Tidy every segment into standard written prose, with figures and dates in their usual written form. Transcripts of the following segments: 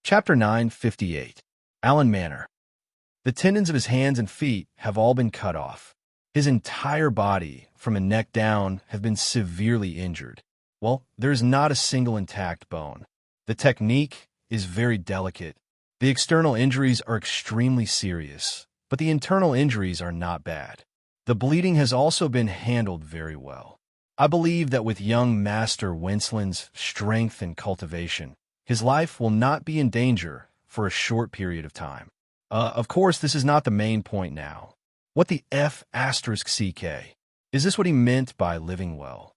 Chapter 958. Alan Manor. The tendons of his hands and feet have all been cut off. His entire body, from his neck down, have been severely injured. Well, there's not a single intact bone. The technique is very delicate. The external injuries are extremely serious, but the internal injuries are not bad. The bleeding has also been handled very well. I believe that with young Master Winston's strength and cultivation, his life will not be in danger for a short period of time. Of course, this is not the main point now. What the F***CK? Is this what he meant by living well?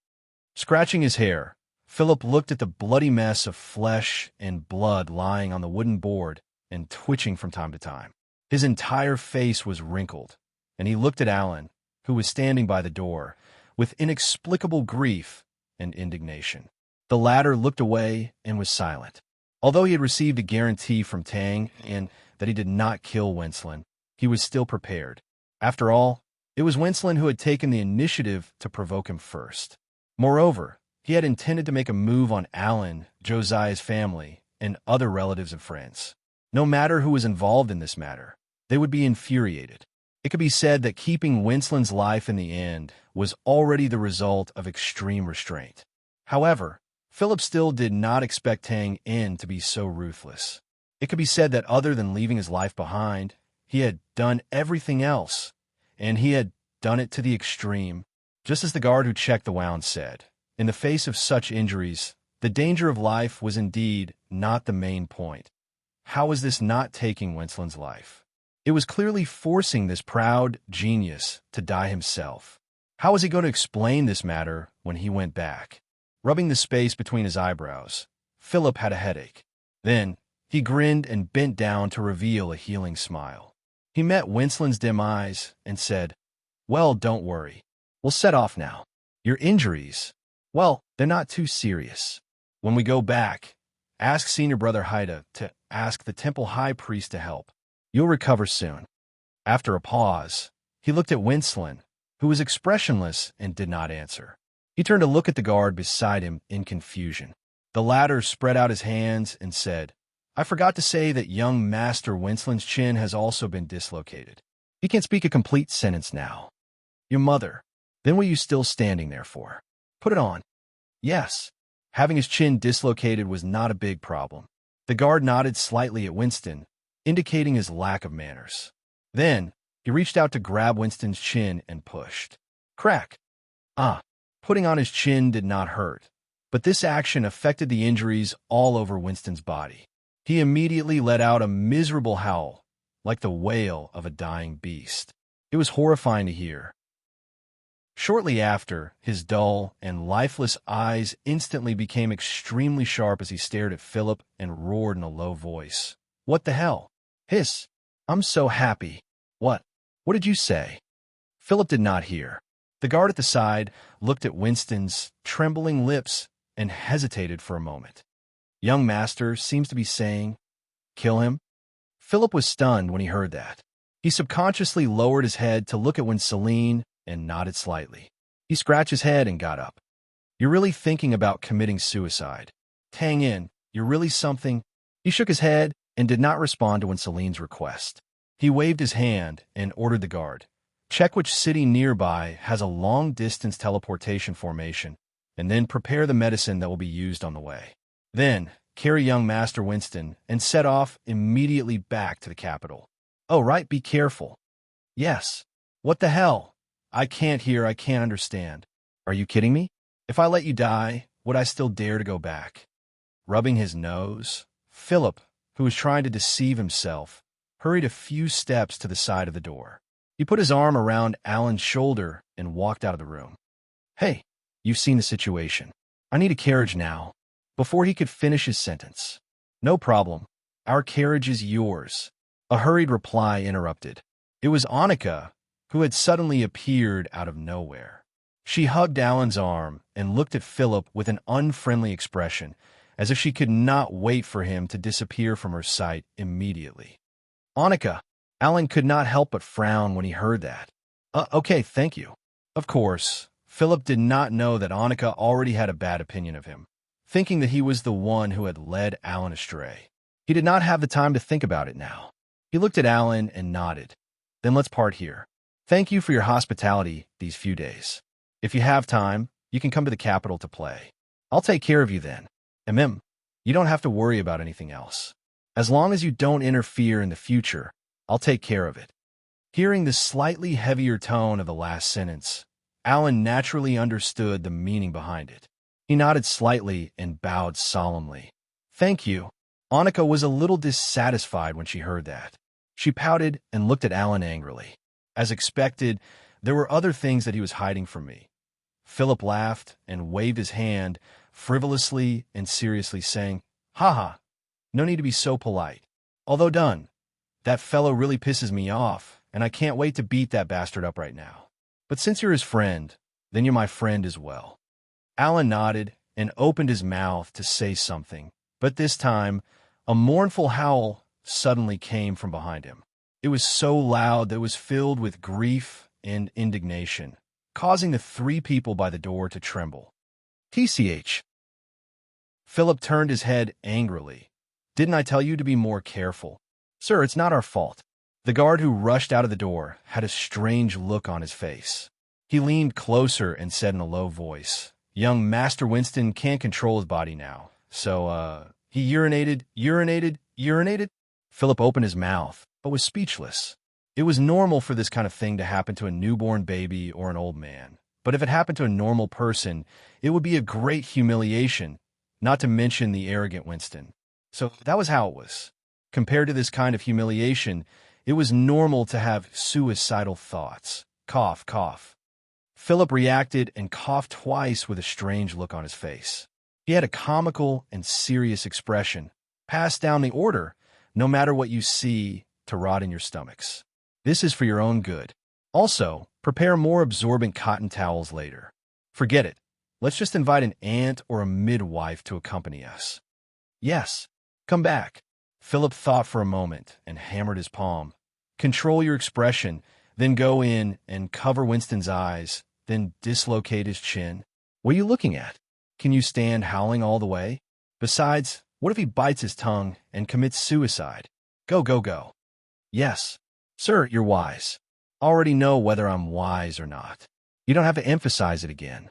Scratching his hair, Philip looked at the bloody mess of flesh and blood lying on the wooden board and twitching from time to time. His entire face was wrinkled, and he looked at Alan, who was standing by the door, with inexplicable grief and indignation. The latter looked away and was silent. Although he had received a guarantee from Tang and that he did not kill Winston, he was still prepared. After all, it was Winston who had taken the initiative to provoke him first. Moreover, he had intended to make a move on Alan, Josiah's family, and other relatives and friends. No matter who was involved in this matter, they would be infuriated. It could be said that keeping Winston's life in the end was already the result of extreme restraint. However, Philip still did not expect Tang In to be so ruthless. It could be said that other than leaving his life behind, he had done everything else, and he had done it to the extreme. Just as the guard who checked the wound said, in the face of such injuries, the danger of life was indeed not the main point. How was this not taking Winston's life? It was clearly forcing this proud genius to die himself. How was he going to explain this matter when he went back? Rubbing the space between his eyebrows, Philip had a headache. Then, he grinned and bent down to reveal a healing smile. He met Winston's dim eyes and said, "Well, don't worry. We'll set off now. Your injuries, well, they're not too serious. When we go back, ask Senior Brother Haida to ask the temple high priest to help. You'll recover soon." After a pause, he looked at Winston, who was expressionless and did not answer. He turned to look at the guard beside him in confusion. The latter spread out his hands and said, "I forgot to say that young Master Winston's chin has also been dislocated. He can't speak a complete sentence now." "Your mother, then what are you still standing there for? Put it on." "Yes." Having his chin dislocated was not a big problem. The guard nodded slightly at Winston, indicating his lack of manners. Then, he reached out to grab Winston's chin and pushed. Crack. Putting on his chin did not hurt, but this action affected the injuries all over Winston's body. He immediately let out a miserable howl, like the wail of a dying beast. It was horrifying to hear. Shortly after, his dull and lifeless eyes instantly became extremely sharp as he stared at Philip and roared in a low voice. "What the hell? Hiss! I'm so happy." "What? What did you say?" Philip did not hear. The guard at the side looked at Winston's trembling lips and hesitated for a moment. "Young Master seems to be saying, 'Kill him'?" Philip was stunned when he heard that. He subconsciously lowered his head to look at Winston and nodded slightly. He scratched his head and got up. "You're really thinking about committing suicide. Tang In, you're really something." He shook his head and did not respond to Winston's request. He waved his hand and ordered the guard, "Check which city nearby has a long-distance teleportation formation, and then prepare the medicine that will be used on the way. Then, carry young Master Winston and set off immediately back to the capital. Oh, right, be careful." "Yes." "What the hell? I can't hear, I can't understand. Are you kidding me? If I let you die, would I still dare to go back?" Rubbing his nose, Philip, who was trying to deceive himself, hurried a few steps to the side of the door. He put his arm around Alan's shoulder and walked out of the room. "Hey, you've seen the situation. I need a carriage now." Before he could finish his sentence, "No problem. Our carriage is yours," a hurried reply interrupted. It was Annika, who had suddenly appeared out of nowhere. She hugged Alan's arm and looked at Philip with an unfriendly expression, as if she could not wait for him to disappear from her sight immediately. "Annika!" Alan could not help but frown when he heard that. Okay, thank you." Of course, Philip did not know that Annika already had a bad opinion of him, thinking that he was the one who had led Alan astray. He did not have the time to think about it now. He looked at Alan and nodded. Then let's part here. Thank you for your hospitality these few days. If you have time, you can come to the capital to play. I'll take care of you then. You don't have to worry about anything else. As long as you don't interfere in the future, I'll take care of it. Hearing the slightly heavier tone of the last sentence, Alan naturally understood the meaning behind it. He nodded slightly and bowed solemnly. Thank you. Annika was a little dissatisfied when she heard that. She pouted and looked at Alan angrily. As expected, there were other things that he was hiding from me. Philip laughed and waved his hand, frivolously and seriously saying, "Haha, no need to be so polite. Although done, that fellow really pisses me off, and I can't wait to beat that bastard up right now. But since you're his friend, then you're my friend as well." Alan nodded and opened his mouth to say something, but this time, a mournful howl suddenly came from behind him. It was so loud that it was filled with grief and indignation, causing the three people by the door to tremble. TCH. Philip turned his head angrily. "Didn't I tell you to be more careful?" "Sir, it's not our fault." The guard who rushed out of the door had a strange look on his face. He leaned closer and said in a low voice, "Young Master Winston can't control his body now, so, he urinated. Philip opened his mouth, but was speechless. It was normal for this kind of thing to happen to a newborn baby or an old man. But if it happened to a normal person, it would be a great humiliation, not to mention the arrogant Winston. So that was how it was. Compared to this kind of humiliation, it was normal to have suicidal thoughts. Cough, cough. Philip reacted and coughed twice with a strange look on his face. He had a comical and serious expression. Pass down the order, no matter what you see, to rot in your stomachs. This is for your own good. Also, prepare more absorbent cotton towels later. Forget it. Let's just invite an aunt or a midwife to accompany us. Yes, come back. Philip thought for a moment and hammered his palm. Control your expression, then go in and cover Winston's eyes, then dislocate his chin. What are you looking at? Can you stand howling all the way? Besides, what if he bites his tongue and commits suicide? Go, go, go. Yes. Sir, you're wise. Already know whether I'm wise or not. You don't have to emphasize it again.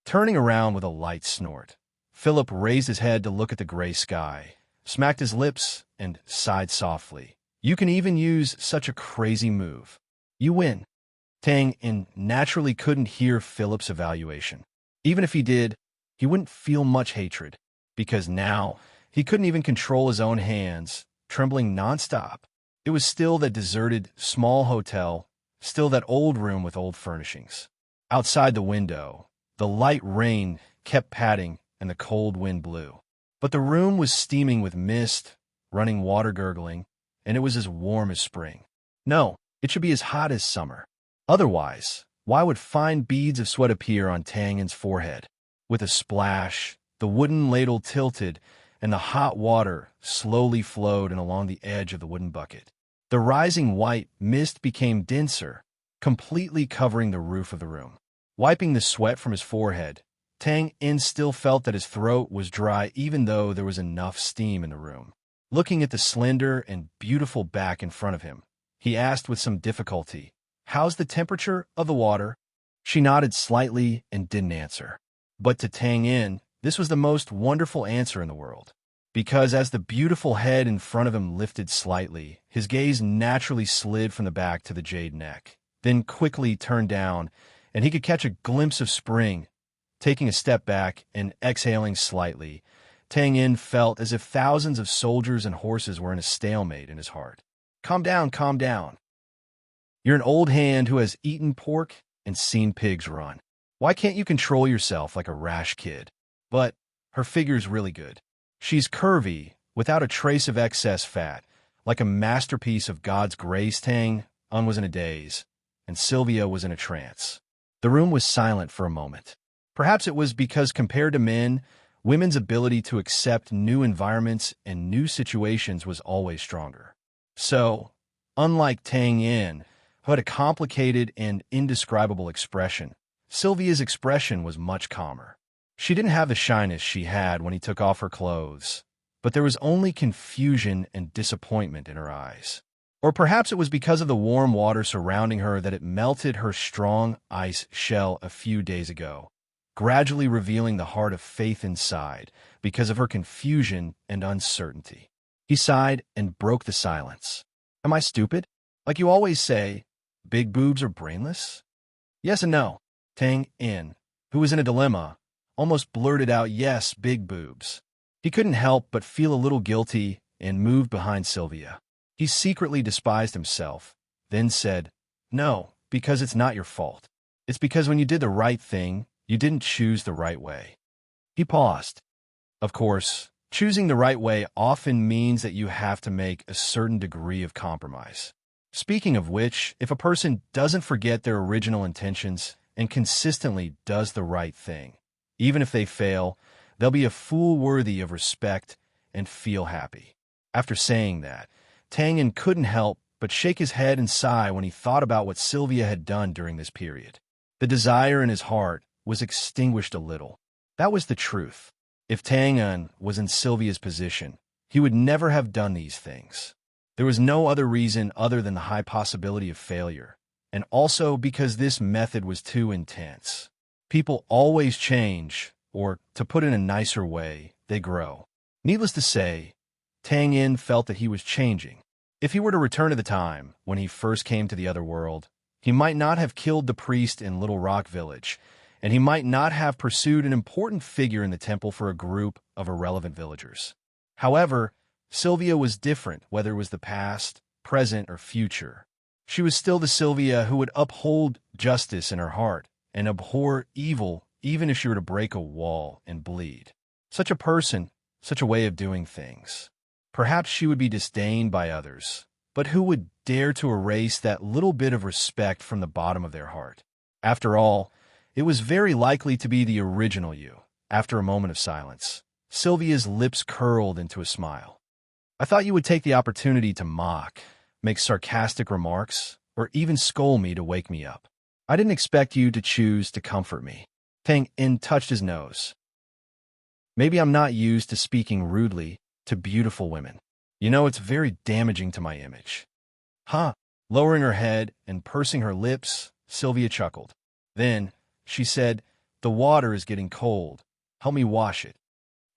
Turning around with a light snort, Philip raised his head to look at the gray sky, smacked his lips, and sighed softly. You can even use such a crazy move. You win. Tang naturally couldn't hear Philip's evaluation. Even if he did, he wouldn't feel much hatred, because now he couldn't even control his own hands, trembling nonstop. It was still that deserted, small hotel, still that old room with old furnishings. Outside the window, the light rain kept patting and the cold wind blew. But the room was steaming with mist, running water gurgling, and it was as warm as spring. No, it should be as hot as summer. Otherwise, why would fine beads of sweat appear on Tangen's forehead? With a splash, the wooden ladle tilted, and the hot water slowly flowed in along the edge of the wooden bucket. The rising white mist became denser, completely covering the roof of the room. Wiping the sweat from his forehead, Tang still felt that his throat was dry even though there was enough steam in the room. Looking at the slender and beautiful back in front of him, he asked with some difficulty, "How's the temperature of the water?" She nodded slightly and didn't answer. But to Tang this was the most wonderful answer in the world. Because as the beautiful head in front of him lifted slightly, his gaze naturally slid from the back to the jade neck, then quickly turned down, and he could catch a glimpse of spring. Taking a step back and exhaling slightly, Tang felt as if thousands of soldiers and horses were in a stalemate in his heart. Calm down, calm down. You're an old hand who has eaten pork and seen pigs run. Why can't you control yourself like a rash kid? But her figure's really good. She's curvy, without a trace of excess fat, like a masterpiece of God's grace. Tang was in a daze, and Sylvia was in a trance. The room was silent for a moment. Perhaps it was because compared to men, women's ability to accept new environments and new situations was always stronger. So, unlike Tang who had a complicated and indescribable expression, Sylvia's expression was much calmer. She didn't have the shyness she had when he took off her clothes. but there was only confusion and disappointment in her eyes. Or perhaps it was because of the warm water surrounding her that it melted her strong ice shell a few days ago, gradually revealing the heart of faith inside because of her confusion and uncertainty. He sighed and broke the silence. Am I stupid? Like you always say, big boobs are brainless? Yes and no. Tang In, who was in a dilemma, almost blurted out, yes, big boobs. He couldn't help but feel a little guilty and moved behind Sylvia. He secretly despised himself, then said, no, because it's not your fault. It's because when you did the right thing, you didn't choose the right way. He paused. Of course, choosing the right way often means that you have to make a certain degree of compromise. Speaking of which, if a person doesn't forget their original intentions and consistently does the right thing, even if they fail, they'll be a fool worthy of respect and feel happy. After saying that, Tang In couldn't help but shake his head and sigh when he thought about what Sylvia had done during this period. The desire in his heart was extinguished a little. That was the truth. If Tang In was in Sylvia's position, he would never have done these things. There was no other reason other than the high possibility of failure, and also because this method was too intense. People always change, or, to put it in a nicer way, they grow. Needless to say, Tang In felt that he was changing. If he were to return to the time when he first came to the other world, he might not have killed the priest in Little Rock Village, and he might not have pursued an important figure in the temple for a group of irrelevant villagers. However, Sylvia was different, whether it was the past, present, or future. She was still the Sylvia who would uphold justice in her heart and abhor evil even if she were to break a wall and bleed. Such a person, such a way of doing things. Perhaps she would be disdained by others, but who would dare to erase that little bit of respect from the bottom of their heart? After all, it was very likely to be the original you. After a moment of silence, Sylvia's lips curled into a smile. I thought you would take the opportunity to mock, make sarcastic remarks, or even scold me to wake me up. I didn't expect you to choose to comfort me. Tang In touched his nose. Maybe I'm not used to speaking rudely to beautiful women. You know, it's very damaging to my image. Huh? Lowering her head and pursing her lips, Sylvia chuckled. Then, she said, the water is getting cold. Help me wash it.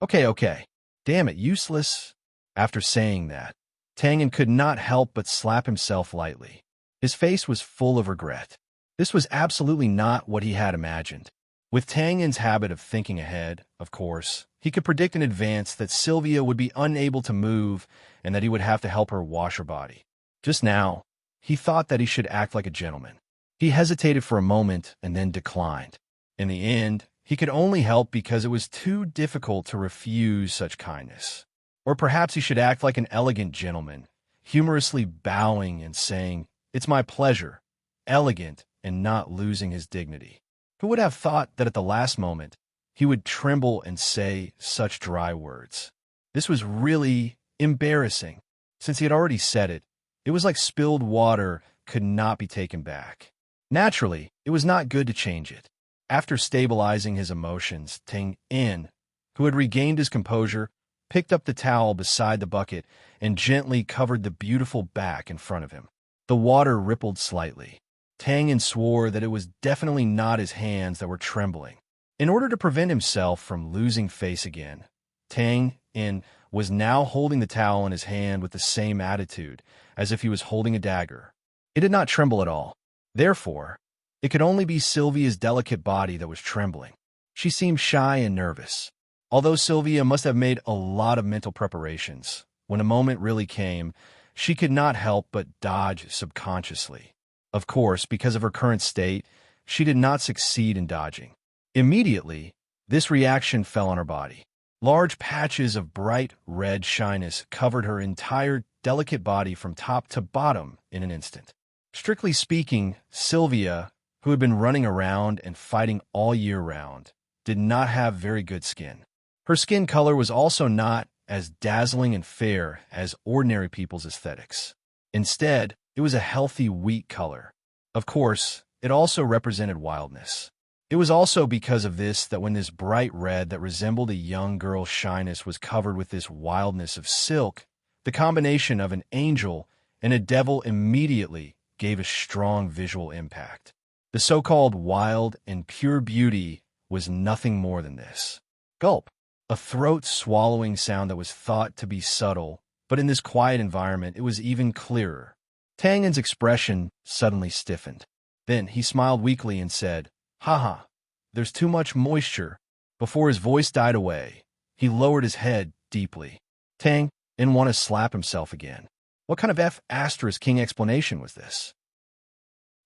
Okay. Damn it, useless. After saying that, Tang In could not help but slap himself lightly. His face was full of regret. This was absolutely not what he had imagined. With Tang In's habit of thinking ahead, of course, he could predict in advance that Sylvia would be unable to move and that he would have to help her wash her body. Just now, he thought that he should act like a gentleman. He hesitated for a moment and then declined. In the end, he could only help because it was too difficult to refuse such kindness. Or perhaps he should act like an elegant gentleman, humorously bowing and saying, "It's my pleasure," elegant and not losing his dignity. Who would have thought that at the last moment, he would tremble and say such dry words? This was really embarrassing. Since he had already said it, it was like spilled water could not be taken back. Naturally, it was not good to change it. After stabilizing his emotions, Tang In, who had regained his composure, picked up the towel beside the bucket and gently covered the beautiful back in front of him. The water rippled slightly. Tang In swore that it was definitely not his hands that were trembling. In order to prevent himself from losing face again, Tang In was now holding the towel in his hand with the same attitude, as if he was holding a dagger. It did not tremble at all. Therefore, it could only be Sylvia's delicate body that was trembling. She seemed shy and nervous. Although Sylvia must have made a lot of mental preparations, when a moment really came, she could not help but dodge subconsciously. Of course, because of her current state, she did not succeed in dodging. Immediately, this reaction fell on her body. Large patches of bright red shyness covered her entire delicate body from top to bottom in an instant. Strictly speaking, Sylvia, who had been running around and fighting all year round, did not have very good skin. Her skin color was also not as dazzling and fair as ordinary people's aesthetics. Instead, it was a healthy wheat color. Of course, it also represented wildness. It was also because of this that when this bright red that resembled a young girl's shyness was covered with this wildness of silk, the combination of an angel and a devil immediately gave a strong visual impact. The so-called wild and pure beauty was nothing more than this. Gulp. A throat-swallowing sound that was thought to be subtle, but in this quiet environment it was even clearer. Tangen's expression suddenly stiffened. Then he smiled weakly and said, "Haha, there's too much moisture." Before his voice died away, he lowered his head deeply. Tang didn't want to slap himself again. What kind of F***king explanation was this?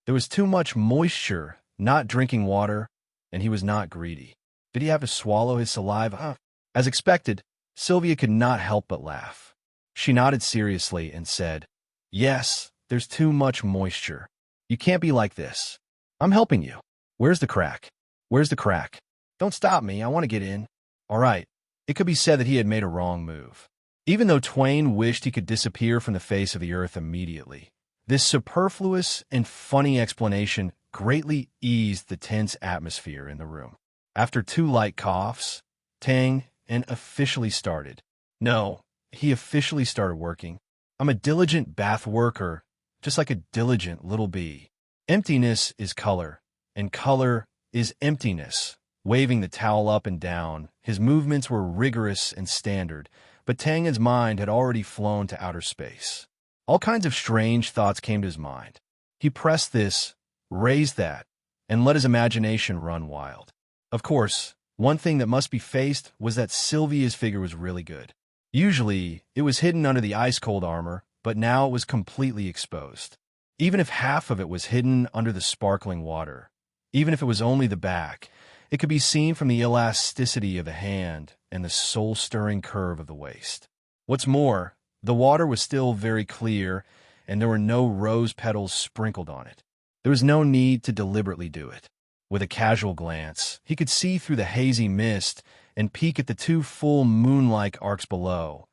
There was too much moisture, not drinking water, and he was not greedy. Did he have to swallow his saliva? As expected, Sylvia could not help but laugh. She nodded seriously and said, "Yes, there's too much moisture. You can't be like this. I'm helping you. Where's the crack? Where's the crack? Don't stop me, I want to get in." All right, it could be said that he had made a wrong move. Even though Twain wished he could disappear from the face of the earth immediately, this superfluous and funny explanation greatly eased the tense atmosphere in the room. After 2 light coughs, Tang officially started. No, he officially started working. "I'm a diligent bath worker, just like a diligent little bee. Emptiness is color, and color is emptiness." Waving the towel up and down, his movements were rigorous and standard, but Tangen's mind had already flown to outer space. All kinds of strange thoughts came to his mind. He pressed this, raised that, and let his imagination run wild. Of course, one thing that must be faced was that Sylvia's figure was really good. Usually, it was hidden under the ice-cold armor, but now it was completely exposed. Even if half of it was hidden under the sparkling water, even if it was only the back, it could be seen from the elasticity of the hand and the soul-stirring curve of the waist. What's more, the water was still very clear, and there were no rose petals sprinkled on it. There was no need to deliberately do it. With a casual glance, he could see through the hazy mist and peek at the 2 full moon-like arcs below.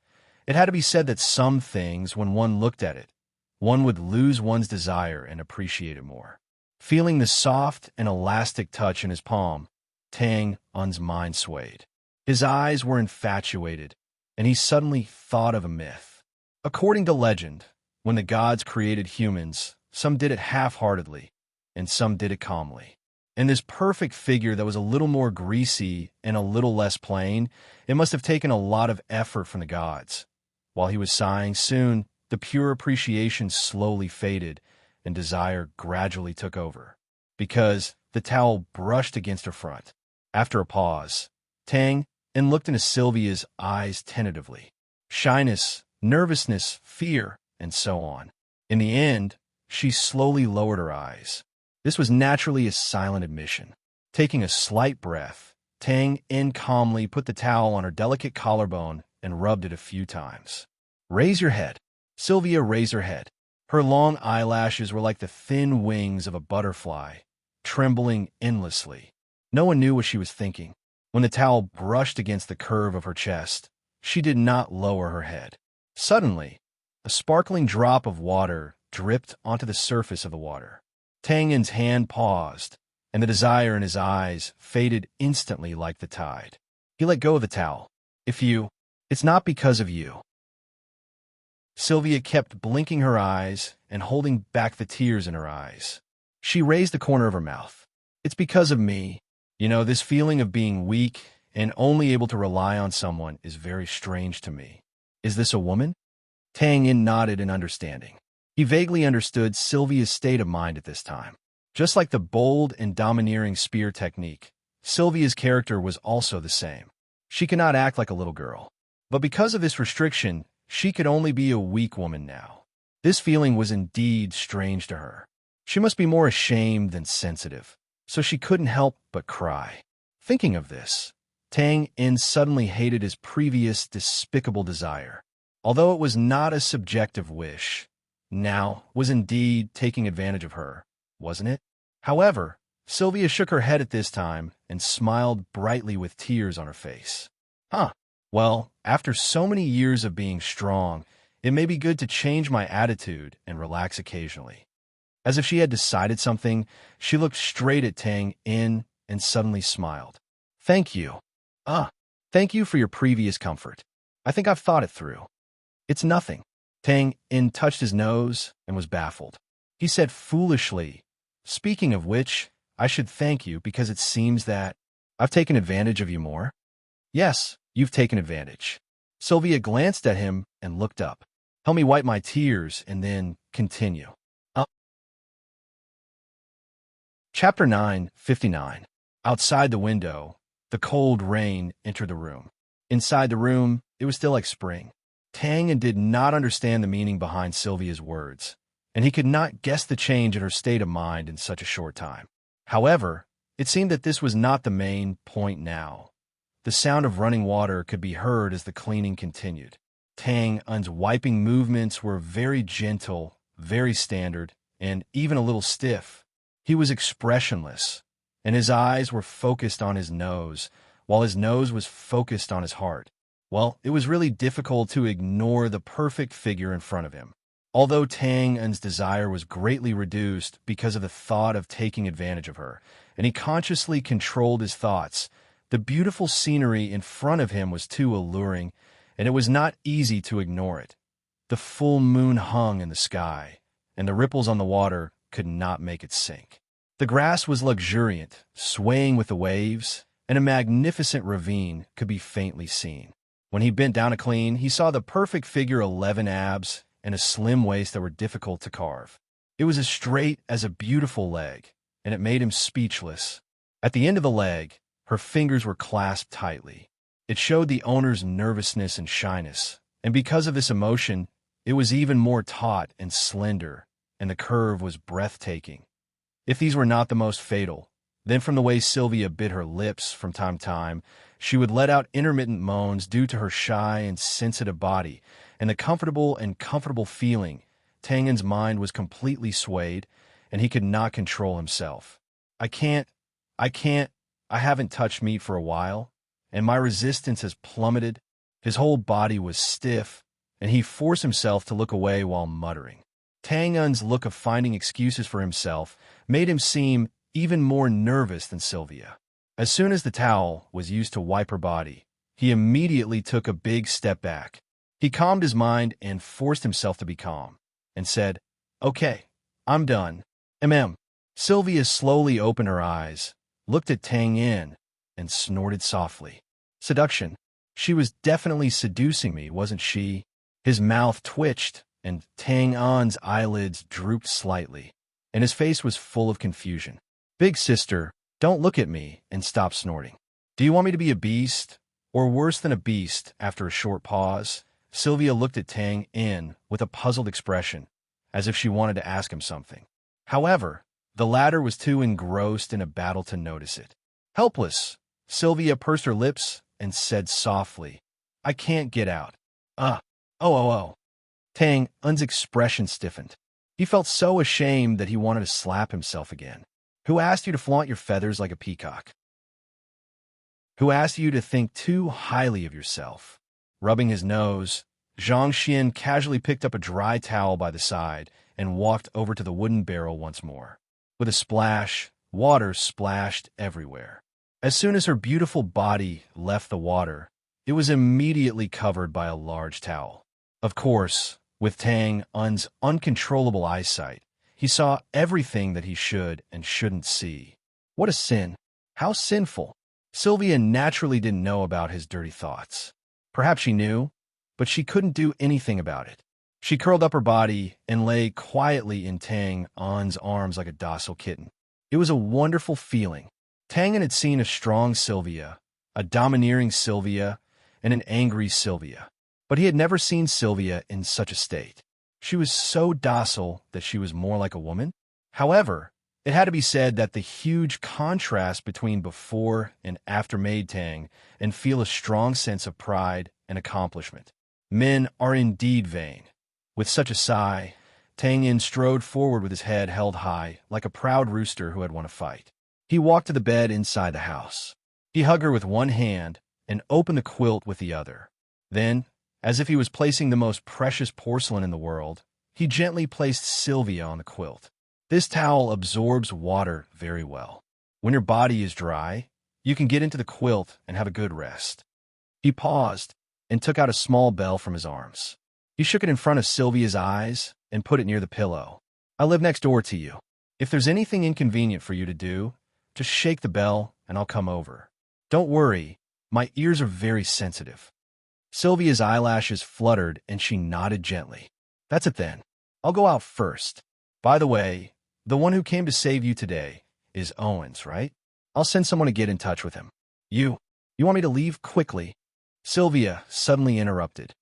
It had to be said that some things, when one looked at it, one would lose one's desire and appreciate it more. Feeling the soft and elastic touch in his palm, Tang's mind swayed. His eyes were infatuated, and he suddenly thought of a myth. According to legend, when the gods created humans, some did it half-heartedly, and some did it calmly. And this perfect figure that was a little more greasy and a little less plain, it must have taken a lot of effort from the gods. While he was sighing, soon the pure appreciation slowly faded, and desire gradually took over. Because the towel brushed against her front. After a pause, Tang looked into Sylvia's eyes tentatively. Shyness, nervousness, fear, and so on. In the end, she slowly lowered her eyes. This was naturally a silent admission. Taking a slight breath, Tang calmly put the towel on her delicate collarbone and rubbed it a few times. "Raise your head." Sylvia raised her head. Her long eyelashes were like the thin wings of a butterfly, trembling endlessly. No one knew what she was thinking. When the towel brushed against the curve of her chest, she did not lower her head. Suddenly, a sparkling drop of water dripped onto the surface of the water. Tangen's hand paused, and the desire in his eyes faded instantly like the tide. He let go of the towel. It's not because of you." Sylvia kept blinking her eyes and holding back the tears in her eyes. She raised the corner of her mouth. "It's because of me. You know, this feeling of being weak and only able to rely on someone is very strange to me." "Is this a woman?" Tang nodded in understanding. He vaguely understood Sylvia's state of mind at this time. Just like the bold and domineering spear technique, Sylvia's character was also the same. She could not act like a little girl. But because of this restriction, she could only be a weak woman now. This feeling was indeed strange to her. She must be more ashamed than sensitive, so she couldn't help but cry. Thinking of this, Tang suddenly hated his previous despicable desire. Although it was not a subjective wish, now was indeed taking advantage of her, wasn't it? However, Sylvia shook her head at this time and smiled brightly with tears on her face. Well, after so many years of being strong, it may be good to change my attitude and relax occasionally." As if she had decided something, she looked straight at Tang and suddenly smiled. Thank you. Ah, thank you for your previous comfort. I think I've thought it through. It's nothing. Tang In touched his nose and was baffled. He said foolishly, speaking of which, I should thank you because it seems that I've taken advantage of you more. Yes, you've taken advantage. Sylvia glanced at him and looked up. Help me wipe my tears and then continue. Chapter 9:59. Outside the window, the cold rain entered the room. Inside the room, it was still like spring. Tang did not understand the meaning behind Sylvia's words, and he could not guess the change in her state of mind in such a short time. However, it seemed that this was not the main point now. The sound of running water could be heard as the cleaning continued. Tang Un's wiping movements were very gentle, very standard, and even a little stiff. He was expressionless, and his eyes were focused on his nose, while his nose was focused on his heart. Well, it was really difficult to ignore the perfect figure in front of him. Although Tang Un's desire was greatly reduced because of the thought of taking advantage of her, and he consciously controlled his thoughts, the beautiful scenery in front of him was too alluring, and it was not easy to ignore it. The full moon hung in the sky, and the ripples on the water could not make it sink. The grass was luxuriant, swaying with the waves, and a magnificent ravine could be faintly seen. When he bent down to clean, he saw the perfect figure 11 abs and a slim waist that were difficult to carve. It was as straight as a beautiful leg, and it made him speechless. At the end of the leg, her fingers were clasped tightly. It showed the owner's nervousness and shyness, and because of this emotion, it was even more taut and slender, and the curve was breathtaking. If these were not the most fatal, then from the way Sylvia bit her lips from time to time, she would let out intermittent moans due to her shy and sensitive body, and the comfortable feeling. Tang Un's mind was completely swayed, and he could not control himself. I haven't touched meat for a while, and my resistance has plummeted. His whole body was stiff, and he forced himself to look away while muttering. Tang Un's look of finding excuses for himself made him seem even more nervous than Sylvia. As soon as the towel was used to wipe her body, he immediately took a big step back. He calmed his mind and forced himself to be calm, and said, "Okay, I'm done." Sylvia slowly opened her eyes, looked at Tang In, and snorted softly. Seduction. She was definitely seducing me, wasn't she? His mouth twitched, and Tang Un's eyelids drooped slightly, and his face was full of confusion. Big sister, don't look at me and stop snorting. Do you want me to be a beast, or worse than a beast? After a short pause, Sylvia looked at Tang In with a puzzled expression, as if she wanted to ask him something. However, the latter was too engrossed in a battle to notice it. Helpless, Sylvia pursed her lips and said softly, "I can't get out." Oh. Tang Un's expression stiffened. He felt so ashamed that he wanted to slap himself again. Who asked you to flaunt your feathers like a peacock? Who asked you to think too highly of yourself? Rubbing his nose, Zhang Xian casually picked up a dry towel by the side and walked over to the wooden barrel once more. With a splash, water splashed everywhere. As soon as her beautiful body left the water, it was immediately covered by a large towel. Of course, with Tang Un's uncontrollable eyesight, he saw everything that he should and shouldn't see. What a sin! How sinful! Sylvia naturally didn't know about his dirty thoughts. Perhaps she knew, but she couldn't do anything about it. She curled up her body and lay quietly in Tang Un's arms like a docile kitten. It was a wonderful feeling. Tang Un had seen a strong Sylvia, a domineering Sylvia, and an angry Sylvia. But he had never seen Sylvia in such a state. She was so docile that she was more like a woman. However, it had to be said that the huge contrast between before and after made Tang and feel a strong sense of pride and accomplishment. Men are indeed vain. With such a sigh, Tang In strode forward with his head held high, like a proud rooster who had won a fight. He walked to the bed inside the house. He hugged her with one hand and opened the quilt with the other. Then, as if he was placing the most precious porcelain in the world, he gently placed Sylvia on the quilt. This towel absorbs water very well. When your body is dry, you can get into the quilt and have a good rest. He paused and took out a small bell from his arms. He shook it in front of Sylvia's eyes and put it near the pillow. I live next door to you. If there's anything inconvenient for you to do, just shake the bell and I'll come over. Don't worry, my ears are very sensitive. Sylvia's eyelashes fluttered and she nodded gently. That's it then. I'll go out first. By the way, the one who came to save you today is Owens, right? I'll send someone to get in touch with him. You want me to leave quickly? Sylvia suddenly interrupted.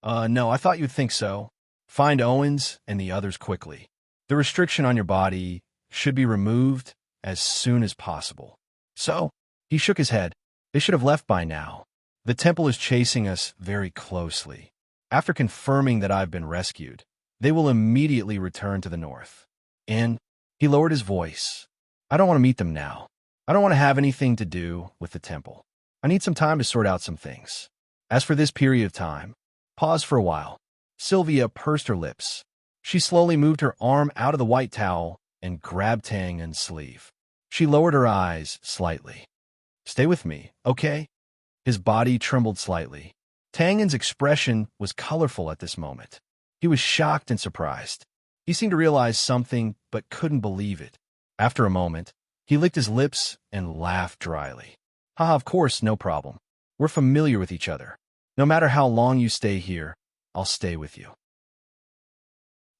No, I thought you'd think so. Find Owens and the others quickly. The restriction on your body should be removed as soon as possible. So, he shook his head. They should have left by now. The temple is chasing us very closely. After confirming that I've been rescued, they will immediately return to the north. And he lowered his voice. I don't want to meet them now. I don't want to have anything to do with the temple. I need some time to sort out some things. As for this period of time, pause for a while. Sylvia pursed her lips. She slowly moved her arm out of the white towel and grabbed Tangen's sleeve. She lowered her eyes slightly. Stay with me, okay? His body trembled slightly. Tangen's expression was colorful at this moment. He was shocked and surprised. He seemed to realize something, but couldn't believe it. After a moment, he licked his lips and laughed dryly. Haha, of course, no problem. We're familiar with each other. No matter how long you stay here, I'll stay with you.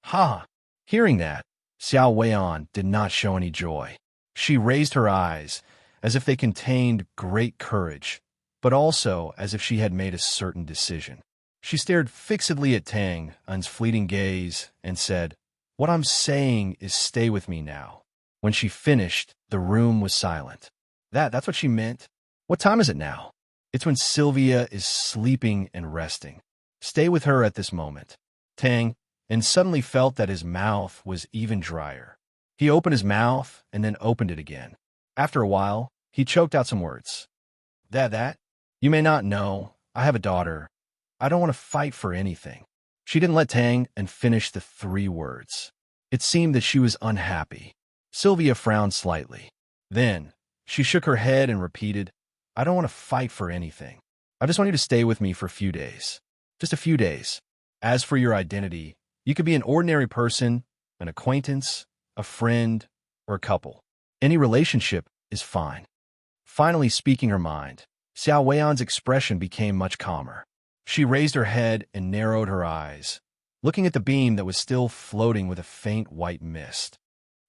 Ha! Hearing that, Xiao Weian did not show any joy. She raised her eyes, as if they contained great courage, but also as if she had made a certain decision. She stared fixedly at Tangen's fleeting gaze and said, What I'm saying is stay with me now. When she finished, the room was silent. That's what she meant? What time is it now? It's when Sylvia is sleeping and resting. Stay with her at this moment. Tangen suddenly felt that his mouth was even drier. He opened his mouth and then opened it again. After a while, he choked out some words. That? You may not know, I have a daughter. I don't want to fight for anything. She didn't let Tangen finish the 3 words. It seemed that she was unhappy. Sylvia frowned slightly. Then, she shook her head and repeated, I don't want to fight for anything. I just want you to stay with me for a few days. Just a few days. As for your identity, you could be an ordinary person, an acquaintance, a friend, or a couple. Any relationship is fine. Finally speaking her mind, Xiao Weian's expression became much calmer. She raised her head and narrowed her eyes, looking at the beam that was still floating with a faint white mist.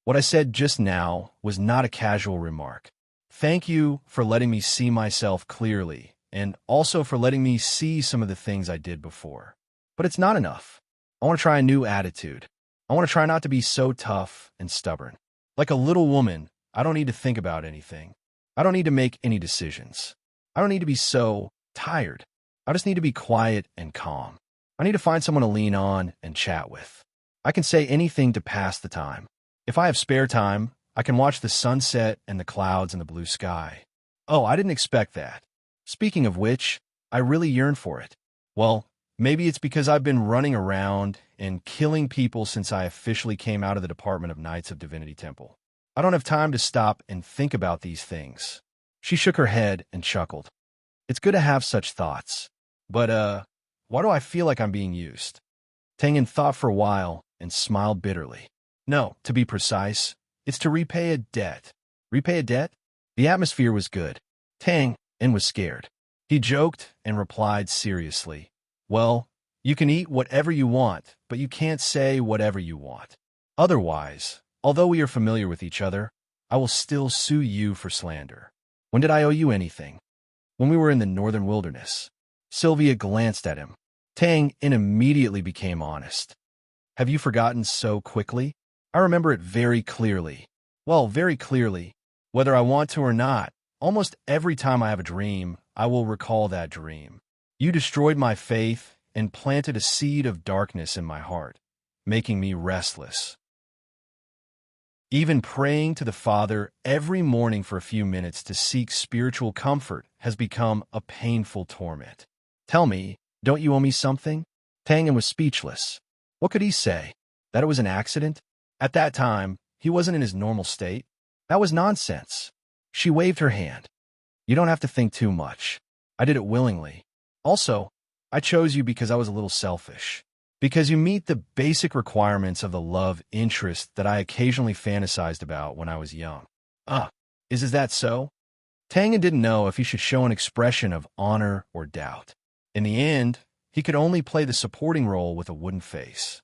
What I said just now was not a casual remark. Thank you for letting me see myself clearly, and also for letting me see some of the things I did before. But it's not enough. I want to try a new attitude. I want to try not to be so tough and stubborn. Like a little woman, I don't need to think about anything. I don't need to make any decisions. I don't need to be so tired. I just need to be quiet and calm. I need to find someone to lean on and chat with. I can say anything to pass the time. If I have spare time, I can watch the sunset and the clouds in the blue sky. Oh, I didn't expect that. Speaking of which, I really yearn for it. Well, maybe it's because I've been running around and killing people since I officially came out of the Department of Knights of Divinity Temple. I don't have time to stop and think about these things. She shook her head and chuckled. It's good to have such thoughts. But, why do I feel like I'm being used? Tangen thought for a while and smiled bitterly. No, to be precise, it's to repay a debt. Repay a debt? The atmosphere was good. Tangen was scared. He joked and replied seriously. Well, you can eat whatever you want, but you can't say whatever you want. Otherwise, although we are familiar with each other, I will still sue you for slander. When did I owe you anything? When we were in the northern wilderness. Sylvia glanced at him. Tangen immediately became honest. Have you forgotten so quickly? I remember it very clearly. Well, very clearly. Whether I want to or not, almost every time I have a dream, I will recall that dream. You destroyed my faith and planted a seed of darkness in my heart, making me restless. Even praying to the Father every morning for a few minutes to seek spiritual comfort has become a painful torment. Tell me, don't you owe me something? Tangen was speechless. What could he say? That it was an accident? At that time, he wasn't in his normal state? That was nonsense. She waved her hand. You don't have to think too much. I did it willingly. Also, I chose you because I was a little selfish. Because you meet the basic requirements of the love interest that I occasionally fantasized about when I was young. Is that so? Tangen didn't know if he should show an expression of honor or doubt. In the end, he could only play the supporting role with a wooden face.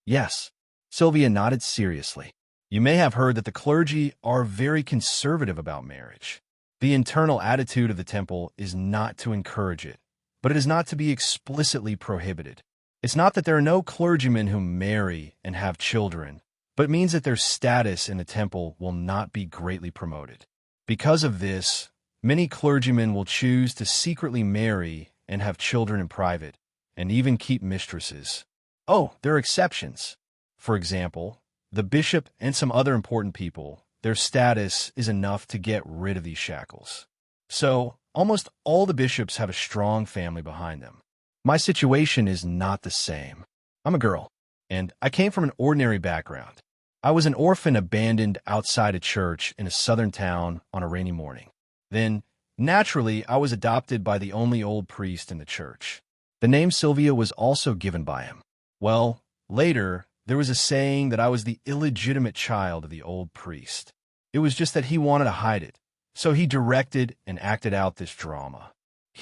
Yes, Sylvia nodded seriously. You may have heard that the clergy are very conservative about marriage. The internal attitude of the temple is not to encourage it, but it is not to be explicitly prohibited. It's not that there are no clergymen who marry and have children, but it means that their status in the temple will not be greatly promoted. Because of this, many clergymen will choose to secretly marry and have children in private, and even keep mistresses. Oh, there are exceptions. For example, the bishop and some other important people, their status is enough to get rid of these shackles. So, almost all the bishops have a strong family behind them. My situation is not the same. I'm a girl, and I came from an ordinary background. I was an orphan abandoned outside a church in a southern town on a rainy morning. Then, naturally, I was adopted by the only old priest in the church. The name Sylvia was also given by him. Well, later, there was a saying that I was the illegitimate child of the old priest. It was just that he wanted to hide it, so he directed and acted out this drama.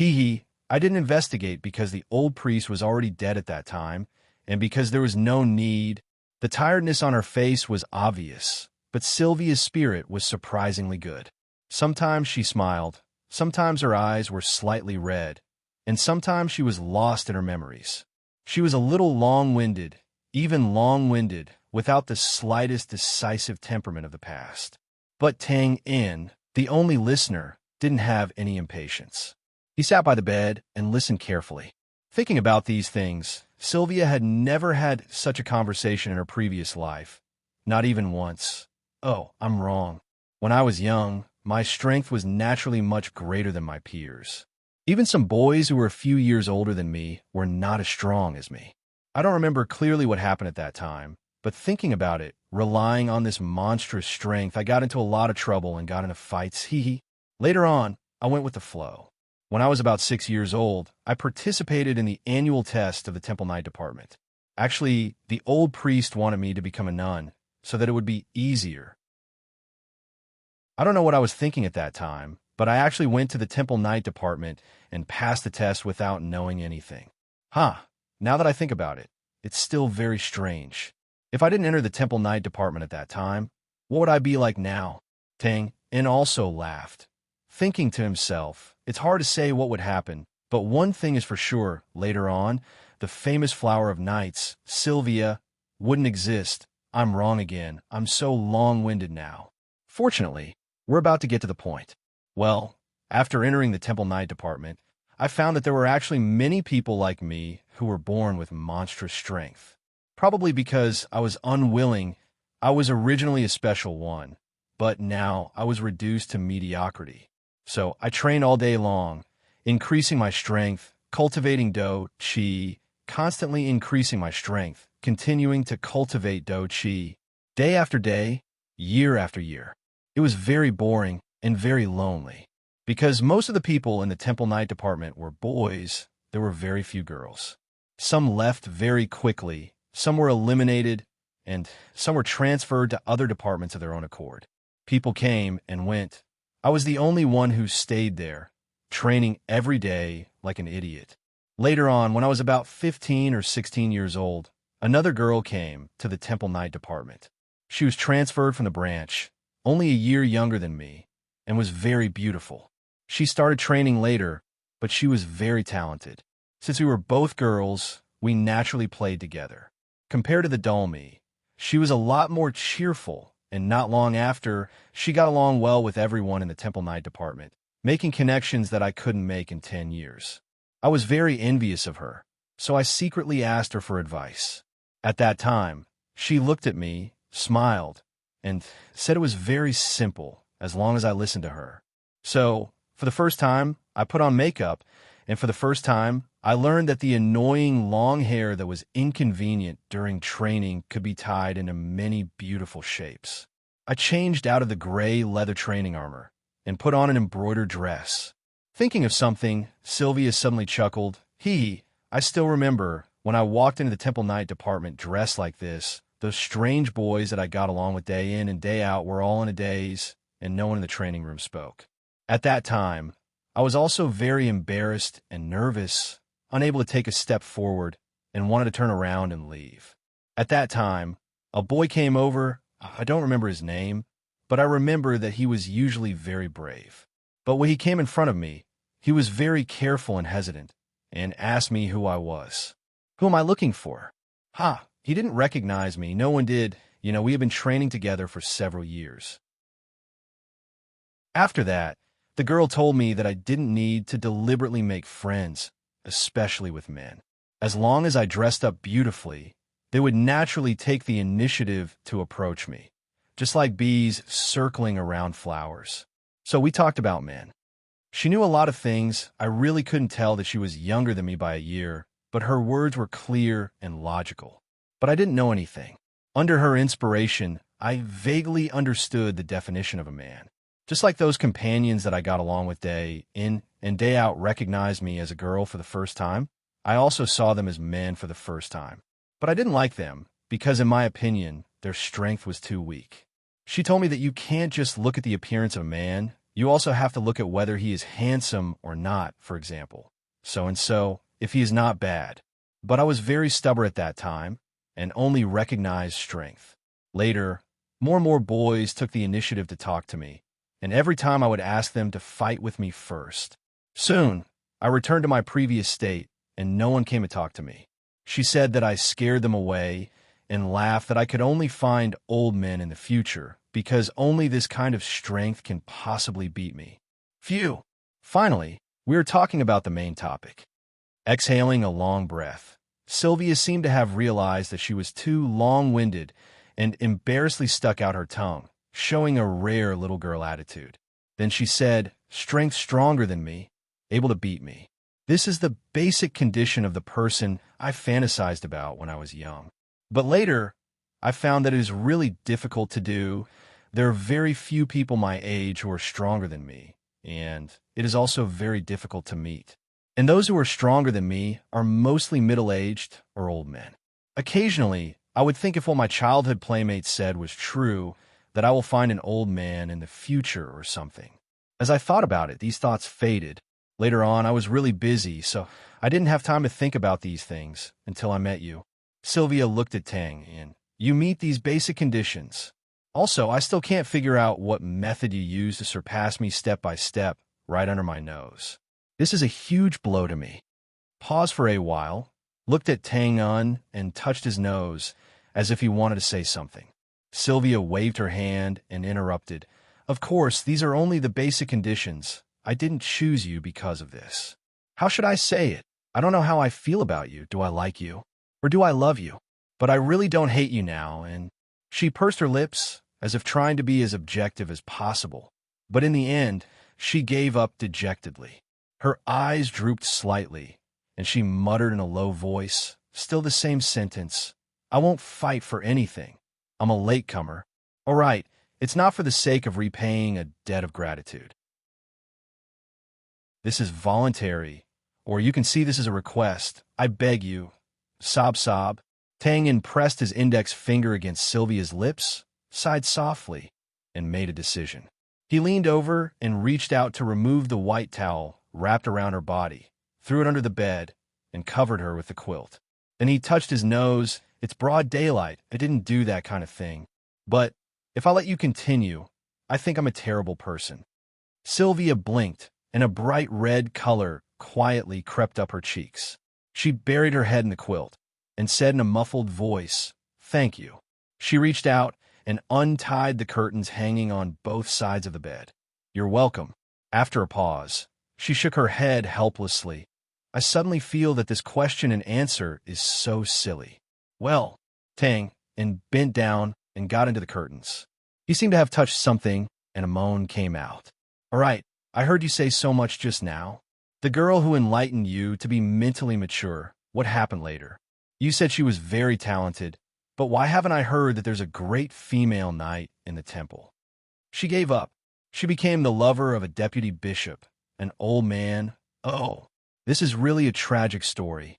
I didn't investigate because the old priest was already dead at that time, and because there was no need. The tiredness on her face was obvious, but Sylvia's spirit was surprisingly good. Sometimes she smiled, sometimes her eyes were slightly red, and sometimes she was lost in her memories. She was a little long-winded, even long-winded, without the slightest decisive temperament of the past. But Tang In, the only listener, didn't have any impatience. He sat by the bed and listened carefully. Thinking about these things, Sylvia had never had such a conversation in her previous life. Not even once. Oh, I'm wrong. When I was young, my strength was naturally much greater than my peers. Even some boys who were a few years older than me were not as strong as me. I don't remember clearly what happened at that time, but thinking about it, relying on this monstrous strength, I got into a lot of trouble and got into fights. Later on, I went with the flow. When I was about 6 years old, I participated in the annual test of the Temple Night Department. Actually, the old priest wanted me to become a nun so that it would be easier. I don't know what I was thinking at that time, but I actually went to the Temple Night Department and passed the test without knowing anything. Now that I think about it, it's still very strange. If I didn't enter the Temple Night Department at that time, what would I be like now? Tang In also laughed, thinking to himself, it's hard to say what would happen, but one thing is for sure, later on, the famous flower of nights, Sylvia, wouldn't exist. I'm wrong again. I'm so long-winded now. Fortunately, we're about to get to the point. Well, after entering the Temple Night Department, I found that there were actually many people like me who were born with monstrous strength. Probably because I was unwilling. I was originally a special one, but now I was reduced to mediocrity. So I trained all day long, increasing my strength, cultivating Do Qi, constantly increasing my strength, continuing to cultivate Do Qi, day after day, year after year. It was very boring and very lonely. Because most of the people in the Temple Night Department were boys, there were very few girls. Some left very quickly, some were eliminated, and some were transferred to other departments of their own accord. People came and went. I was the only one who stayed there, training every day like an idiot. Later on, when I was about 15 or 16 years old, another girl came to the Temple Night Department. She was transferred from the branch, only a year younger than me, and was very beautiful. She started training later, but she was very talented. Since we were both girls, we naturally played together. Compared to the dull me, she was a lot more cheerful, and not long after, she got along well with everyone in the Temple Night Department, making connections that I couldn't make in 10 years. I was very envious of her, so I secretly asked her for advice. At that time, she looked at me, smiled, and said it was very simple as long as I listened to her. So, for the first time, I put on makeup, and for the first time, I learned that the annoying long hair that was inconvenient during training could be tied into many beautiful shapes. I changed out of the gray leather training armor, and put on an embroidered dress. Thinking of something, Sylvia suddenly chuckled. I still remember when I walked into the Temple Night department dressed like this. Those strange boys that I got along with day in and day out were all in a daze, and no one in the training room spoke. At that time, I was also very embarrassed and nervous, unable to take a step forward, and wanted to turn around and leave. At that time, a boy came over. I don't remember his name, but I remember that he was usually very brave. But when he came in front of me, he was very careful and hesitant, and asked me who I was. Who am I looking for? He didn't recognize me. No one did. We had been training together for several years. After that, the girl told me that I didn't need to deliberately make friends, especially with men. As long as I dressed up beautifully, they would naturally take the initiative to approach me, just like bees circling around flowers. So we talked about men. She knew a lot of things. I really couldn't tell that she was younger than me by a year, but her words were clear and logical. But I didn't know anything. Under her inspiration, I vaguely understood the definition of a man. Just like those companions that I got along with day in and day out recognized me as a girl for the first time, I also saw them as men for the first time. But I didn't like them because, in my opinion, their strength was too weak. She told me that you can't just look at the appearance of a man. You also have to look at whether he is handsome or not, for example. So, if he is not bad. But I was very stubborn at that time and only recognized strength. Later, more and more boys took the initiative to talk to me, and every time I would ask them to fight with me first. Soon, I returned to my previous state, and no one came to talk to me. She said that I scared them away and laughed that I could only find old men in the future because only this kind of strength can possibly beat me. Phew! Finally, we were talking about the main topic. Exhaling a long breath, Sylvia seemed to have realized that she was too long-winded and embarrassedly stuck out her tongue, showing a rare little girl attitude. Then she said, "Strength stronger than me, able to beat me. This is the basic condition of the person I fantasized about when I was young. But later, I found that it is really difficult to do. There are very few people my age who are stronger than me, and it is also very difficult to meet. And those who are stronger than me are mostly middle-aged or old men. Occasionally, I would think if what my childhood playmates said was true, that I will find an old man in the future or something. As I thought about it, these thoughts faded. Later on, I was really busy, so I didn't have time to think about these things until I met you." Sylvia looked at Tang, and you meet these basic conditions. Also, I still can't figure out what method you use to surpass me step by step, right under my nose. This is a huge blow to me. Paused for a while, looked at Tang Un, and touched his nose, as if he wanted to say something. Sylvia waved her hand and interrupted. "Of course, these are only the basic conditions. I didn't choose you because of this. How should I say it? I don't know how I feel about you. Do I like you? Or do I love you? But I really don't hate you now," and she pursed her lips, as if trying to be as objective as possible. But in the end, she gave up dejectedly. Her eyes drooped slightly, and she muttered in a low voice, still the same sentence, "I won't fight for anything. I'm a latecomer. All right, it's not for the sake of repaying a debt of gratitude. This is voluntary, or you can see this as a request. I beg you." Sob, sob. Tang In pressed his index finger against Sylvia's lips, sighed softly, and made a decision. He leaned over and reached out to remove the white towel wrapped around her body, threw it under the bed, and covered her with the quilt. Then he touched his nose. "It's broad daylight. I didn't do that kind of thing. But if I let you continue, I think I'm a terrible person." Sylvia blinked, and a bright red color quietly crept up her cheeks. She buried her head in the quilt and said in a muffled voice, "Thank you." She reached out and untied the curtains hanging on both sides of the bed. "You're welcome." After a pause, she shook her head helplessly. "I suddenly feel that this question and answer is so silly." "Well," Tang, and bent down and got into the curtains. He seemed to have touched something, and a moan came out. "All right, I heard you say so much just now. The girl who enlightened you to be mentally mature, what happened later? You said she was very talented, but why haven't I heard that there's a great female knight in the temple?" She gave up. She became the lover of a deputy bishop, an old man. Oh, this is really a tragic story.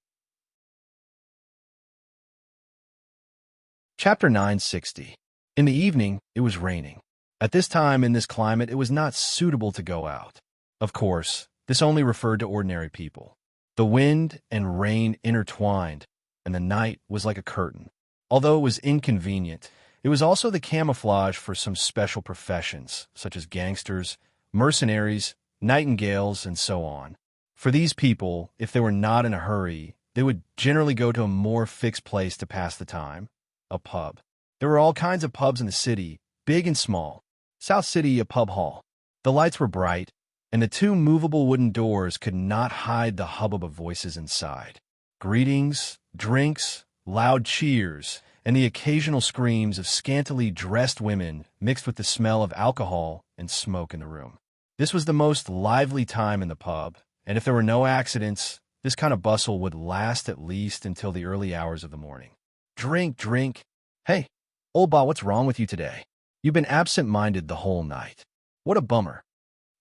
Chapter 960. In the evening, it was raining. At this time in this climate, it was not suitable to go out. Of course, this only referred to ordinary people. The wind and rain intertwined, and the night was like a curtain. Although it was inconvenient, it was also the camouflage for some special professions, such as gangsters, mercenaries, nightingales, and so on. For these people, if they were not in a hurry, they would generally go to a more fixed place to pass the time, a pub. There were all kinds of pubs in the city, big and small. South City, a pub hall. The lights were bright, and the two movable wooden doors could not hide the hubbub of voices inside. Greetings, drinks, loud cheers, and the occasional screams of scantily dressed women mixed with the smell of alcohol and smoke in the room. This was the most lively time in the pub, and if there were no accidents, this kind of bustle would last at least until the early hours of the morning. Drink, drink. Hey, old ba, what's wrong with you today? You've been absent-minded the whole night. What a bummer.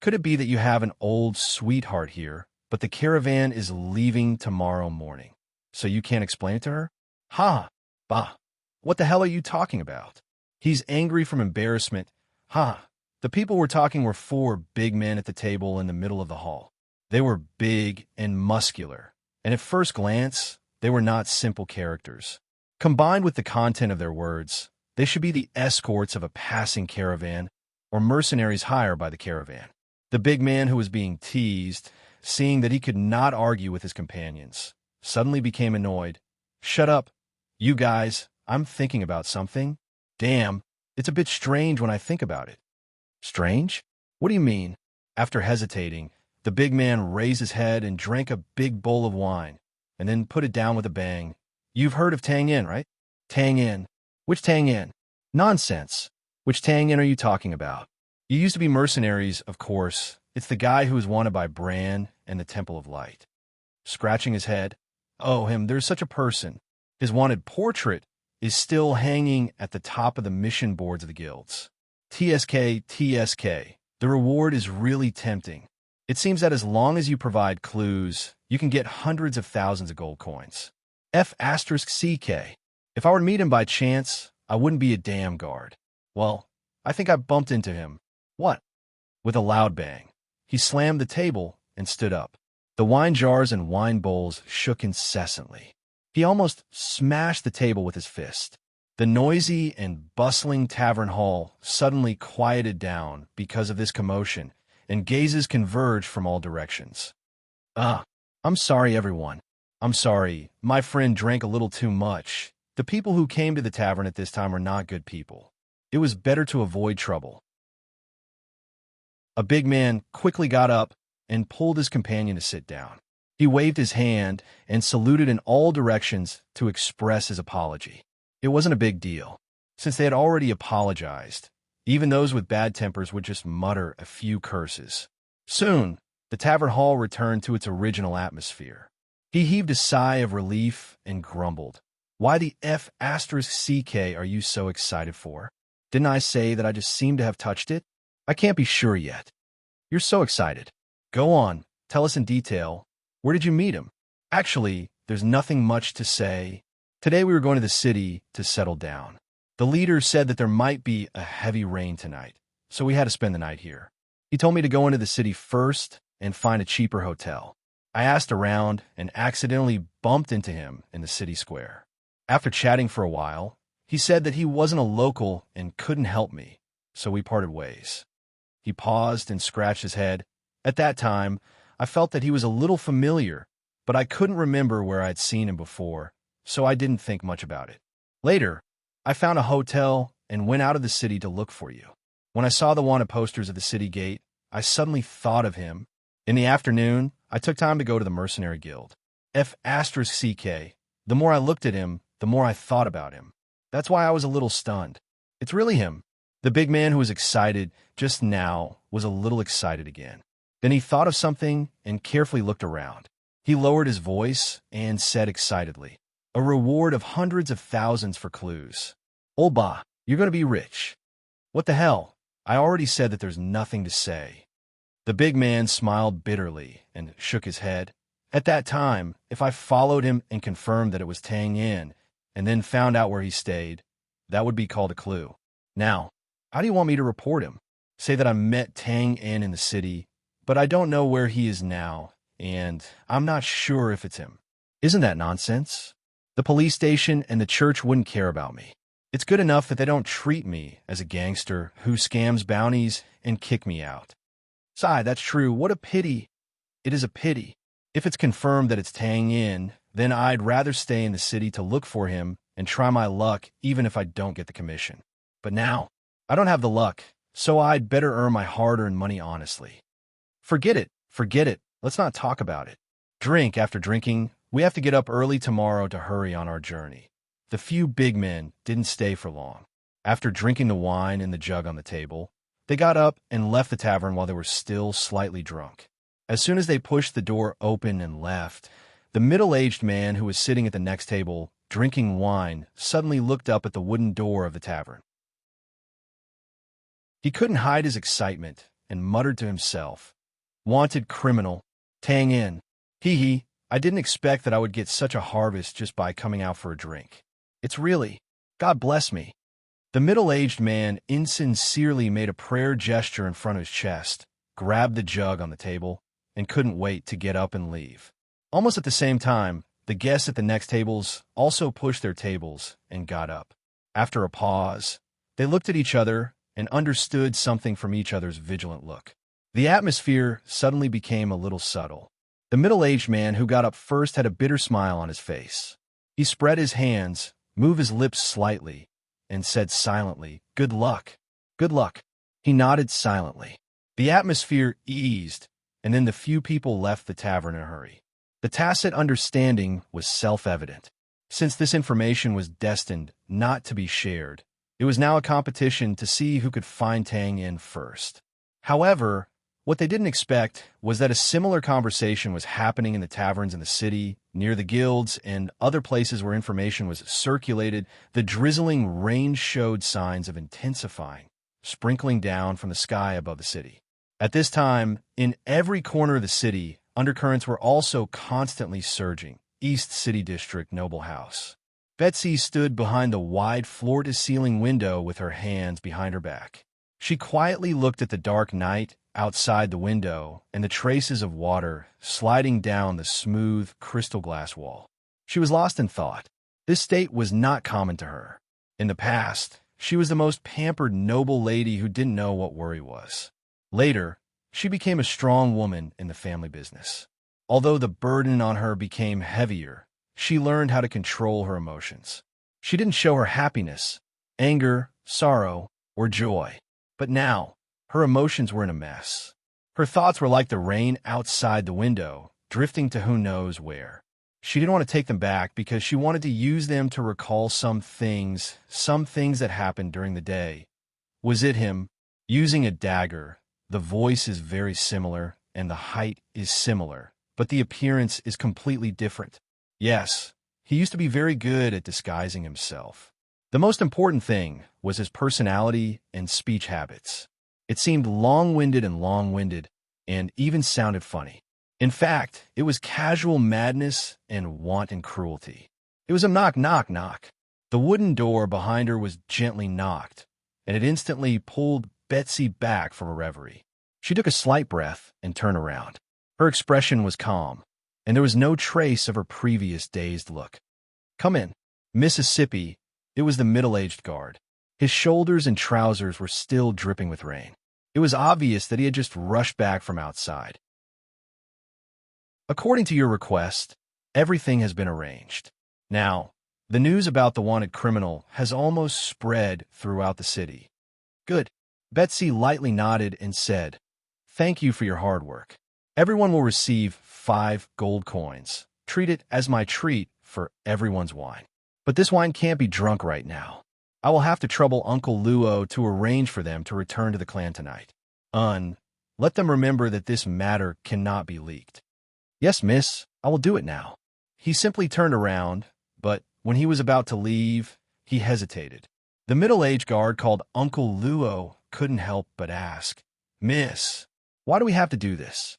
Could it be that you have an old sweetheart here, but the caravan is leaving tomorrow morning, so you can't explain it to her? Ha, ba. What the hell are you talking about? He's angry from embarrassment. Ha. The people we're talking were four big men at the table in the middle of the hall. They were big and muscular, and at first glance, they were not simple characters. Combined with the content of their words, they should be the escorts of a passing caravan or mercenaries hired by the caravan. The big man who was being teased, seeing that he could not argue with his companions, suddenly became annoyed. Shut up, you guys. I'm thinking about something. Damn, it's a bit strange when I think about it. Strange? What do you mean? After hesitating, the big man raised his head and drank a big bowl of wine, and then put it down with a bang. You've heard of Tang Yin, right? Tang Yin. Which Tang Yin? Nonsense. Which Tang Yin are you talking about? You used to be mercenaries, of course. It's the guy who was wanted by Bran and the Temple of Light. Scratching his head. Oh, him, there's such a person. His wanted portrait is still hanging at the top of the mission boards of the guilds. TSK, TSK. The reward is really tempting. It seems that as long as you provide clues, you can get hundreds of thousands of gold coins. F***CK. If I were to meet him by chance, I wouldn't be a damn guard. Well, I think I bumped into him. What? With a loud bang. He slammed the table and stood up. The wine jars and wine bowls shook incessantly. He almost smashed the table with his fist. The noisy and bustling tavern hall suddenly quieted down because of this commotion, and gazes converged from all directions. I'm sorry, everyone. I'm sorry. My friend drank a little too much. The people who came to the tavern at this time are not good people. It was better to avoid trouble. A big man quickly got up and pulled his companion to sit down. He waved his hand and saluted in all directions to express his apology. It wasn't a big deal, since they had already apologized. Even those with bad tempers would just mutter a few curses. Soon, the tavern hall returned to its original atmosphere. He heaved a sigh of relief and grumbled. Why the F***CK are you so excited for? Didn't I say that I just seemed to have touched it? I can't be sure yet. You're so excited. Go on, tell us in detail. Where did you meet him? Actually, there's nothing much to say. Today we were going to the city to settle down. The leader said that there might be a heavy rain tonight, so we had to spend the night here. He told me to go into the city first and find a cheaper hotel. I asked around and accidentally bumped into him in the city square. After chatting for a while, he said that he wasn't a local and couldn't help me, so we parted ways. He paused and scratched his head. At that time, I felt that he was a little familiar, but I couldn't remember where I'd seen him before, so I didn't think much about it. Later, I found a hotel and went out of the city to look for you. When I saw the wanted posters at the city gate, I suddenly thought of him. In the afternoon, I took time to go to the mercenary guild. F***CK. The more I looked at him, the more I thought about him. That's why I was a little stunned. It's really him. The big man who was excited just now was a little excited again. Then he thought of something and carefully looked around. He lowered his voice and said excitedly, "A reward of hundreds of thousands for clues. Old ba, you're going to be rich." What the hell? I already said that there's nothing to say. The big man smiled bitterly and shook his head. At that time, if I followed him and confirmed that it was Tang Yin, and then found out where he stayed, that would be called a clue. Now, how do you want me to report him? Say that I met Tang Yin in the city, but I don't know where he is now, and I'm not sure if it's him. Isn't that nonsense? The police station and the church wouldn't care about me. It's good enough that they don't treat me as a gangster who scams bounties and kick me out. Sigh, that's true. What a pity. It is a pity. If it's confirmed that it's Tang Yin, then I'd rather stay in the city to look for him and try my luck even if I don't get the commission. But now, I don't have the luck, so I'd better earn my hard-earned money honestly. Forget it. Forget it. Let's not talk about it. Drink after drinking, we have to get up early tomorrow to hurry on our journey. The few big men didn't stay for long. After drinking the wine in the jug on the table, they got up and left the tavern while they were still slightly drunk. As soon as they pushed the door open and left, the middle-aged man who was sitting at the next table, drinking wine, suddenly looked up at the wooden door of the tavern. He couldn't hide his excitement and muttered to himself, "Wanted criminal, Tang Yin. Hee, I didn't expect that I would get such a harvest just by coming out for a drink. It's really, God bless me." The middle-aged man insincerely made a prayer gesture in front of his chest, grabbed the jug on the table, and couldn't wait to get up and leave. Almost at the same time, the guests at the next tables also pushed their tables and got up. After a pause, they looked at each other and understood something from each other's vigilant look. The atmosphere suddenly became a little subtle. The middle-aged man who got up first had a bitter smile on his face. He spread his hands, moved his lips slightly, and said silently, "Good luck. Good luck." He nodded silently. The atmosphere eased, and then the few people left the tavern in a hurry. The tacit understanding was self-evident. Since this information was destined not to be shared, it was now a competition to see who could find Tang Yin first. However, what they didn't expect was that a similar conversation was happening in the taverns in the city, near the guilds, and other places where information was circulated. The drizzling rain showed signs of intensifying, sprinkling down from the sky above the city. At this time, in every corner of the city, undercurrents were also constantly surging. East City District Noble House. Betsy stood behind the wide floor-to-ceiling window with her hands behind her back. She quietly looked at the dark night outside the window and the traces of water sliding down the smooth crystal glass wall. She was lost in thought. This state was not common to her. In the past, she was the most pampered noble lady who didn't know what worry was. Later, she became a strong woman in the family business. Although the burden on her became heavier, she learned how to control her emotions. She didn't show her happiness, anger, sorrow, or joy. But now, her emotions were in a mess. Her thoughts were like the rain outside the window, drifting to who knows where. She didn't want to take them back because she wanted to use them to recall some things that happened during the day. Was it him? Using a dagger. The voice is very similar, and the height is similar, but the appearance is completely different. Yes, he used to be very good at disguising himself. The most important thing was his personality and speech habits. It seemed long-winded and even sounded funny. In fact, it was casual madness and wanton cruelty. It was a knock, knock, knock. The wooden door behind her was gently knocked, and it instantly pulled Betsy back from a reverie. She took a slight breath and turned around. Her expression was calm, and there was no trace of her previous dazed look. "Come in." Mississippi, it was the middle-aged guard. His shoulders and trousers were still dripping with rain. It was obvious that he had just rushed back from outside. "According to your request, everything has been arranged. Now, the news about the wanted criminal has almost spread throughout the city." "Good." Betsy lightly nodded and said, "Thank you for your hard work. Everyone will receive 5 gold coins. Treat it as my treat for everyone's wine. But this wine can't be drunk right now. I will have to trouble Uncle Luo to arrange for them to return to the clan tonight. Let them remember that this matter cannot be leaked." "Yes, miss, I will do it now." He simply turned around, but when he was about to leave, he hesitated. The middle-aged guard called Uncle Luo couldn't help but ask, "Miss, why do we have to do this?"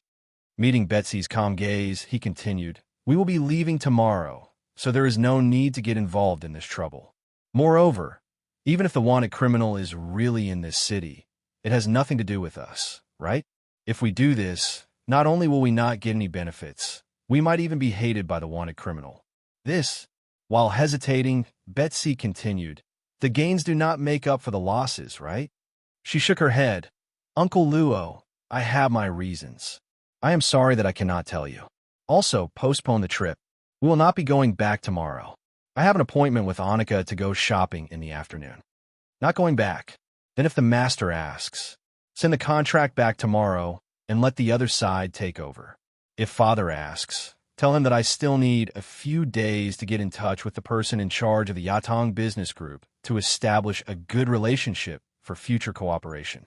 Meeting Betsy's calm gaze, he continued, "We will be leaving tomorrow, so there is no need to get involved in this trouble. Moreover, even if the wanted criminal is really in this city, it has nothing to do with us, right? If we do this, not only will we not get any benefits, we might even be hated by the wanted criminal." This, while hesitating, Betsy continued, "The gains do not make up for the losses, right?" She shook her head. "Uncle Luo, I have my reasons. I am sorry that I cannot tell you. Also, postpone the trip. We will not be going back tomorrow. I have an appointment with Annika to go shopping in the afternoon. Not going back. Then if the master asks, send the contract back tomorrow and let the other side take over. If father asks, tell him that I still need a few days to get in touch with the person in charge of the Yatong business group to establish a good relationship for future cooperation."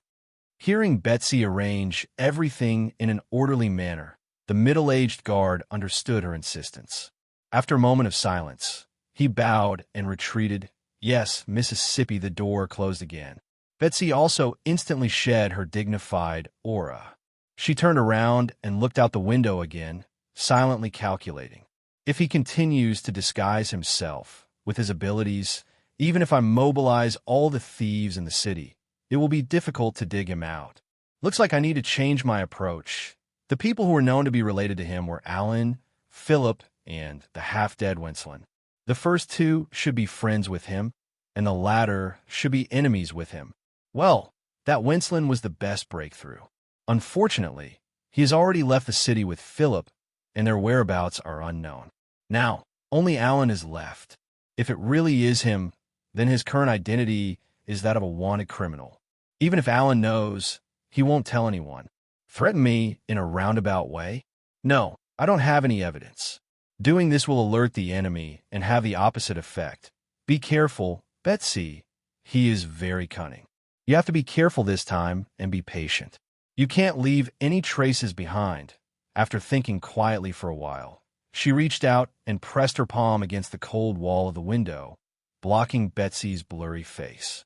Hearing Betsy arrange everything in an orderly manner, the middle-aged guard understood her insistence. After a moment of silence, he bowed and retreated. "Yes, Mississippi." The door closed again. Betsy also instantly shed her dignified aura. She turned around and looked out the window again, silently calculating. If he continues to disguise himself with his abilities, even if I mobilize all the thieves in the city, it will be difficult to dig him out. Looks like I need to change my approach. The people who were known to be related to him were Alan, Philip, and the half-dead Winston. The first two should be friends with him, and the latter should be enemies with him. Well, that Winston was the best breakthrough. Unfortunately, he has already left the city with Philip, and their whereabouts are unknown. Now, only Alan is left. If it really is him, then his current identity is that of a wanted criminal. Even if Alan knows, he won't tell anyone. Threaten me in a roundabout way? No, I don't have any evidence. Doing this will alert the enemy and have the opposite effect. Be careful, Betsy. He is very cunning. You have to be careful this time and be patient. You can't leave any traces behind. After thinking quietly for a while, she reached out and pressed her palm against the cold wall of the window, blocking Betsy's blurry face.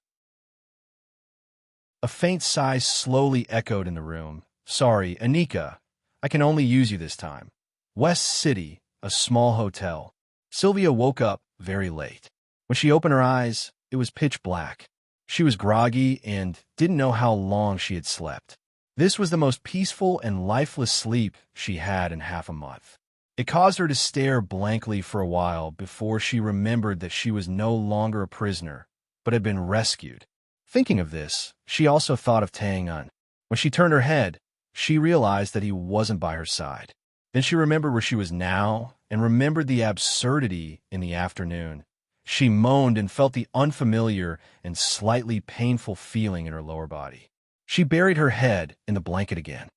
A faint sigh slowly echoed in the room. "Sorry, Anika. I can only use you this time." West City, a small hotel. Sylvia woke up very late. When she opened her eyes, it was pitch black. She was groggy and didn't know how long she had slept. This was the most peaceful and lifeless sleep she had in half a month. It caused her to stare blankly for a while before she remembered that she was no longer a prisoner, but had been rescued. Thinking of this, she also thought of Tae-eun. When she turned her head, she realized that he wasn't by her side. Then she remembered where she was now and remembered the absurdity in the afternoon. She moaned and felt the unfamiliar and slightly painful feeling in her lower body. She buried her head in the blanket again.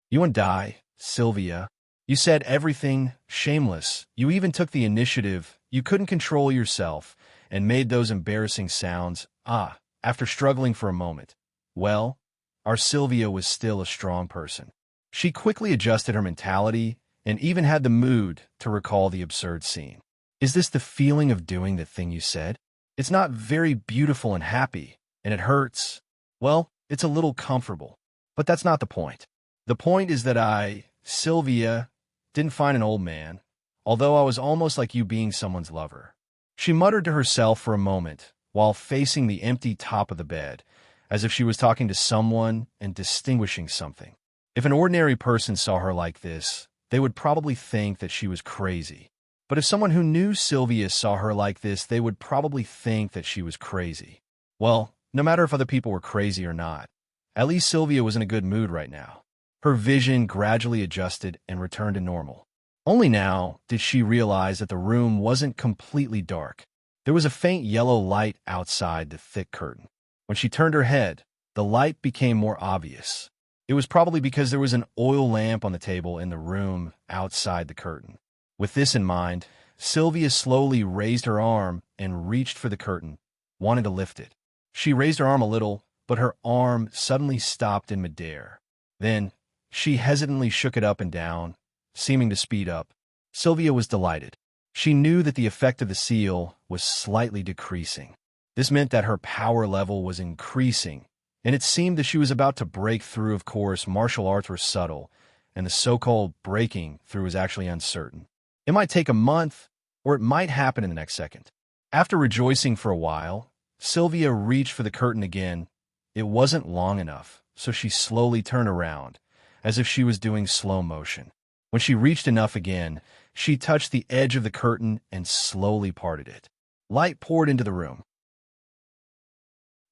"You and I, Sylvia. You said everything, shameless. You even took the initiative. You couldn't control yourself and made those embarrassing sounds. After struggling for a moment. Well, our Sylvia was still a strong person. She quickly adjusted her mentality and even had the mood to recall the absurd scene. Is this the feeling of doing the thing you said? It's not very beautiful and happy, and it hurts. Well, it's a little comfortable. But that's not the point. The point is that I, Sylvia, didn't find an old man, although I was almost like you being someone's lover." She muttered to herself for a moment, while facing the empty top of the bed, as if she was talking to someone and distinguishing something. If an ordinary person saw her like this, they would probably think that she was crazy. But if someone who knew Sylvia saw her like this, they would probably think that she was crazy. Well, no matter if other people were crazy or not, at least Sylvia was in a good mood right now. Her vision gradually adjusted and returned to normal. Only now did she realize that the room wasn't completely dark. There was a faint yellow light outside the thick curtain. When she turned her head, the light became more obvious. It was probably because there was an oil lamp on the table in the room outside the curtain. With this in mind, Sylvia slowly raised her arm and reached for the curtain, wanting to lift it. She raised her arm a little, but her arm suddenly stopped in midair. Then, she hesitantly shook it up and down, seeming to speed up. Sylvia was delighted. She knew that the effect of the seal was slightly decreasing. This meant that her power level was increasing, and it seemed that she was about to break through. Of course, martial arts were subtle, and the so-called breaking through was actually uncertain. It might take a month, or it might happen in the next second. After rejoicing for a while, Sylvia reached for the curtain again. It wasn't long enough, so she slowly turned around, as if she was doing slow motion. When she reached enough again, she touched the edge of the curtain and slowly parted it. Light poured into the room.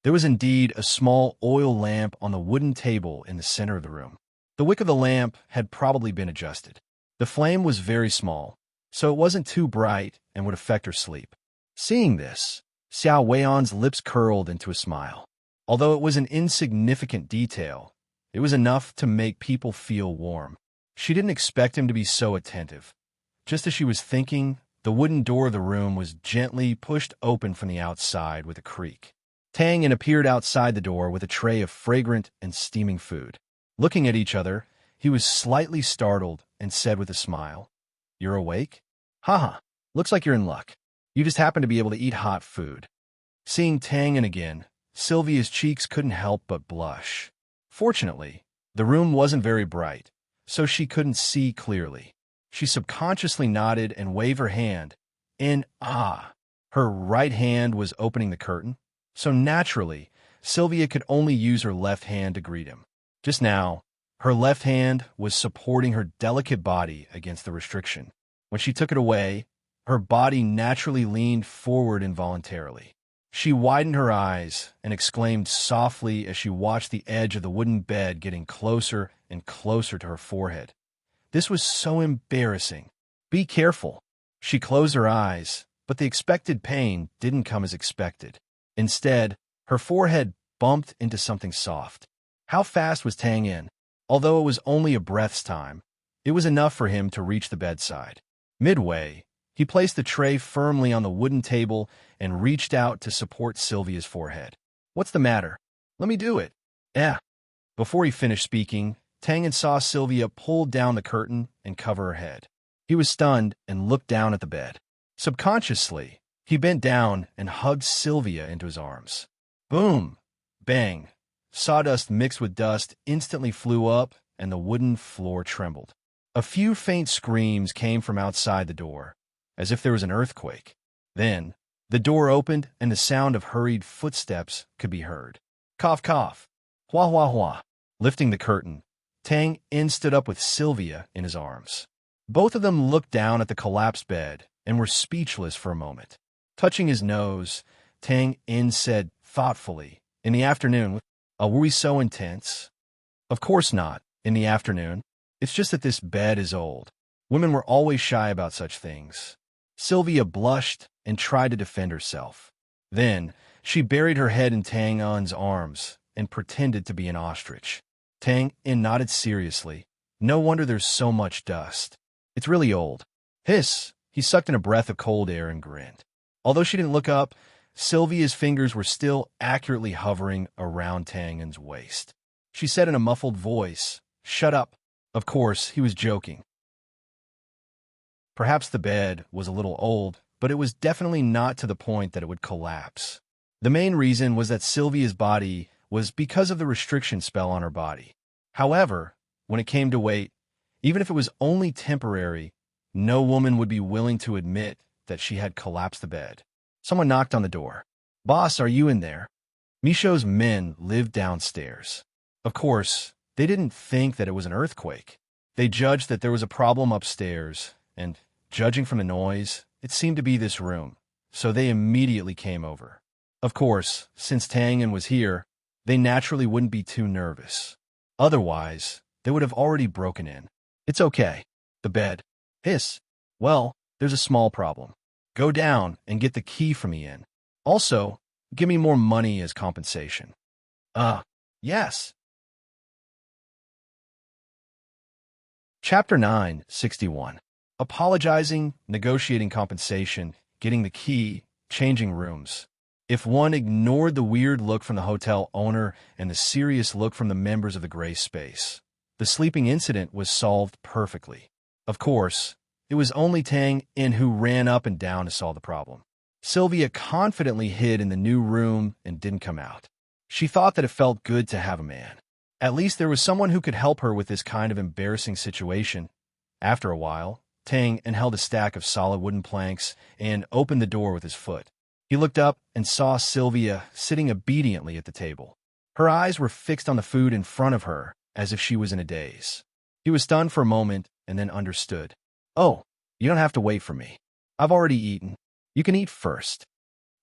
There was indeed a small oil lamp on the wooden table in the center of the room. The wick of the lamp had probably been adjusted. The flame was very small, so it wasn't too bright and would affect her sleep. Seeing this, Xiao Wei'an's lips curled into a smile. Although it was an insignificant detail, it was enough to make people feel warm. She didn't expect him to be so attentive. Just as she was thinking, the wooden door of the room was gently pushed open from the outside with a creak. Tang Yin appeared outside the door with a tray of fragrant and steaming food. Looking at each other, he was slightly startled and said with a smile, "You're awake? Haha, looks like you're in luck. You just happen to be able to eat hot food." Seeing Tang Yin again, Sylvia's cheeks couldn't help but blush. Fortunately, the room wasn't very bright, so she couldn't see clearly. She subconsciously nodded and waved her hand, and her right hand was opening the curtain, so naturally, Sylvia could only use her left hand to greet him. Just now, her left hand was supporting her delicate body against the restriction. When she took it away, her body naturally leaned forward involuntarily. She widened her eyes and exclaimed softly as she watched the edge of the wooden bed getting closer and closer to her forehead. This was so embarrassing. Be careful. She closed her eyes, but the expected pain didn't come as expected. Instead, her forehead bumped into something soft. How fast was Tang Yin? Although it was only a breath's time, it was enough for him to reach the bedside. Midway, he placed the tray firmly on the wooden table and reached out to support Sylvia's forehead. "What's the matter? Let me do it." Before he finished speaking, Tang Yin saw Sylvia pull down the curtain and cover her head. He was stunned and looked down at the bed. Subconsciously, he bent down and hugged Sylvia into his arms. Boom! Bang! Sawdust mixed with dust instantly flew up, and the wooden floor trembled. A few faint screams came from outside the door, as if there was an earthquake. Then, the door opened, and the sound of hurried footsteps could be heard. Cough, cough. Hua, hua, hua. Lifting the curtain, Tang Yin stood up with Sylvia in his arms. Both of them looked down at the collapsed bed and were speechless for a moment. Touching his nose, Tang Yin said thoughtfully, "In the afternoon, were we so intense?" "Of course not, in the afternoon. It's just that this bed is old. Women were always shy about such things." Sylvia blushed and tried to defend herself. Then, she buried her head in Tang Yin's arms and pretended to be an ostrich. Tang Yin nodded seriously. "No wonder there's so much dust. It's really old." Hiss! He sucked in a breath of cold air and grinned. Although she didn't look up, Sylvia's fingers were still accurately hovering around Tang Yin's waist. She said in a muffled voice, "Shut up." Of course, he was joking. Perhaps the bed was a little old, but it was definitely not to the point that it would collapse. The main reason was that Sylvia's body was because of the restriction spell on her body. However, when it came to weight, even if it was only temporary, no woman would be willing to admit that she had collapsed the bed. Someone knocked on the door. "Boss, are you in there?" Micho's men lived downstairs. Of course, they didn't think that it was an earthquake. They judged that there was a problem upstairs, and, judging from the noise, it seemed to be this room, so they immediately came over. Of course, since Tang Yin was here, they naturally wouldn't be too nervous. Otherwise, they would have already broken in. "It's okay. The bed." Hiss. "Well, there's a small problem. Go down and get the key from the inn. Also, give me more money as compensation." Yes." Chapter 961. Apologizing, negotiating compensation, getting the key, changing rooms. If one ignored the weird look from the hotel owner and the serious look from the members of the gray space, the sleeping incident was solved perfectly. Of course, it was only Tang Yin who ran up and down to solve the problem. Sylvia confidently hid in the new room and didn't come out. She thought that it felt good to have a man. At least there was someone who could help her with this kind of embarrassing situation. After a while, Tang held a stack of solid wooden planks and opened the door with his foot. He looked up and saw Sylvia sitting obediently at the table. Her eyes were fixed on the food in front of her, as if she was in a daze. He was stunned for a moment and then understood. "Oh, you don't have to wait for me. I've already eaten. You can eat first."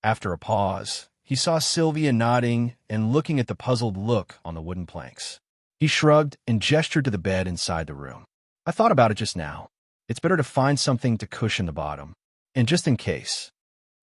After a pause, he saw Sylvia nodding and looking at the puzzled look on the wooden planks. He shrugged and gestured to the bed inside the room. "I thought about it just now. It's better to find something to cushion the bottom. And just in case."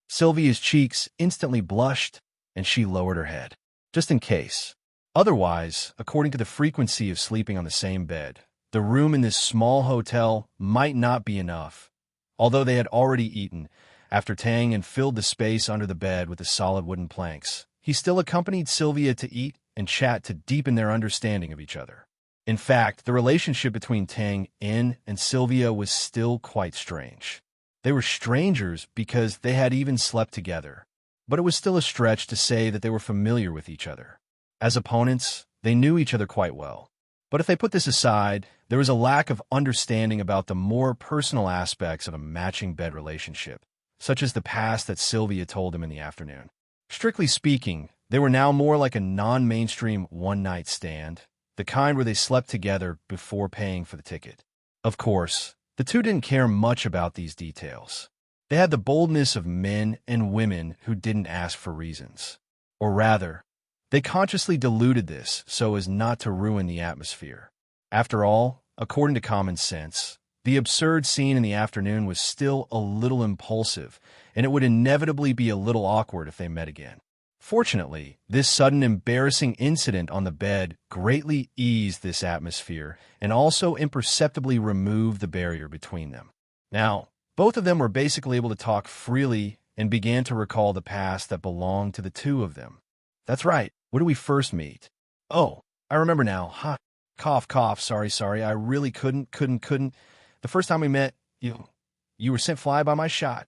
Sylvia's cheeks instantly blushed, and she lowered her head. Just in case. Otherwise, according to the frequency of sleeping on the same bed, the room in this small hotel might not be enough. Although they had already eaten, after Tang had filled the space under the bed with the solid wooden planks, he still accompanied Sylvia to eat and chat to deepen their understanding of each other. In fact, the relationship between Tang and Sylvia was still quite strange. They were strangers because they had even slept together, but it was still a stretch to say that they were familiar with each other. As opponents, they knew each other quite well. But if they put this aside, there was a lack of understanding about the more personal aspects of a matching bed relationship, such as the past that Sylvia told him in the afternoon. Strictly speaking, they were now more like a non-mainstream one-night stand, the kind where they slept together before paying for the ticket. Of course, the two didn't care much about these details. They had the boldness of men and women who didn't ask for reasons. Or rather, they consciously diluted this so as not to ruin the atmosphere. After all, according to common sense, the absurd scene in the afternoon was still a little impulsive, and it would inevitably be a little awkward if they met again. Fortunately, this sudden embarrassing incident on the bed greatly eased this atmosphere and also imperceptibly removed the barrier between them. Now, both of them were basically able to talk freely and began to recall the past that belonged to the two of them. "That's right. Where did we first meet?" "Oh, I remember now. Ha. Cough, cough. Sorry. I really couldn't. The first time we met, you were sent fly by my shot."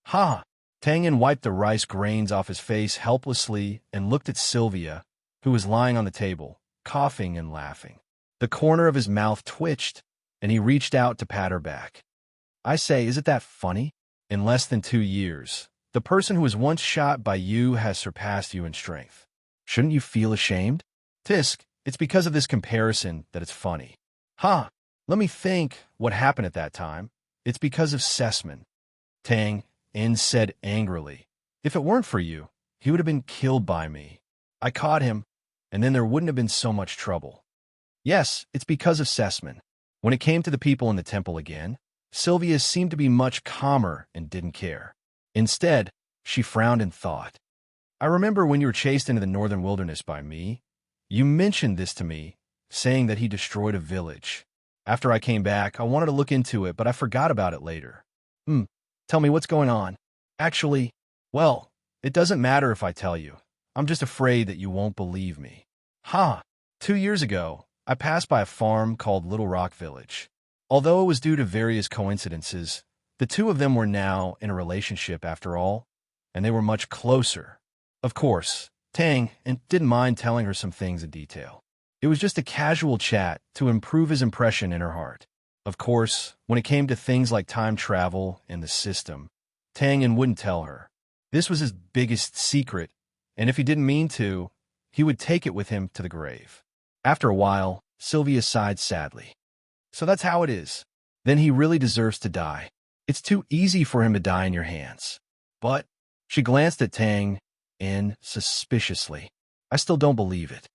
"Ha." Tangen wiped the rice grains off his face helplessly and looked at Sylvia, who was lying on the table, coughing and laughing. The corner of his mouth twitched, and he reached out to pat her back. "I say, isn't that funny? In less than 2 years, the person who was once shot by you has surpassed you in strength. Shouldn't you feel ashamed?" "Tisk, it's because of this comparison that it's funny." "Ha! Let me think what happened at that time. It's because of Sessman." Tang said angrily, "If it weren't for you, he would have been killed by me. I caught him, and then there wouldn't have been so much trouble." "Yes, it's because of Sessman." When it came to the people in the temple again, Sylvia seemed to be much calmer and didn't care. Instead, she frowned and thought. "I remember when you were chased into the northern wilderness by me. You mentioned this to me, saying that he destroyed a village. After I came back, I wanted to look into it, but I forgot about it later." Tell me what's going on." "Actually, well, it doesn't matter if I tell you. I'm just afraid that you won't believe me." "Ha! 2 years ago, I passed by a farm called Little Rock Village. Although it was due to various coincidences, the two of them were now in a relationship after all, and they were much closer. Of course, Tang didn't mind telling her some things in detail. It was just a casual chat to improve his impression in her heart. Of course, when it came to things like time travel and the system, Tang wouldn't tell her. This was his biggest secret, and if he didn't mean to, he would take it with him to the grave. After a while, Sylvia sighed sadly. "So that's how it is. Then he really deserves to die. It's too easy for him to die in your hands." "But," she glanced at Tang suspiciously, "I still don't believe it."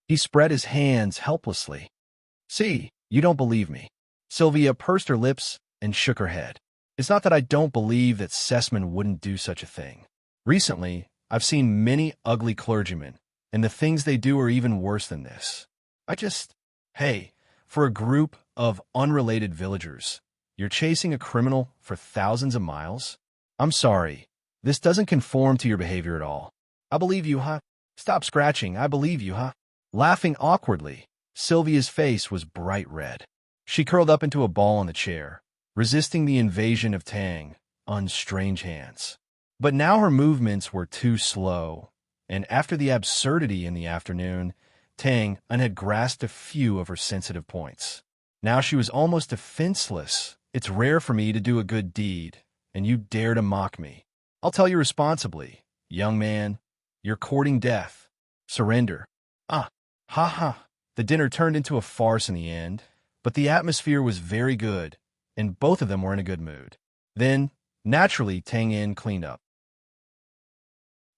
He spread his hands helplessly. "See, you don't believe me." Sylvia pursed her lips and shook her head. "It's not that I don't believe that Sessman wouldn't do such a thing. Recently, I've seen many ugly clergymen, and the things they do are even worse than this. Hey, for a group of unrelated villagers, you're chasing a criminal for thousands of miles? I'm sorry, this doesn't conform to your behavior at all." "I believe you, huh? Stop scratching, I believe you, huh?" Laughing awkwardly, Sylvia's face was bright red. She curled up into a ball on the chair, resisting the invasion of Tang, unstrange hands. But now her movements were too slow, and after the absurdity in the afternoon, Tang had grasped a few of her sensitive points. Now she was almost defenseless. It's rare for me to do a good deed, and you dare to mock me. I'll tell you responsibly, young man, you're courting death. Surrender. Ah, ha ha. The dinner turned into a farce in the end, but the atmosphere was very good, and both of them were in a good mood. Then, naturally, Tang cleaned up.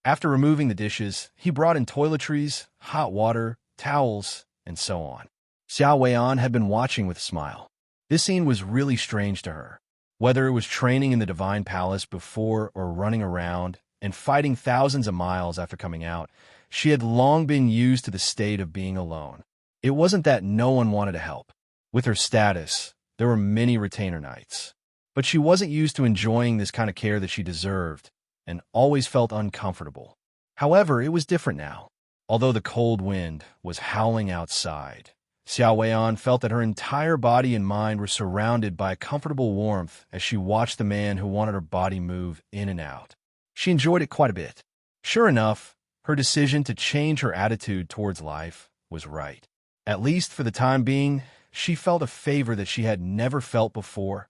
After removing the dishes, he brought in toiletries, hot water, towels, and so on. Xiao Weian had been watching with a smile. This scene was really strange to her. Whether it was training in the Divine Palace before or running around and fighting thousands of miles after coming out, she had long been used to the state of being alone. It wasn't that no one wanted to help. With her status, there were many retainer knights. But she wasn't used to enjoying this kind of care that she deserved, and always felt uncomfortable. However, it was different now. Although the cold wind was howling outside, Xiao Weian felt that her entire body and mind were surrounded by a comfortable warmth as she watched the man who wanted her body move in and out. She enjoyed it quite a bit. Sure enough, her decision to change her attitude towards life was right. At least for the time being, she felt a favor that she had never felt before.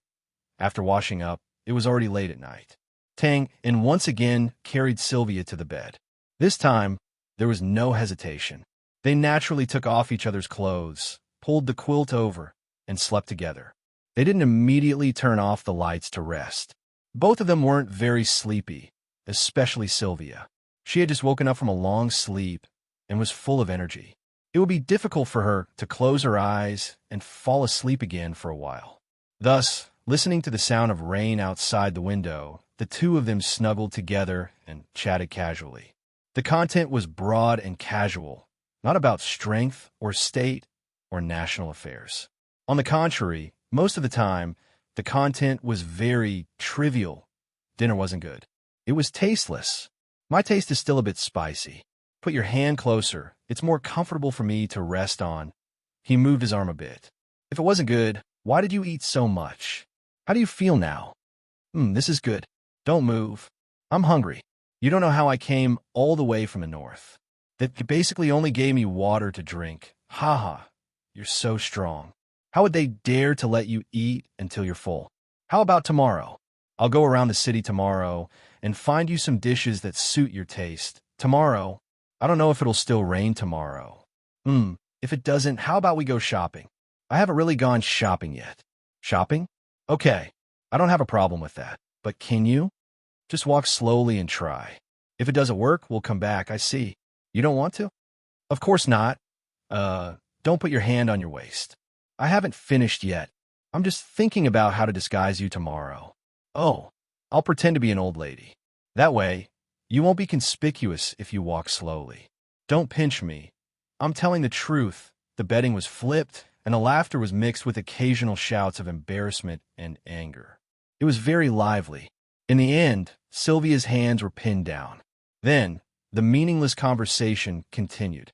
After washing up, it was already late at night. Tang once again carried Sylvia to the bed. This time, there was no hesitation. They naturally took off each other's clothes, pulled the quilt over, and slept together. They didn't immediately turn off the lights to rest. Both of them weren't very sleepy, especially Sylvia. She had just woken up from a long sleep and was full of energy. It would be difficult for her to close her eyes and fall asleep again for a while. Thus, listening to the sound of rain outside the window, the two of them snuggled together and chatted casually. The content was broad and casual, not about strength or state or national affairs. On the contrary, most of the time, the content was very trivial. Dinner wasn't good. It was tasteless. My taste is still a bit spicy. Put your hand closer. It's more comfortable for me to rest on. He moved his arm a bit. If it wasn't good, why did you eat so much? How do you feel now? This is good. Don't move. I'm hungry. You don't know how I came all the way from the north. That basically only gave me water to drink. Ha ha. You're so strong. How would they dare to let you eat until you're full? How about tomorrow? I'll go around the city tomorrow and find you some dishes that suit your taste. Tomorrow. I don't know if it'll still rain tomorrow. If it doesn't, how about we go shopping? I haven't really gone shopping yet. Shopping? Okay. I don't have a problem with that. But can you? Just walk slowly and try. If it doesn't work, we'll come back. I see. You don't want to? Of course not. Don't put your hand on your waist. I haven't finished yet. I'm just thinking about how to disguise you tomorrow. Oh, I'll pretend to be an old lady. That way, you won't be conspicuous if you walk slowly. Don't pinch me. I'm telling the truth. The bedding was flipped, and the laughter was mixed with occasional shouts of embarrassment and anger. It was very lively. In the end, Sylvia's hands were pinned down. Then, the meaningless conversation continued.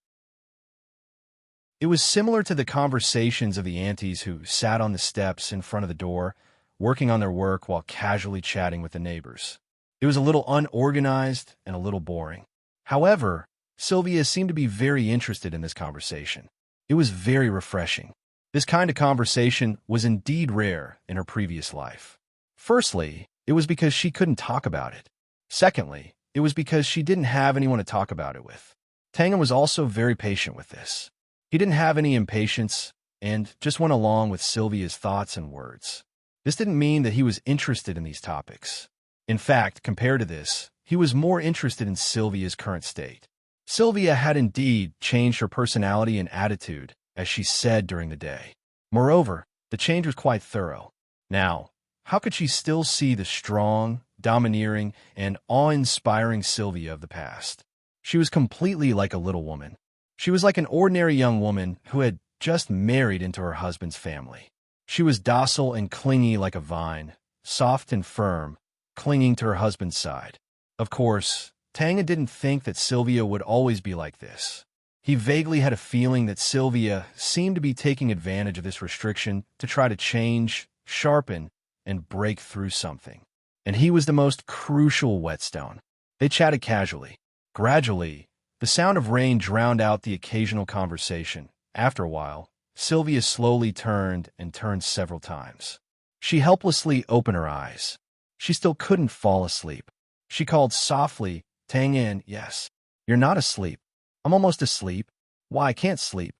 It was similar to the conversations of the aunties who sat on the steps in front of the door, working on their work while casually chatting with the neighbors. It was a little unorganized and a little boring. However, Sylvia seemed to be very interested in this conversation. It was very refreshing. This kind of conversation was indeed rare in her previous life. Firstly, it was because she couldn't talk about it. Secondly, it was because she didn't have anyone to talk about it with. Tangen was also very patient with this. He didn't have any impatience and just went along with Sylvia's thoughts and words. This didn't mean that he was interested in these topics. In fact, compared to this, he was more interested in Sylvia's current state. Sylvia had indeed changed her personality and attitude, as she said during the day. Moreover, the change was quite thorough. Now, how could she still see the strong, domineering, and awe-inspiring Sylvia of the past? She was completely like a little woman. She was like an ordinary young woman who had just married into her husband's family. She was docile and clingy like a vine, soft and firm, clinging to her husband's side. Of course, Tanga didn't think that Sylvia would always be like this. He vaguely had a feeling that Sylvia seemed to be taking advantage of this restriction to try to change, sharpen, and break through something. and he was the most crucial whetstone. They chatted casually. Gradually, the sound of rain drowned out the occasional conversation. After a while, Sylvia slowly turned and turned several times. She helplessly opened her eyes. She still couldn't fall asleep. She called softly, "Tang in, yes." "You're not asleep." "I'm almost asleep." "Why, I can't sleep."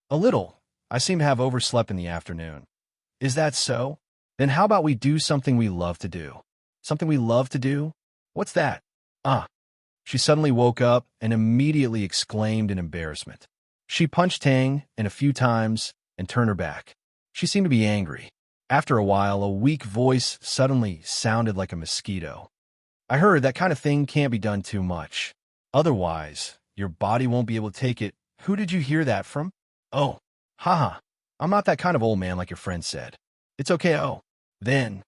"A little. I seem to have overslept in the afternoon." "Is that so? Then how about we do something we love to do?" "Something we love to do? What's that?" "Ah." She suddenly woke up and immediately exclaimed in embarrassment. She punched Tang in a few times and turned her back. She seemed to be angry. After a while, a weak voice suddenly sounded like a mosquito. "I heard that kind of thing can't be done too much. Otherwise, your body won't be able to take it." "Who did you hear that from?" "Oh, haha. I'm not that kind of old man like your friend said." "It's okay, oh. Then,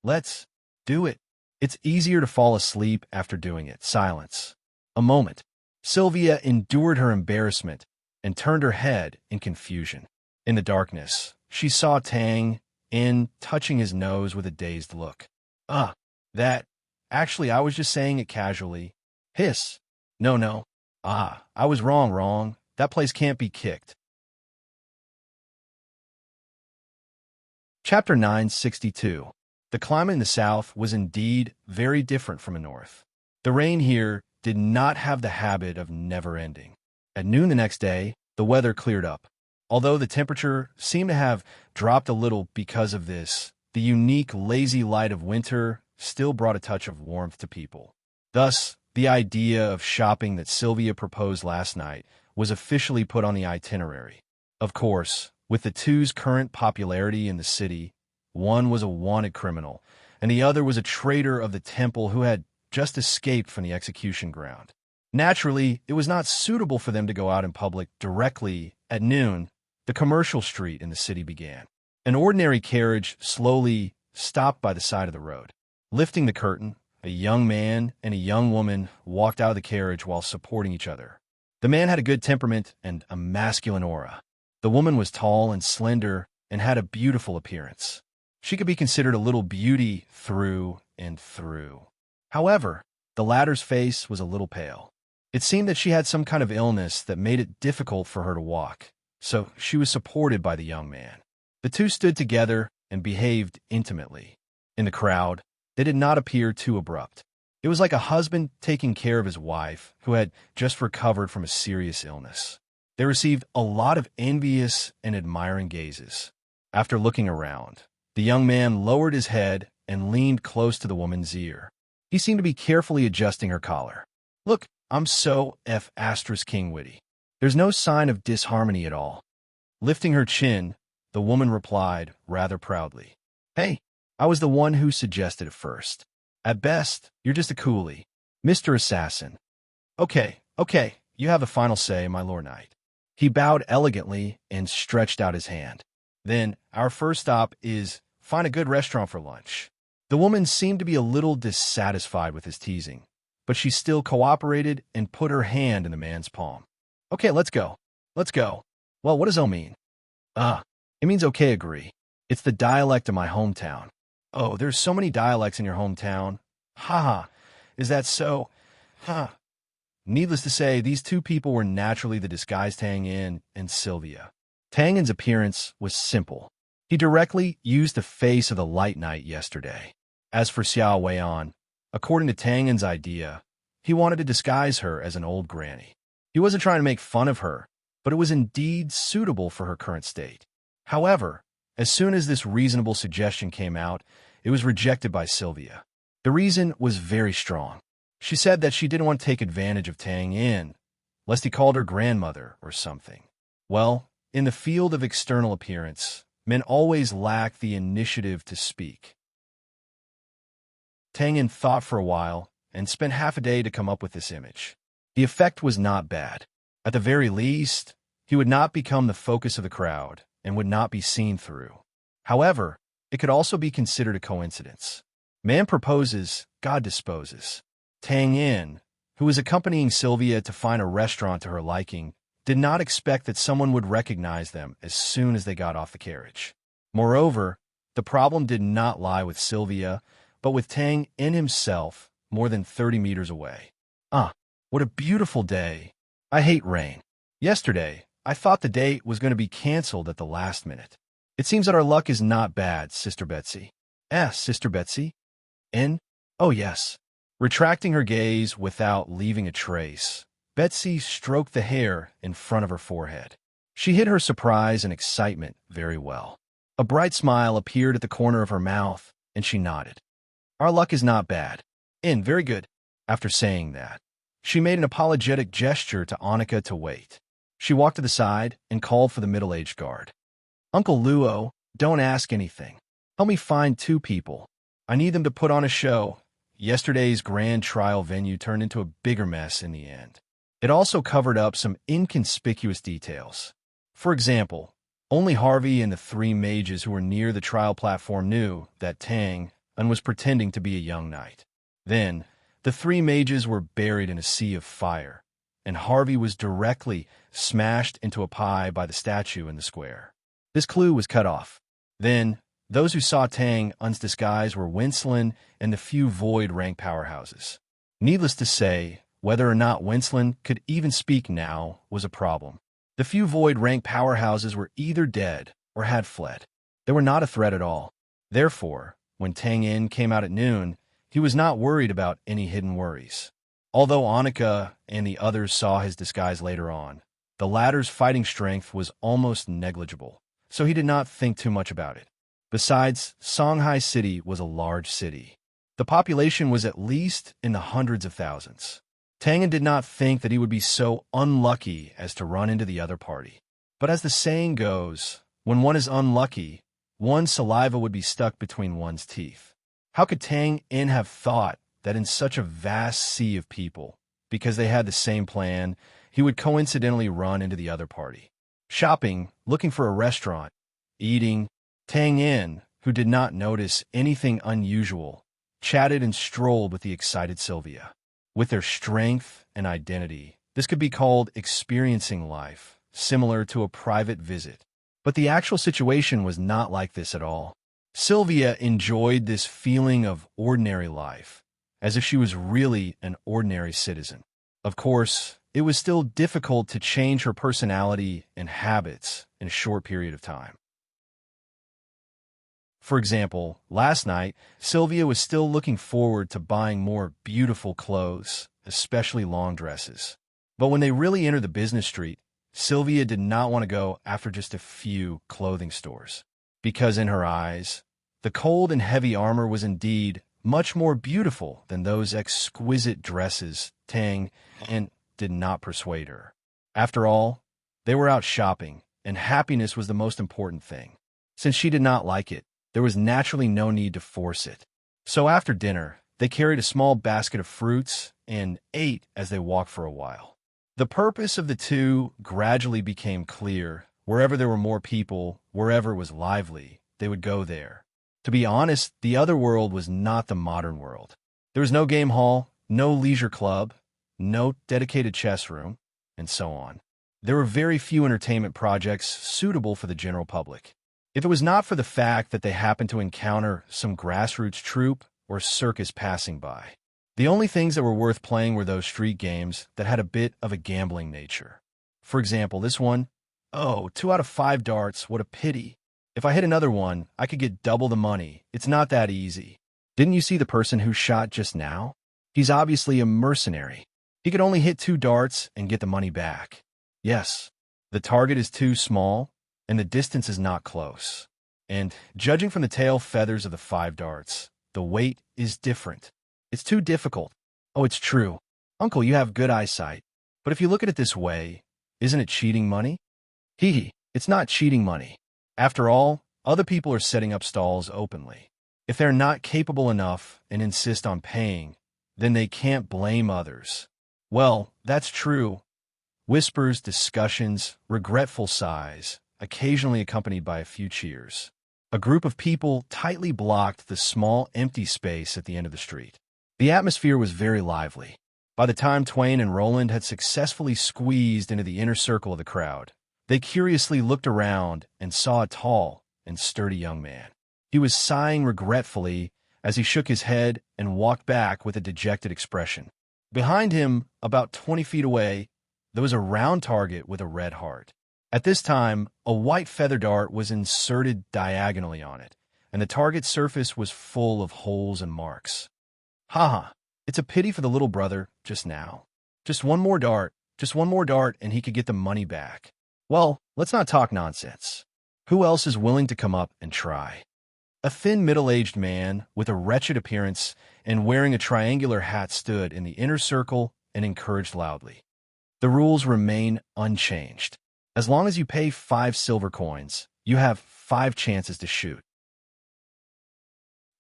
let's do it." It's easier to fall asleep after doing it. Silence. A moment. Sylvia endured her embarrassment and turned her head in confusion. In the darkness, she saw Tang in touching his nose with a dazed look. That. Actually, I was just saying it casually." "Hiss." No. I was wrong. That place can't be kicked." Chapter 962. The climate in the south was indeed very different from the north. The rain here did not have the habit of never ending. At noon the next day, the weather cleared up. Although the temperature seemed to have dropped a little because of this, the unique lazy light of winter still brought a touch of warmth to people. Thus, the idea of shopping that Sylvia proposed last night was officially put on the itinerary. Of course, with the two's current popularity in the city, one was a wanted criminal, and the other was a traitor of the temple who had just escaped from the execution ground. Naturally, it was not suitable for them to go out in public directly at noon. The commercial street in the city began. An ordinary carriage slowly stopped by the side of the road. Lifting the curtain, a young man and a young woman walked out of the carriage while supporting each other. The man had a good temperament and a masculine aura. The woman was tall and slender and had a beautiful appearance. She could be considered a little beauty through and through. However, the latter's face was a little pale. It seemed that she had some kind of illness that made it difficult for her to walk, so she was supported by the young man. The two stood together and behaved intimately. In the crowd, they did not appear too abrupt. It was like a husband taking care of his wife who had just recovered from a serious illness. They received a lot of envious and admiring gazes. After looking around, the young man lowered his head and leaned close to the woman's ear. He seemed to be carefully adjusting her collar. "Look, I'm so *king witty. There's no sign of disharmony at all." Lifting her chin, the woman replied rather proudly, "Hey, I was the one who suggested it first. At best, you're just a coolie, Mr. Assassin." Okay, you have the final say, my Lord Knight." He bowed elegantly and stretched out his hand. "Then, our first stop is find a good restaurant for lunch." The woman seemed to be a little dissatisfied with his teasing, but she still cooperated and put her hand in the man's palm. "Okay, let's go. Well, what does O mean?" It means okay, agree. It's the dialect of my hometown." "Oh, there's so many dialects in your hometown." "Haha, is that so? Huh." Needless to say, these two people were naturally the disguised Tang In and Sylvia. Tang In's appearance was simple. He directly used the face of the Light Knight yesterday. As for Xiao Weian, according to Tang In's idea, he wanted to disguise her as an old granny. He wasn't trying to make fun of her, but it was indeed suitable for her current state. However, as soon as this reasonable suggestion came out, it was rejected by Sylvia. The reason was very strong. She said that she didn't want to take advantage of Tang In, lest he called her grandmother or something. Well, in the field of external appearance, men always lack the initiative to speak. Tang In thought for a while and spent half a day to come up with this image. The effect was not bad. At the very least, he would not become the focus of the crowd and would not be seen through. However, it could also be considered a coincidence. Man proposes, God disposes. Tang In, who was accompanying Sylvia to find a restaurant to her liking, did not expect that someone would recognize them as soon as they got off the carriage. Moreover, the problem did not lie with Sylvia but with Tang in himself more than 30 meters away. Ah, what a beautiful day. I hate rain. Yesterday, I thought the date was going to be canceled at the last minute. It seems that our luck is not bad, Sister Betsy. Sister Betsy? In? Oh, yes. Retracting her gaze without leaving a trace, Betsy stroked the hair in front of her forehead. She hid her surprise and excitement very well. A bright smile appeared at the corner of her mouth, and she nodded. Our luck is not bad. In, very good. After saying that, she made an apologetic gesture to Annika to wait. She walked to the side and called for the middle-aged guard. Uncle Luo, don't ask anything. Help me find 2 people. I need them to put on a show. Yesterday's grand trial venue turned into a bigger mess in the end. It also covered up some inconspicuous details. For example, only Harvey and the 3 mages who were near the trial platform knew that Tang was pretending to be a young knight. Then, the 3 mages were buried in a sea of fire, and Harvey was directly smashed into a pie by the statue in the square. This clue was cut off. Then, those who saw Tang's disguise were Winston and the few void rank powerhouses. Needless to say, whether or not Winston could even speak now was a problem. The few void rank powerhouses were either dead or had fled. They were not a threat at all. Therefore, when Tang came out at noon, he was not worried about any hidden worries. Although Annika and the others saw his disguise later on, the latter's fighting strength was almost negligible, so he did not think too much about it. Besides, Songhai City was a large city. The population was at least in the hundreds of thousands. Tang did not think that he would be so unlucky as to run into the other party. But as the saying goes, when one is unlucky, one's saliva would be stuck between one's teeth. How could Tang have thought that in such a vast sea of people, because they had the same plan, he would coincidentally run into the other party? Shopping, looking for a restaurant, eating, Tang, who did not notice anything unusual, chatted and strolled with the excited Sylvia. With their strength and identity, this could be called experiencing life, similar to a private visit. But the actual situation was not like this at all. Sylvia enjoyed this feeling of ordinary life, as if she was really an ordinary citizen. Of course, it was still difficult to change her personality and habits in a short period of time. For example, last night, Sylvia was still looking forward to buying more beautiful clothes, especially long dresses. But when they really entered the business street, Sylvia did not want to go after just a few clothing stores, because in her eyes, the cold and heavy armor was indeed much more beautiful than those exquisite dresses Tang did not persuade her. After all, they were out shopping, and happiness was the most important thing. Since she did not like it, there was naturally no need to force it. So after dinner, they carried a small basket of fruits and ate as they walked for a while. The purpose of the two gradually became clear. Wherever there were more people, wherever it was lively, they would go there. To be honest, the other world was not the modern world. There was no game hall, no leisure club, no dedicated chess room, and so on. There were very few entertainment projects suitable for the general public. If it was not for the fact that they happened to encounter some grassroots troupe or circus passing by, the only things that were worth playing were those street games that had a bit of a gambling nature. For example, this one, 2 out of 5 darts, what a pity. If I hit another one, I could get double the money. It's not that easy. Didn't you see the person who shot just now? He's obviously a mercenary. He could only hit 2 darts and get the money back. Yes, the target is too small, and the distance is not close. And judging from the tail feathers of the 5 darts, the weight is different. It's too difficult. Oh, it's true. Uncle, you have good eyesight. But if you look at it this way, isn't it cheating money? It's not cheating money. After all, other people are setting up stalls openly. If they're not capable enough and insist on paying, then they can't blame others. Well, that's true. Whispers, discussions, regretful sighs, occasionally accompanied by a few cheers. A group of people tightly blocked the small, empty space at the end of the street. The atmosphere was very lively. By the time Twain and Roland had successfully squeezed into the inner circle of the crowd, they curiously looked around and saw a tall and sturdy young man. He was sighing regretfully as he shook his head and walked back with a dejected expression. Behind him, about 20 feet away, there was a round target with a red heart. At this time, a white feather dart was inserted diagonally on it, and the target's surface was full of holes and marks. Haha, it's a pity for the little brother just now. Just one more dart, and he could get the money back. Well, let's not talk nonsense. Who else is willing to come up and try? A thin, middle-aged man with a wretched appearance and wearing a triangular hat stood in the inner circle and encouraged loudly. The rules remain unchanged. As long as you pay 5 silver coins, you have 5 chances to shoot.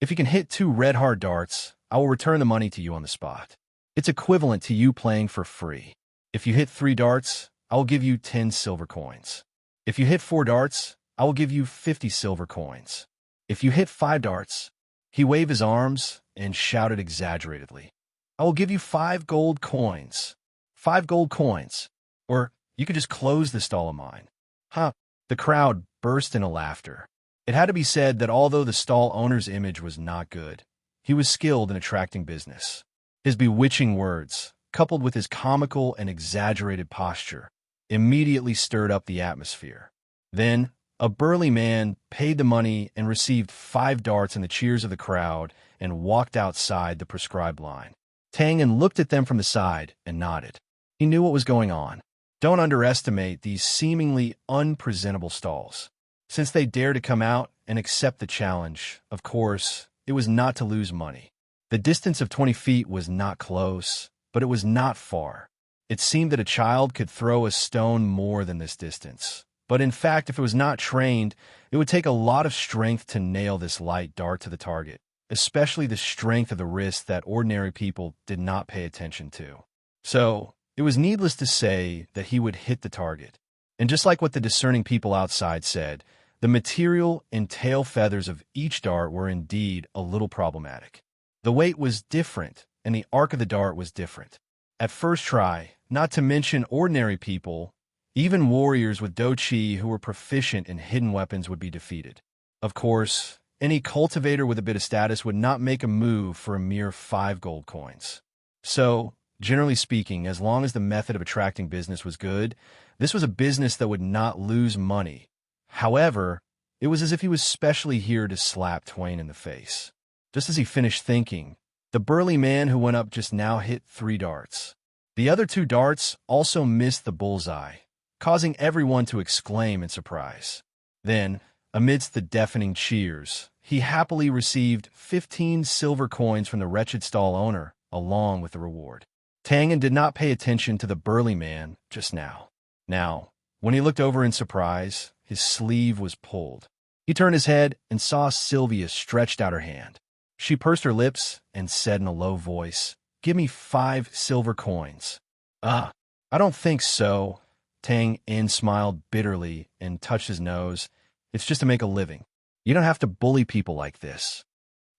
If you can hit 2 red hard darts, I will return the money to you on the spot. It's equivalent to you playing for free. If you hit 3 darts, I will give you 10 silver coins. If you hit 4 darts, I will give you 50 silver coins. If you hit 5 darts, he waved his arms and shouted exaggeratedly, I will give you 5 gold coins. 5 gold coins. Or you could just close this stall of mine. Huh. The crowd burst into laughter. It had to be said that although the stall owner's image was not good, he was skilled in attracting business. His bewitching words, coupled with his comical and exaggerated posture, immediately stirred up the atmosphere. Then, a burly man paid the money and received 5 darts in the cheers of the crowd and walked outside the prescribed line. Tangan looked at them from the side and nodded. He knew what was going on. Don't underestimate these seemingly unpresentable stalls. Since they dared to come out and accept the challenge, of course, it was not to lose money. The distance of 20 feet was not close, but it was not far. It seemed that a child could throw a stone more than this distance. But in fact, if it was not trained, it would take a lot of strength to nail this light dart to the target, especially the strength of the wrist that ordinary people did not pay attention to. So, it was needless to say that he would hit the target. And just like what the discerning people outside said, the material and tail feathers of each dart were indeed a little problematic. The weight was different, and the arc of the dart was different. At first try, not to mention ordinary people, even warriors with dochi who were proficient in hidden weapons would be defeated. Of course, any cultivator with a bit of status would not make a move for a mere 5 gold coins. So, generally speaking, as long as the method of attracting business was good, this was a business that would not lose money. However, it was as if he was specially here to slap Twain in the face. Just as he finished thinking, the burly man who went up just now hit 3 darts. The other 2 darts also missed the bullseye, causing everyone to exclaim in surprise. Then, amidst the deafening cheers, he happily received 15 silver coins from the wretched stall owner, along with the reward. Tangan did not pay attention to the burly man just now. Now, when he looked over in surprise, his sleeve was pulled. He turned his head and saw Sylvia stretched out her hand. She pursed her lips and said in a low voice, "Give me 5 silver coins." I don't think so." Tang In smiled bitterly and touched his nose. "It's just to make a living. You don't have to bully people like this."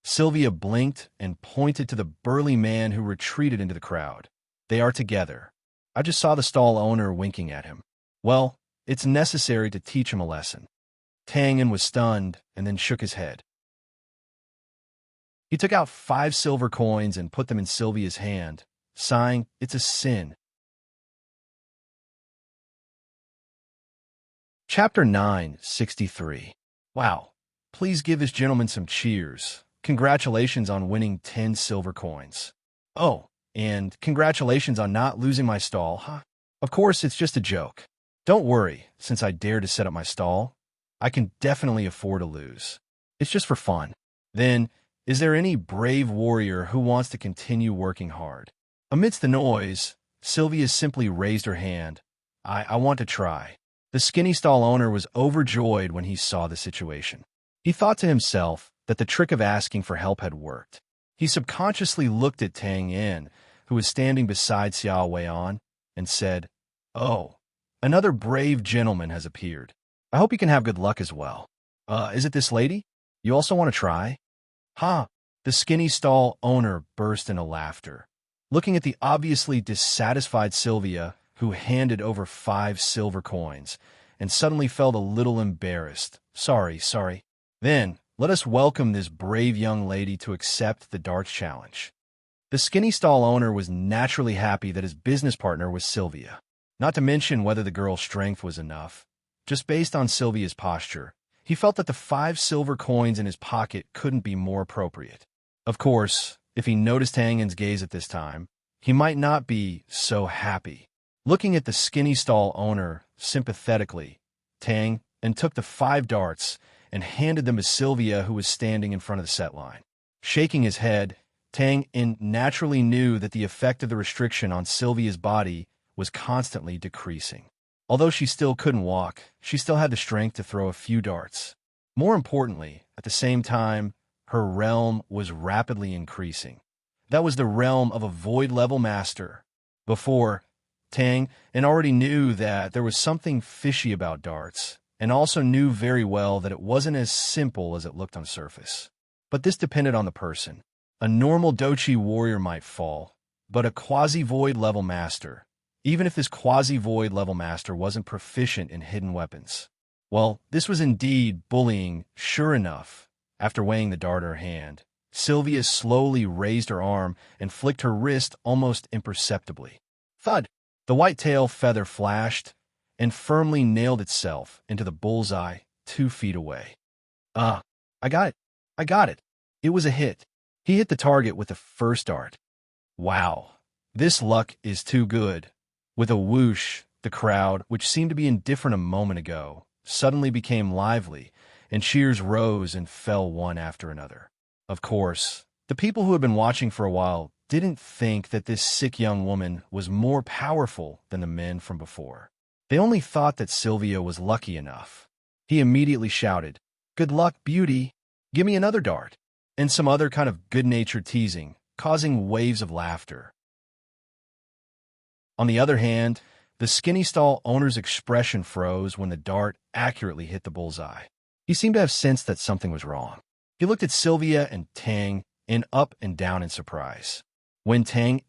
Sylvia blinked and pointed to the burly man who retreated into the crowd. "They are together. I just saw the stall owner winking at him. Well, it's necessary to teach him a lesson." Tangan was stunned and then shook his head. He took out 5 silver coins and put them in Sylvia's hand, sighing, "It's a sin." Chapter 963. Wow. Please give this gentleman some cheers. Congratulations on winning 10 silver coins. Oh, and congratulations on not losing my stall, huh? Of course, it's just a joke. Don't worry, since I dare to set up my stall, I can definitely afford to lose. It's just for fun. Then, is there any brave warrior who wants to continue working hard? Amidst the noise, Sylvia simply raised her hand. I want to try." The skinny stall owner was overjoyed when he saw the situation. He thought to himself that the trick of asking for help had worked. He subconsciously looked at Tang In, who was standing beside Xiao Weian, and said, "Oh, another brave gentleman has appeared. I hope you can have good luck as well. Is it this lady? You also want to try?" "Ha!" The skinny stall owner burst into laughter. Looking at the obviously dissatisfied Sylvia, who handed over 5 silver coins, and suddenly felt a little embarrassed. Sorry. Then, Let us welcome this brave young lady to accept the darts challenge. The skinny stall owner was naturally happy that his business partner was Sylvia. Not to mention whether the girl's strength was enough. Just based on Sylvia's posture, he felt that the 5 silver coins in his pocket couldn't be more appropriate. Of course, if he noticed Tangen's gaze at this time, he might not be so happy. Looking at the skinny stall owner sympathetically, Tang took the 5 darts and handed them to Sylvia, who was standing in front of the set line. Shaking his head, Tang naturally knew that the effect of the restriction on Sylvia's body was constantly decreasing. Although she still couldn't walk, she still had the strength to throw a few darts. More importantly, at the same time, her realm was rapidly increasing. That was the realm of a void-level master. Before, Tang already knew that there was something fishy about darts, and also knew very well that it wasn't as simple as it looked on surface. But this depended on the person. A normal Dochi warrior might fall, but a quasi-void level master, even if this quasi-void level master wasn't proficient in hidden weapons. Well, this was indeed bullying, sure enough. After weighing the dart in her hand, Sylvia slowly raised her arm and flicked her wrist almost imperceptibly. Thud! The white tail feather flashed and firmly nailed itself into the bullseye 2 feet away. I got it. I got it. It was a hit. He hit the target with the first dart. Wow, this luck is too good. With a whoosh, the crowd, which seemed to be indifferent a moment ago, suddenly became lively, and cheers rose and fell one after another. Of course, the people who had been watching for a while didn't think that this sick young woman was more powerful than the men from before. They only thought that Sylvia was lucky enough. He immediately shouted, "Good luck, beauty! Give me another dart!" and some other kind of good-natured teasing, causing waves of laughter. On the other hand, the skinny stall owner's expression froze when the dart accurately hit the bullseye. He seemed to have sensed that something was wrong. He looked at Sylvia and Tang up and down in surprise. When Tang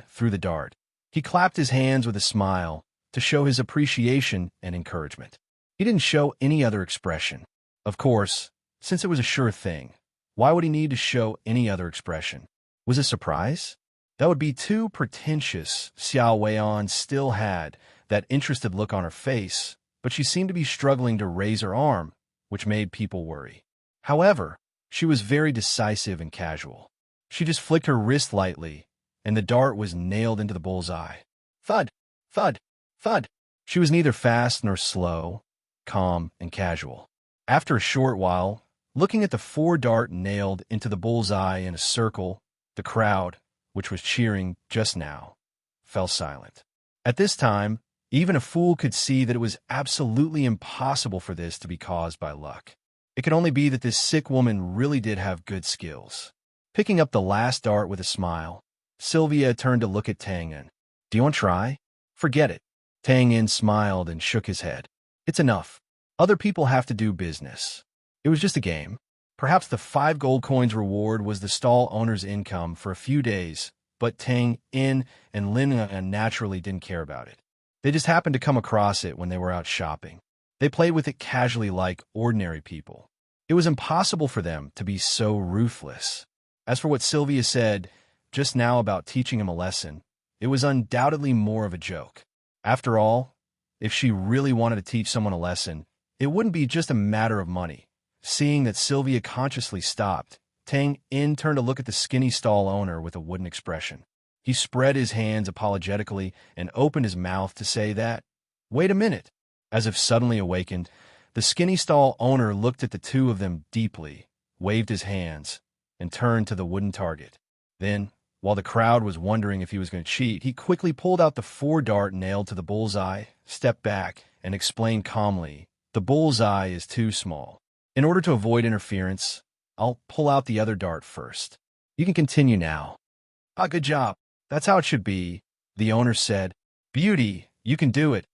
threw the dart, he clapped his hands with a smile to show his appreciation and encouragement. He didn't show any other expression. Of course, since it was a sure thing, why would he need to show any other expression? Was it surprise? That would be too pretentious. Xiao Weian still had that interested look on her face, but she seemed to be struggling to raise her arm, which made people worry. However, she was very decisive and casual. She just flicked her wrist lightly, and the dart was nailed into the bullseye. Thud! Thud! Thud! She was neither fast nor slow, calm and casual. After a short while, looking at the 4 dart nailed into the bullseye in a circle, the crowd, which was cheering just now, fell silent. At this time, even a fool could see that it was absolutely impossible for this to be caused by luck. It could only be that this sick woman really did have good skills. Picking up the last dart with a smile, Sylvia turned to look at Tang. "Do you want to try?" "Forget it." Tang smiled and shook his head. "It's enough. Other people have to do business. It was just a game." Perhaps the 5 gold coins reward was the stall owner's income for a few days, but Tang and Lin naturally didn't care about it. They just happened to come across it when they were out shopping. They played with it casually like ordinary people. It was impossible for them to be so ruthless. As for what Sylvia said just now about teaching him a lesson, it was undoubtedly more of a joke. After all, if she really wanted to teach someone a lesson, it wouldn't be just a matter of money. Seeing that Sylvia consciously stopped, Tang turned to look at the skinny stall owner with a wooden expression. He spread his hands apologetically and opened his mouth to say that, "Wait a minute." As if suddenly awakened, the skinny stall owner looked at the two of them deeply, waved his hands, and turned to the wooden target. Then, while the crowd was wondering if he was going to cheat, he quickly pulled out the 4 dart nailed to the bullseye, stepped back, and explained calmly, "The bullseye is too small. In order to avoid interference, I'll pull out the other dart first. You can continue now." Good job. That's how it should be," the owner said. "Beauty, you can do it."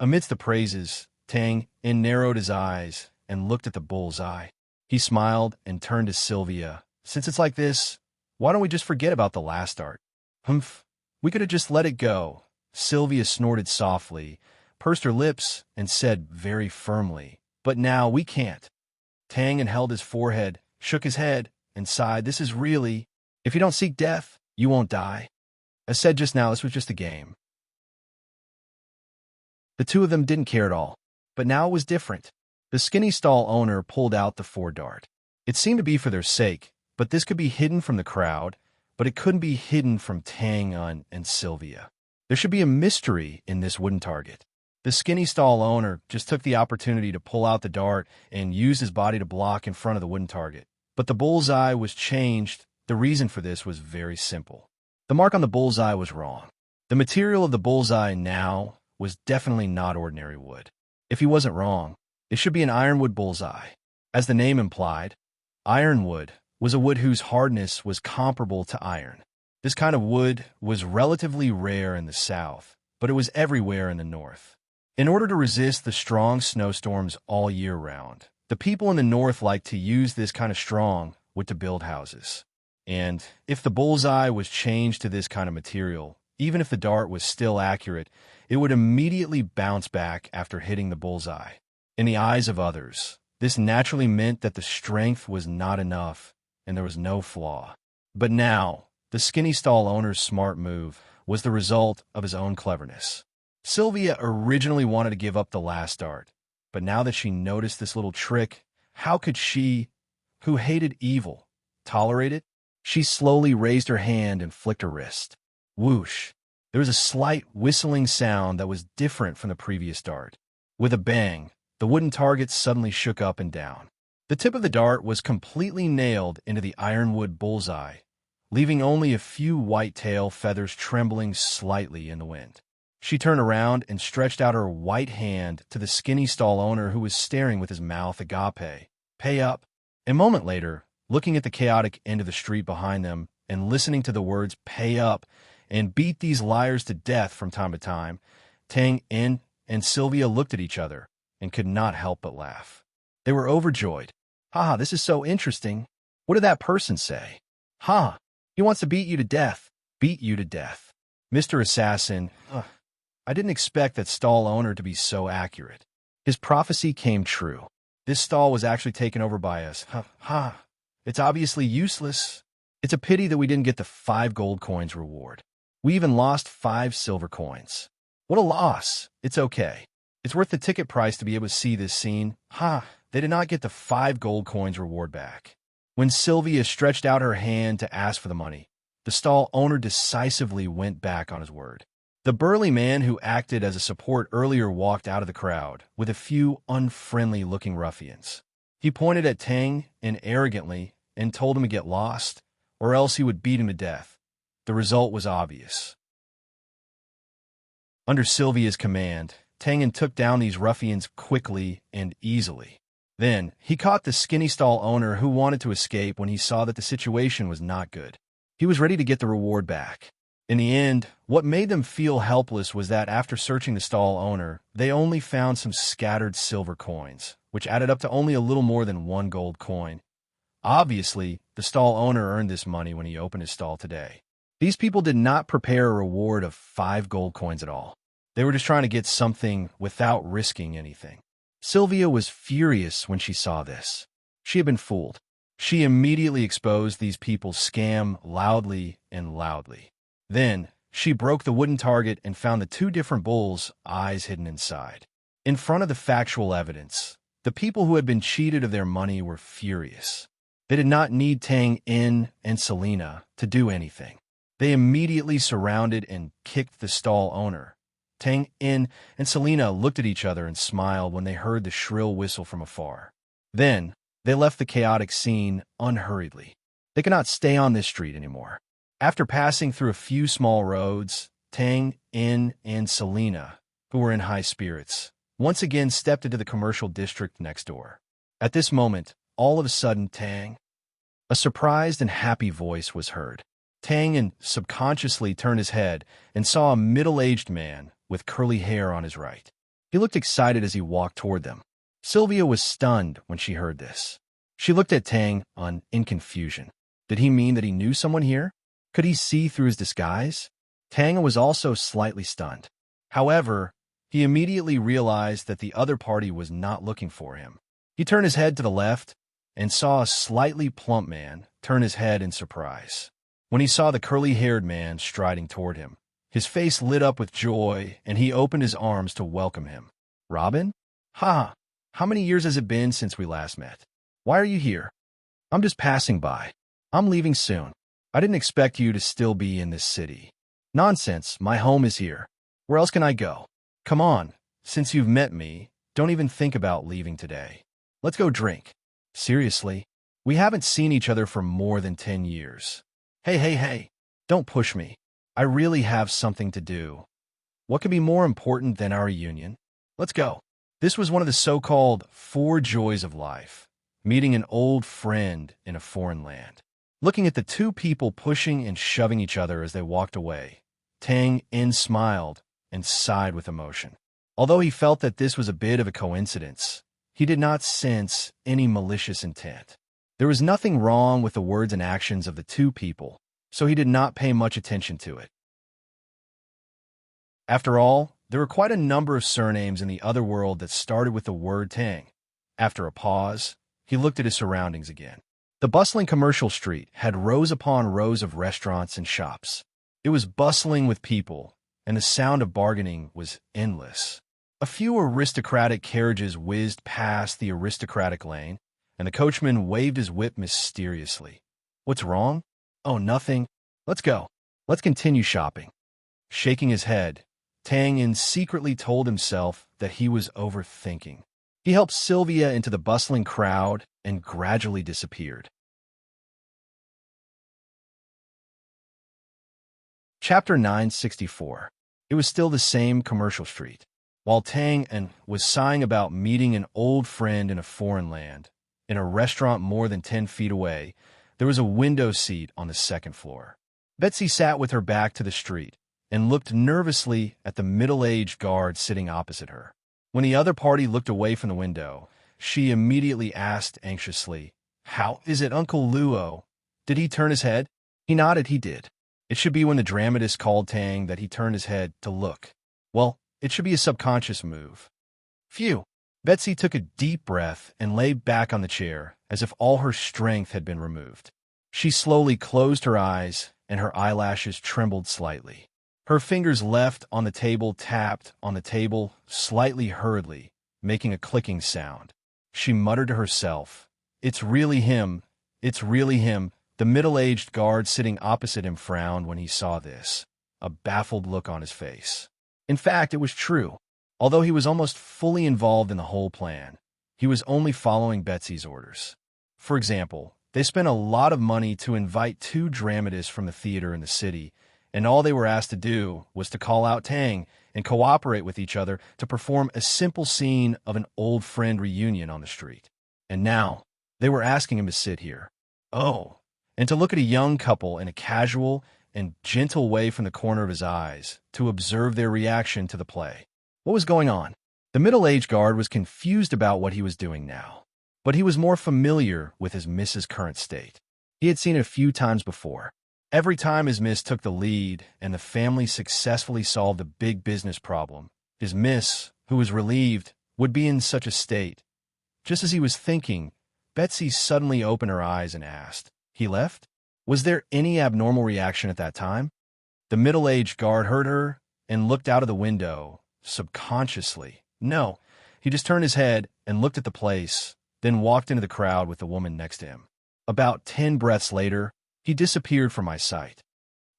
Amidst the praises, Tang narrowed his eyes and looked at the bullseye. He smiled and turned to Sylvia. "Since it's like this, why don't we just forget about the last dart?" "Humph, we could have just let it go." Sylvia snorted softly, pursed her lips, and said very firmly, "But now we can't." Tang held his forehead, shook his head, and sighed. This is really... If you don't seek death, you won't die. As said just now, this was just a game. The two of them didn't care at all. But now it was different. The skinny stall owner pulled out the 4-dart. It seemed to be for their sake, but this could be hidden from the crowd, but it couldn't be hidden from Tang and Sylvia. There should be a mystery in this wooden target. The skinny stall owner just took the opportunity to pull out the dart and used his body to block in front of the wooden target. But the bullseye was changed. The reason for this was very simple. The mark on the bullseye was wrong. The material of the bullseye now was definitely not ordinary wood. If he wasn't wrong, it should be an ironwood bullseye. As the name implied, ironwood was a wood whose hardness was comparable to iron. This kind of wood was relatively rare in the south, but it was everywhere in the north. In order to resist the strong snowstorms all year round, the people in the north liked to use this kind of strong wood to build houses. And if the bullseye was changed to this kind of material, even if the dart was still accurate, it would immediately bounce back after hitting the bullseye. In the eyes of others, this naturally meant that the strength was not enough and there was no flaw. But now, the skinny stall owner's smart move was the result of his own cleverness. Sylvia originally wanted to give up the last dart, but now that she noticed this little trick, how could she, who hated evil, tolerate it? She slowly raised her hand and flicked her wrist. Whoosh! There was a slight whistling sound that was different from the previous dart. With a bang, the wooden target suddenly shook up and down. The tip of the dart was completely nailed into the ironwood bullseye, leaving only a few white tail feathers trembling slightly in the wind. She turned around and stretched out her white hand to the skinny stall owner who was staring with his mouth agape. Pay up. A moment later, looking at the chaotic end of the street behind them and listening to the words pay up and beat these liars to death from time to time, Tang and Sylvia looked at each other and could not help but laugh. They were overjoyed. Ha, this is so interesting. What did that person say? Ha, he wants to beat you to death. Beat you to death. Mr. Assassin, I didn't expect that stall owner to be so accurate. His prophecy came true. This stall was actually taken over by us. It's obviously useless. It's a pity that we didn't get the 5 gold coins reward. We even lost 5 silver coins. What a loss. It's okay. It's worth the ticket price to be able to see this scene. They did not get the 5 gold coins reward back. When Sylvia stretched out her hand to ask for the money, the stall owner decisively went back on his word. The burly man who acted as a support earlier walked out of the crowd with a few unfriendly-looking ruffians. He pointed at Tang and arrogantly and told him to get lost, or else he would beat him to death. The result was obvious. Under Sylvia's command, Tang took down these ruffians quickly and easily. Then, he caught the skinny stall owner who wanted to escape when he saw that the situation was not good. He was ready to get the reward back. In the end, what made them feel helpless was that after searching the stall owner, they only found some scattered silver coins, which added up to only a little more than 1 gold coin. Obviously, the stall owner earned this money when he opened his stall today. These people did not prepare a reward of 5 gold coins at all. They were just trying to get something without risking anything. Sylvia was furious when she saw this. She had been fooled. She immediately exposed these people's scam loudly and loudly. Then, she broke the wooden target and found the 2 different bulls' eyes hidden inside. In front of the factual evidence, the people who had been cheated of their money were furious. They did not need Tang and Selena to do anything. They immediately surrounded and kicked the stall owner. Tang and Selena looked at each other and smiled when they heard the shrill whistle from afar. Then, they left the chaotic scene unhurriedly. They could not stay on this street anymore. After passing through a few small roads, Tang, and Selena, who were in high spirits, once again stepped into the commercial district next door. At this moment, all of a sudden, a surprised and happy voice was heard. Tang subconsciously turned his head and saw a middle-aged man with curly hair on his right. He looked excited as he walked toward them. Sylvia was stunned when she heard this. She looked at Tang in confusion. Did he mean that he knew someone here? Could he see through his disguise? Tang was also slightly stunned. However, he immediately realized that the other party was not looking for him. He turned his head to the left and saw a slightly plump man turn his head in surprise. When he saw the curly-haired man striding toward him, his face lit up with joy, and he opened his arms to welcome him. "Robin? Ha! How many years has it been since we last met? Why are you here?" "I'm just passing by. I'm leaving soon. I didn't expect you to still be in this city." "Nonsense, my home is here. Where else can I go?" "Come on, since you've met me, don't even think about leaving today. Let's go drink." "Seriously? We haven't seen each other for more than 10 years. Hey, don't push me. I really have something to do. What could be more important than our reunion? Let's go." This was one of the so-called 4 joys of life, meeting an old friend in a foreign land. Looking at the two people pushing and shoving each other as they walked away, Tang In smiled and sighed with emotion. Although he felt that this was a bit of a coincidence, he did not sense any malicious intent. There was nothing wrong with the words and actions of the two people, so he did not pay much attention to it. After all, there were quite a number of surnames in the other world that started with the word Tang. After a pause, he looked at his surroundings again. The bustling commercial street had rows upon rows of restaurants and shops. It was bustling with people, and the sound of bargaining was endless. A few aristocratic carriages whizzed past the aristocratic lane, and the coachman waved his whip mysteriously. "What's wrong?" "Oh, nothing. Let's go. Let's continue shopping." Shaking his head, Tang In secretly told himself that he was overthinking. He helped Sylvia into the bustling crowd and gradually disappeared. Chapter 964. It was still the same commercial street. While Tang In was sighing about meeting an old friend in a foreign land, in a restaurant more than 10 feet away, there was a window seat on the second floor. Betsy sat with her back to the street and looked nervously at the middle-aged guard sitting opposite her. When the other party looked away from the window, she immediately asked anxiously, "How is it, Uncle Luo? Did he turn his head?" He nodded. He did. It should be when the dramatist called Tang that he turned his head to look. Well, it should be a subconscious move. Phew! Betsy took a deep breath and lay back on the chair as if all her strength had been removed. She slowly closed her eyes and her eyelashes trembled slightly. Her fingers left on the table tapped on the table slightly hurriedly, making a clicking sound. She muttered to herself, "It's really him. It's really him." The middle-aged guard sitting opposite him frowned when he saw this, a baffled look on his face. In fact, it was true. Although he was almost fully involved in the whole plan, he was only following Betsy's orders. For example, they spent a lot of money to invite 2 dramatists from the theater in the city, and all they were asked to do was to call out Tang and cooperate with each other to perform a simple scene of an old friend reunion on the street. And now, they were asking him to sit here. Oh, and to look at a young couple in a casual and gentle way from the corner of his eyes to observe their reaction to the play. What was going on? The middle-aged guard was confused about what he was doing now, but he was more familiar with his Miss's current state. He had seen it a few times before. Every time his Miss took the lead and the family successfully solved a big business problem, his Miss, who was relieved, would be in such a state. Just as he was thinking, Betsy suddenly opened her eyes and asked, "He left?" Was there any abnormal reaction at that time? The middle-aged guard heard her and looked out of the window, subconsciously. No, he just turned his head and looked at the place, then walked into the crowd with the woman next to him. About 10 breaths later, he disappeared from my sight.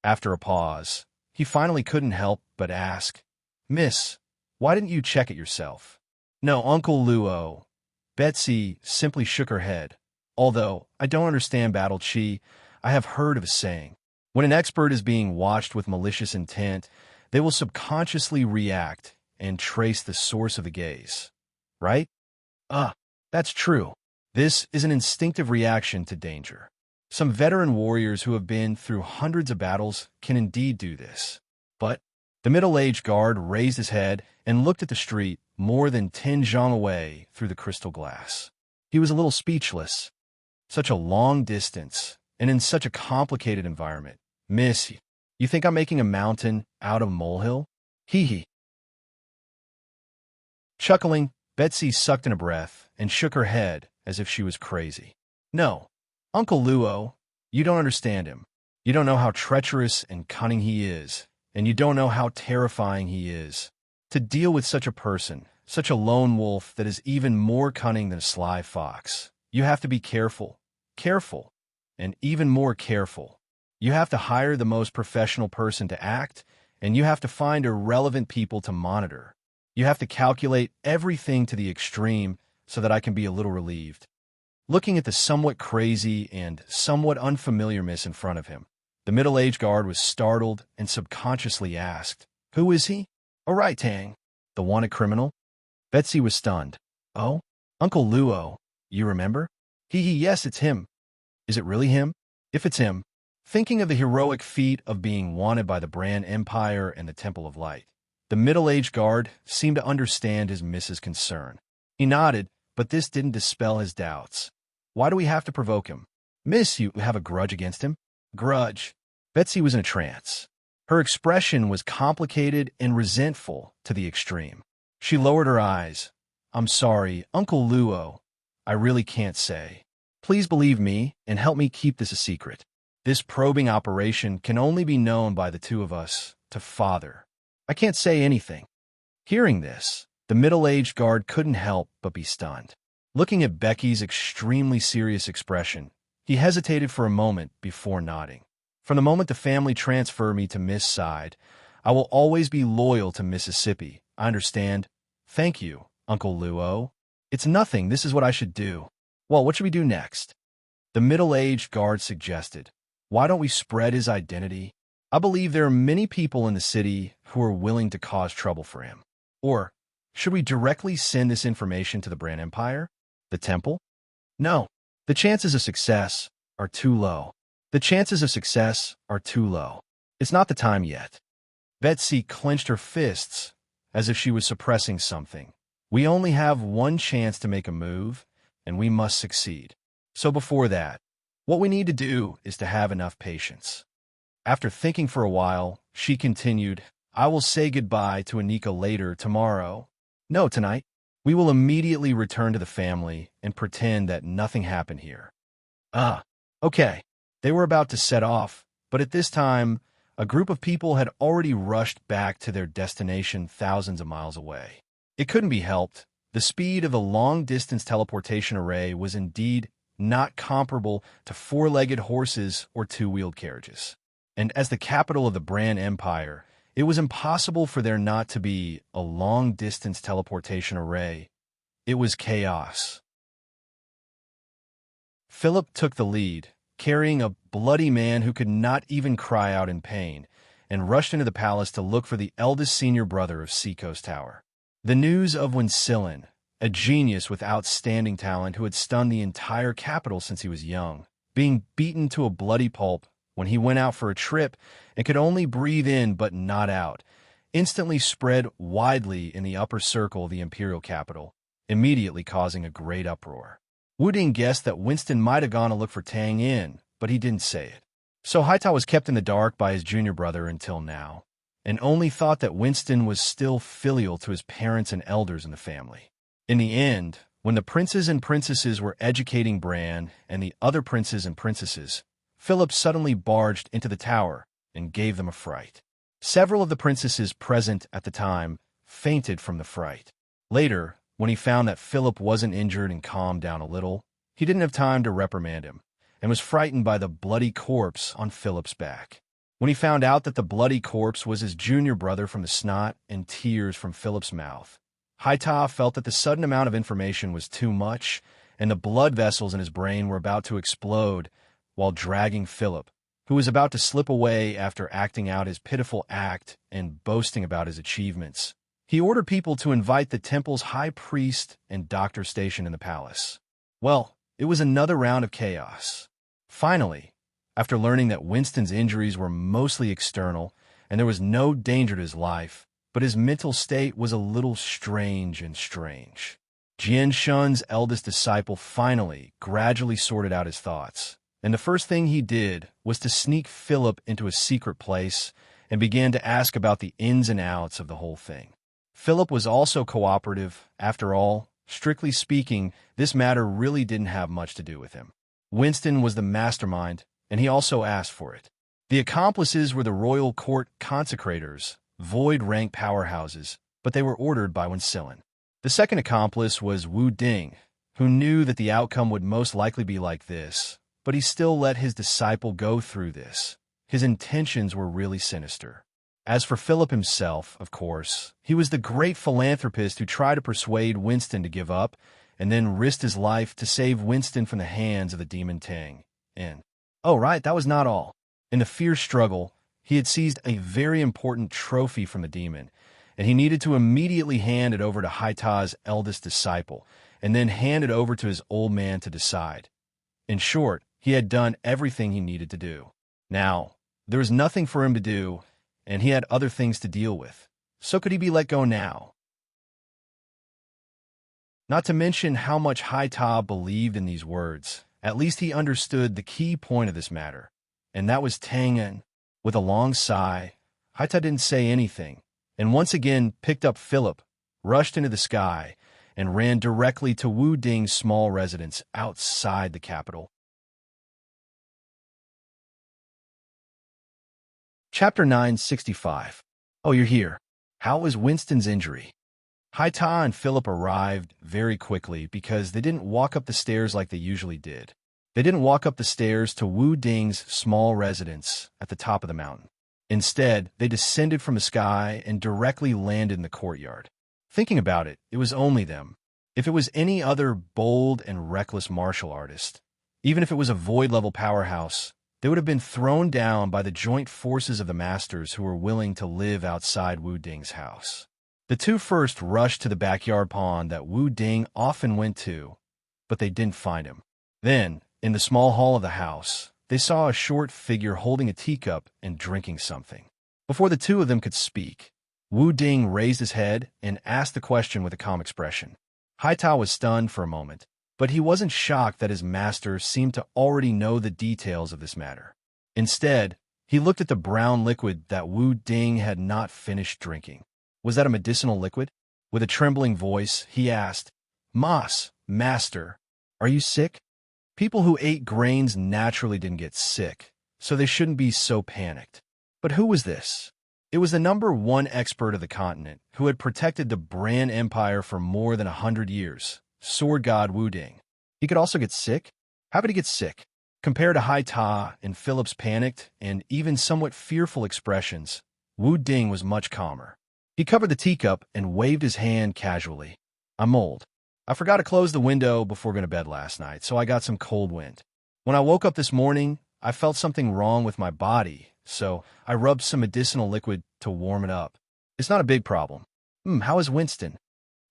After a pause, he finally couldn't help but ask, "Miss, why didn't you check it yourself?" "No, Uncle Luo." Betsy simply shook her head. "Although I don't understand," battled she, "I have heard of a saying. When an expert is being watched with malicious intent, they will subconsciously react and trace the source of the gaze. Right? That's true. This is an instinctive reaction to danger. Some veteran warriors who have been through hundreds of battles can indeed do this. But the middle-aged guard raised his head and looked at the street more than 10 zhang away through the crystal glass. He was a little speechless. Such a long distance, and in such a complicated environment. "Miss, you think I'm making a mountain out of a molehill?" Hee. Chuckling, Betsy sucked in a breath and shook her head as if she was crazy. No, Uncle Luo, you don't understand him. You don't know how treacherous and cunning he is, and you don't know how terrifying he is. To deal with such a person, such a lone wolf that is even more cunning than a sly fox, you have to be careful, careful, and even more careful. You have to hire the most professional person to act, and you have to find irrelevant people to monitor. You have to calculate everything to the extreme so that I can be a little relieved. Looking at the somewhat crazy and somewhat unfamiliar miss in front of him, the middle-aged guard was startled and subconsciously asked, "Who is he?" "Oh, right, Tang. The wanted criminal?" Betsy was stunned. "Oh, Uncle Luo, you remember?" Yes, it's him." "Is it really him?" "If it's him." Thinking of the heroic feat of being wanted by the Brand Empire and the Temple of Light, the middle-aged guard seemed to understand his miss's concern. He nodded, but this didn't dispel his doubts. "Why do we have to provoke him?" "Miss, you have a grudge against him?" "Grudge?" Betsy was in a trance. Her expression was complicated and resentful to the extreme. She lowered her eyes. "I'm sorry, Uncle Luo. I really can't say. Please believe me and help me keep this a secret. This probing operation can only be known by the two of us, to Father. I can't say anything." Hearing this, the middle-aged guard couldn't help but be stunned. Looking at Becky's extremely serious expression, he hesitated for a moment before nodding. "From the moment the family transferred me to Miss' side, I will always be loyal to Mississippi. I understand." "Thank you, Uncle Luo. It's nothing. This is what I should do." "Well, what should we do next?" The middle-aged guard suggested. "Why don't we spread his identity? I believe there are many people in the city who are willing to cause trouble for him. Or, should we directly send this information to the Brand Empire? The Temple? No. The chances of success are too low. The chances of success are too low. It's not the time yet." Betsy clenched her fists as if she was suppressing something. "We only have one chance to make a move, and we must succeed. So before that, what we need to do is to have enough patience." After thinking for a while, she continued, "I will say goodbye to Anika later tomorrow. No, tonight. We will immediately return to the family and pretend that nothing happened here." "Ah, okay." They were about to set off, but at this time, a group of people had already rushed back to their destination thousands of miles away. It couldn't be helped. The speed of the long-distance teleportation array was indeed not comparable to four-legged horses or two-wheeled carriages. And as the capital of the Brand Empire, it was impossible for there not to be a long-distance teleportation array. It was chaos. Philip took the lead, carrying a bloody man who could not even cry out in pain, and rushed into the palace to look for the eldest senior brother of Seacoast Tower. The news of Wincillin, a genius with outstanding talent who had stunned the entire capital since he was young, being beaten to a bloody pulp when he went out for a trip and could only breathe in but not out, instantly spread widely in the upper circle of the imperial capital, immediately causing a great uproar. Wu Ding guessed that Winston might have gone to look for Tang Yin, but he didn't say it. So Haitao was kept in the dark by his junior brother until now, and only thought that Winston was still filial to his parents and elders in the family. In the end, when the princes and princesses were educating Bran and the other princes and princesses, Philip suddenly barged into the tower and gave them a fright. Several of the princesses present at the time fainted from the fright. Later, when he found that Philip wasn't injured and calmed down a little, he didn't have time to reprimand him, and was frightened by the bloody corpse on Philip's back. When he found out that the bloody corpse was his junior brother from the snot and tears from Philip's mouth, Haitao felt that the sudden amount of information was too much, and the blood vessels in his brain were about to explode while dragging Philip, who was about to slip away after acting out his pitiful act and boasting about his achievements. He ordered people to invite the temple's high priest and doctor stationed in the palace. Well, it was another round of chaos. Finally, after learning that Winston's injuries were mostly external and there was no danger to his life, but his mental state was a little strange. Jian Shun's eldest disciple finally gradually sorted out his thoughts, and the first thing he did was to sneak Philip into a secret place and began to ask about the ins and outs of the whole thing. Philip was also cooperative. After all, strictly speaking, this matter really didn't have much to do with him. Winston was the mastermind, and he also asked for it. The accomplices were the royal court consecrators, void-rank powerhouses, but they were ordered by Winsillin. The second accomplice was Wu Ding, who knew that the outcome would most likely be like this, but he still let his disciple go through this. His intentions were really sinister. As for Philip himself, of course, he was the great philanthropist who tried to persuade Winston to give up and then risked his life to save Winston from the hands of the demon Ting. And, oh right, that was not all. In the fierce struggle, he had seized a very important trophy from the demon, and he needed to immediately hand it over to Haita's eldest disciple, and then hand it over to his old man to decide. In short, he had done everything he needed to do. Now, there was nothing for him to do, and he had other things to deal with. So could he be let go now? Not to mention how much Haita believed in these words. At least he understood the key point of this matter, and that was Tangan. With a long sigh, Haita didn't say anything, and once again picked up Philip, rushed into the sky, and ran directly to Wu Ding's small residence outside the capital. Chapter 965. Oh, you're here. How was Winston's injury? Haita and Philip arrived very quickly because they didn't walk up the stairs like they usually did. They didn't walk up the stairs to Wu Ding's small residence at the top of the mountain. Instead, they descended from the sky and directly landed in the courtyard. Thinking about it, it was only them. If it was any other bold and reckless martial artist, even if it was a void-level powerhouse, they would have been thrown down by the joint forces of the masters who were willing to live outside Wu Ding's house. The two first rushed to the backyard pond that Wu Ding often went to, but they didn't find him. Then, in the small hall of the house, they saw a short figure holding a teacup and drinking something. Before the two of them could speak, Wu Ding raised his head and asked the question with a calm expression. Haita was stunned for a moment, but he wasn't shocked that his master seemed to already know the details of this matter. Instead, he looked at the brown liquid that Wu Ding had not finished drinking. Was that a medicinal liquid? With a trembling voice, he asked, Master, are you sick? People who ate grains naturally didn't get sick, so they shouldn't be so panicked. But who was this? It was the #1 expert of the continent who had protected the Bran Empire for more than 100 years. Sword god Wu Ding. He could also get sick? How could he get sick? Compared to Haita and Philip's panicked and even somewhat fearful expressions, Wu Ding was much calmer. He covered the teacup and waved his hand casually. I'm old. I forgot to close the window before going to bed last night, so I got some cold wind. When I woke up this morning, I felt something wrong with my body, so I rubbed some medicinal liquid to warm it up. It's not a big problem. How is Winston?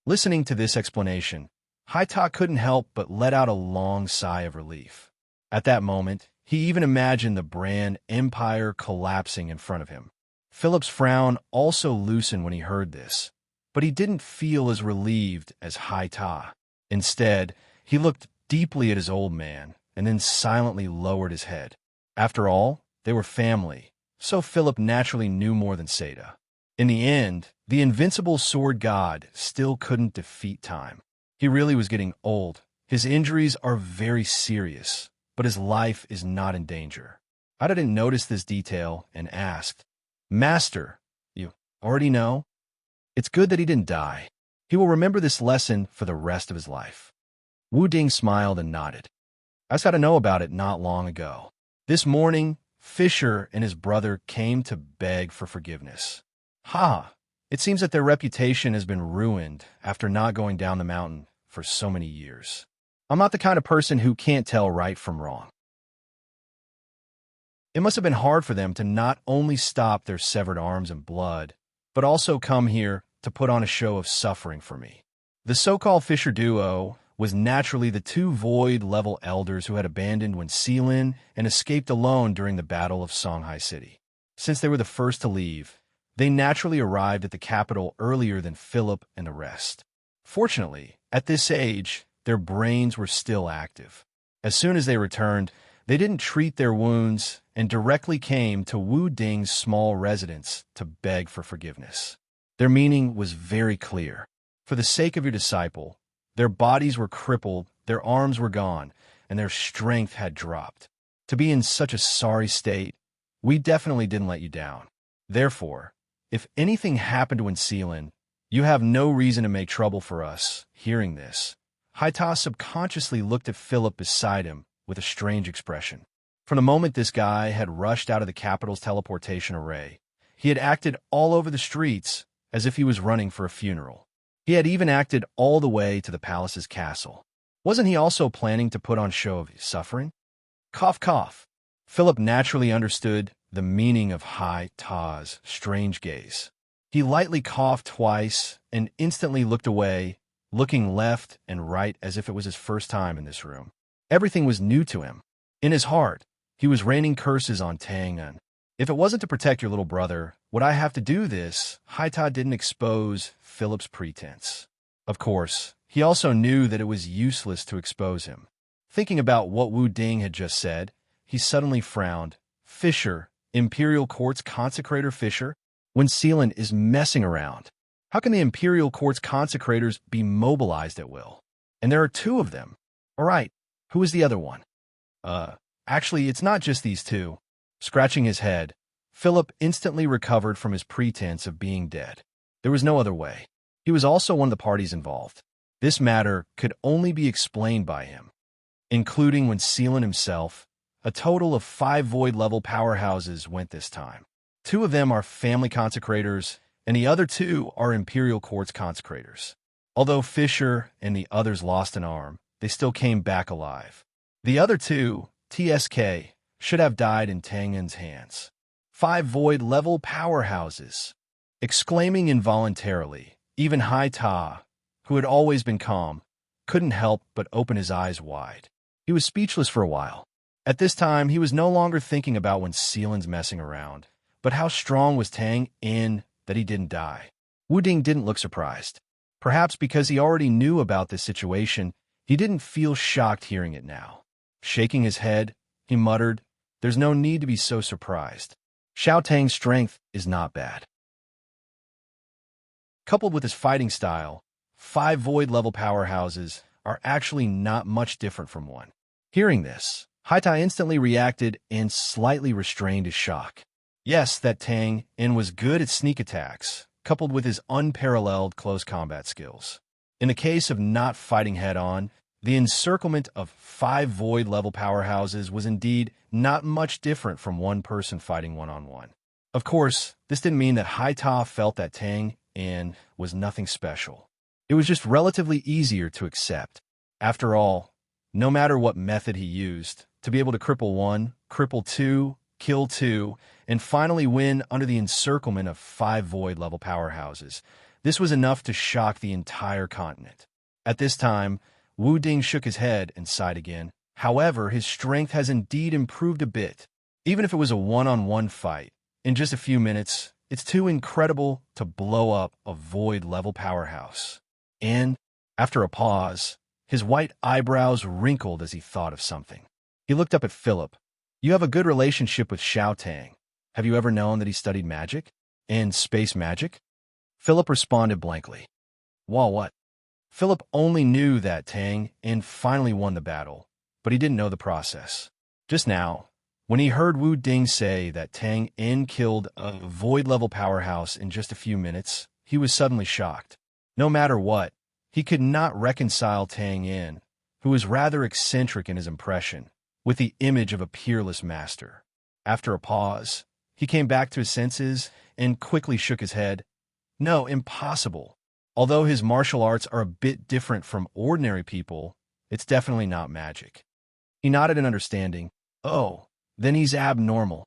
Listening to this explanation, Haita couldn't help but let out a long sigh of relief. At that moment, he even imagined the Bran Empire collapsing in front of him. Philip's frown also loosened when he heard this, but he didn't feel as relieved as Haita. Instead, he looked deeply at his old man and then silently lowered his head. After all, they were family, so Philip naturally knew more than Seda. In the end, the invincible sword god still couldn't defeat time. He really was getting old. His injuries are very serious, but his life is not in danger. I didn't notice this detail and asked, Master, you already know? It's good that he didn't die. He will remember this lesson for the rest of his life. Wu Ding smiled and nodded. I just got to know about it not long ago. This morning, Fisher and his brother came to beg for forgiveness. It seems that their reputation has been ruined after not going down the mountain for so many years. I'm not the kind of person who can't tell right from wrong. It must have been hard for them to not only stop their severed arms and blood, but also come here to put on a show of suffering for me. The so-called Fisher duo was naturally the two void-level elders who had abandoned Winsillin and escaped alone during the Battle of Songhai City. Since they were the first to leave, they naturally arrived at the capital earlier than Philip and the rest. Fortunately, at this age, their brains were still active. As soon as they returned, they didn't treat their wounds and directly came to Wu Ding's small residence to beg for forgiveness. Their meaning was very clear. For the sake of your disciple, their bodies were crippled, their arms were gone, and their strength had dropped. To be in such a sorry state, we definitely didn't let you down. Therefore, if anything happened to Ensealan, you have no reason to make trouble for us. Hearing this, Haita subconsciously looked at Philip beside him with a strange expression. From the moment this guy had rushed out of the capital's teleportation array, he had acted all over the streets as if he was running for a funeral. He had even acted all the way to the palace's castle. Wasn't he also planning to put on show of his suffering? Cough, cough. Philip naturally understood the meaning of Haita's strange gaze. He lightly coughed twice and instantly looked away, looking left and right as if it was his first time in this room. Everything was new to him. In his heart, he was raining curses on Tang. If it wasn't to protect your little brother, would I have to do this? Haita didn't expose Philip's pretense. Of course, he also knew that it was useless to expose him. Thinking about what Wu Ding had just said, he suddenly frowned. Fisher, Imperial Court's consecrator Fisher? When Sealan is messing around, how can the Imperial Court's consecrators be mobilized at will? And there are two of them. All right, who is the other one? Actually, it's not just these two. Scratching his head, Philip instantly recovered from his pretense of being dead. There was no other way. He was also one of the parties involved. This matter could only be explained by him, including when Sealan himself. A total of 5 void-level powerhouses went this time. 2 of them are family consecrators, and the other 2 are Imperial Court's consecrators. Although Fisher and the others lost an arm, they still came back alive. The other 2, TSK, should have died in Tangan's hands. 5 void-level powerhouses. Exclaiming involuntarily, even Haita, who had always been calm, couldn't help but open his eyes wide. He was speechless for a while. At this time, he was no longer thinking about when Sealan's messing around, but how strong was Tang in that he didn't die. Wu Ding didn't look surprised. Perhaps because he already knew about this situation, he didn't feel shocked hearing it now. Shaking his head, he muttered, "There's no need to be so surprised. Xiao Tang's strength is not bad." Coupled with his fighting style, 5 void-level powerhouses are actually not much different from one. Hearing this, Haita instantly reacted and slightly restrained his shock. Yes, that Tang In was good at sneak attacks, coupled with his unparalleled close combat skills. In the case of not fighting head-on, the encirclement of 5 void-level powerhouses was indeed not much different from one person fighting one-on-one. Of course, this didn't mean that Haita felt that Tang In was nothing special. It was just relatively easier to accept. After all, no matter what method he used, to be able to cripple 1, cripple 2, kill 2, and finally win under the encirclement of 5 void-level powerhouses, this was enough to shock the entire continent. At this time, Wu Ding shook his head and sighed again. However, his strength has indeed improved a bit. Even if it was a one-on-one fight, in just a few minutes, it's too incredible to blow up a void-level powerhouse. And, after a pause, his white eyebrows wrinkled as he thought of something. He looked up at Philip. "You have a good relationship with Xiao Tang. Have you ever known that he studied magic? And space magic?" Philip responded blankly. "Well, what?" Philip only knew that Tang In finally won the battle, but he didn't know the process. Just now, when he heard Wu Ding say that Tang In killed a void-level powerhouse in just a few minutes, he was suddenly shocked. No matter what, he could not reconcile Tang In, who was rather eccentric in his impression, with the image of a peerless master. After a pause, he came back to his senses and quickly shook his head. "No, impossible. Although his martial arts are a bit different from ordinary people, it's definitely not magic." He nodded in understanding. "Oh, then he's abnormal."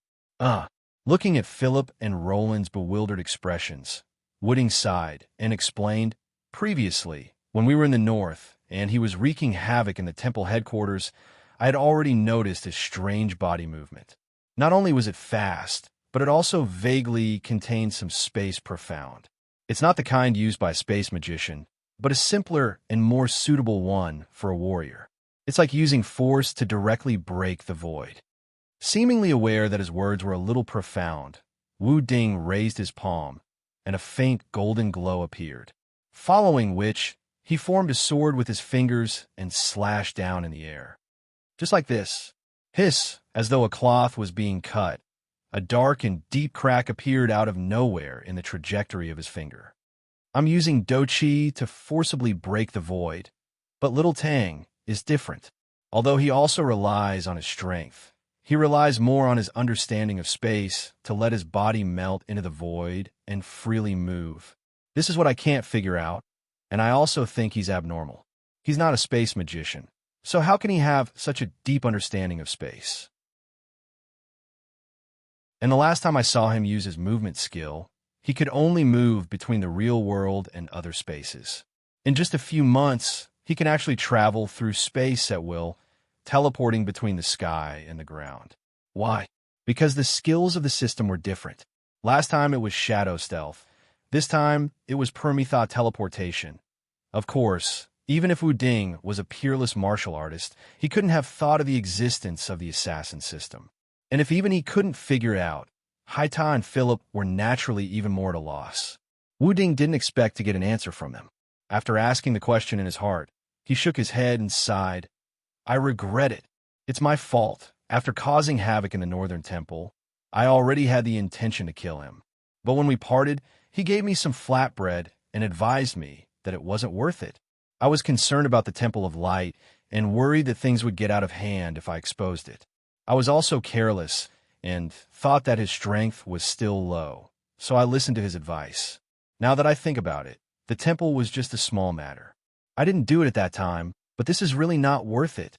Looking at Philip and Roland's bewildered expressions, Wooding sighed and explained, "Previously, when we were in the north and he was wreaking havoc in the temple headquarters, I had already noticed his strange body movement. Not only was it fast, but it also vaguely contained some space profound. It's not the kind used by a space magician, but a simpler and more suitable one for a warrior. It's like using force to directly break the void." Seemingly aware that his words were a little profound, Wu Ding raised his palm, and a faint golden glow appeared, following which he formed a sword with his fingers and slashed down in the air. just like this. Hiss, as though a cloth was being cut. A dark and deep crack appeared out of nowhere in the trajectory of his finger. I'm using Dochi to forcibly break the void, but little Tang is different. Although he also relies on his strength, he relies more on his understanding of space to let his body melt into the void and freely move. This is what I can't figure out, and I also think he's abnormal. He's not a space magician, so how can he have such a deep understanding of space? And the last time I saw him use his movement skill, he could only move between the real world and other spaces. In just a few months, he can actually travel through space at will, teleporting between the sky and the ground. Why? Because the skills of the system were different. Last time it was shadow stealth. This time it was permethought teleportation. Of course, even if Wu Ding was a peerless martial artist, he couldn't have thought of the existence of the assassin system. And if even he couldn't figure it out, Haita and Philip were naturally even more at a loss. Wu Ding didn't expect to get an answer from them. After asking the question in his heart, he shook his head and sighed. I regret it. It's my fault. After causing havoc in the Northern Temple, I already had the intention to kill him. But when we parted, he gave me some flatbread and advised me that it wasn't worth it. I was concerned about the Temple of Light and worried that things would get out of hand if I exposed it. I was also careless and thought that his strength was still low, so I listened to his advice. Now that I think about it, the temple was just a small matter. I didn't do it at that time, but this is really not worth it.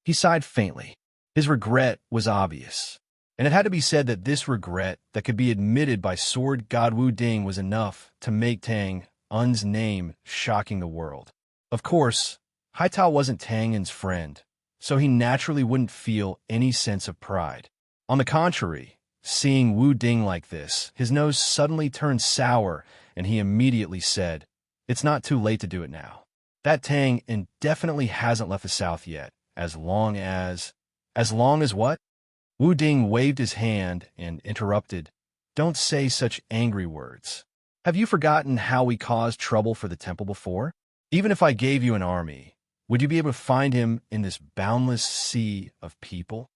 He sighed faintly. His regret was obvious, and it had to be said that this regret that could be admitted by sword god Wu Ding was enough to make Tang Un's name shocking the world. Of course, Haitao wasn't Tang Un's friend, so he naturally wouldn't feel any sense of pride. On the contrary, seeing Wu Ding like this, his nose suddenly turned sour, and he immediately said, "It's not too late to do it now. That Tang indefinitely hasn't left the south yet, as long as what?" Wu Ding waved his hand and interrupted, "Don't say such angry words. Have you forgotten how we caused trouble for the temple before? Even if I gave you an army, would you be able to find him in this boundless sea of people?"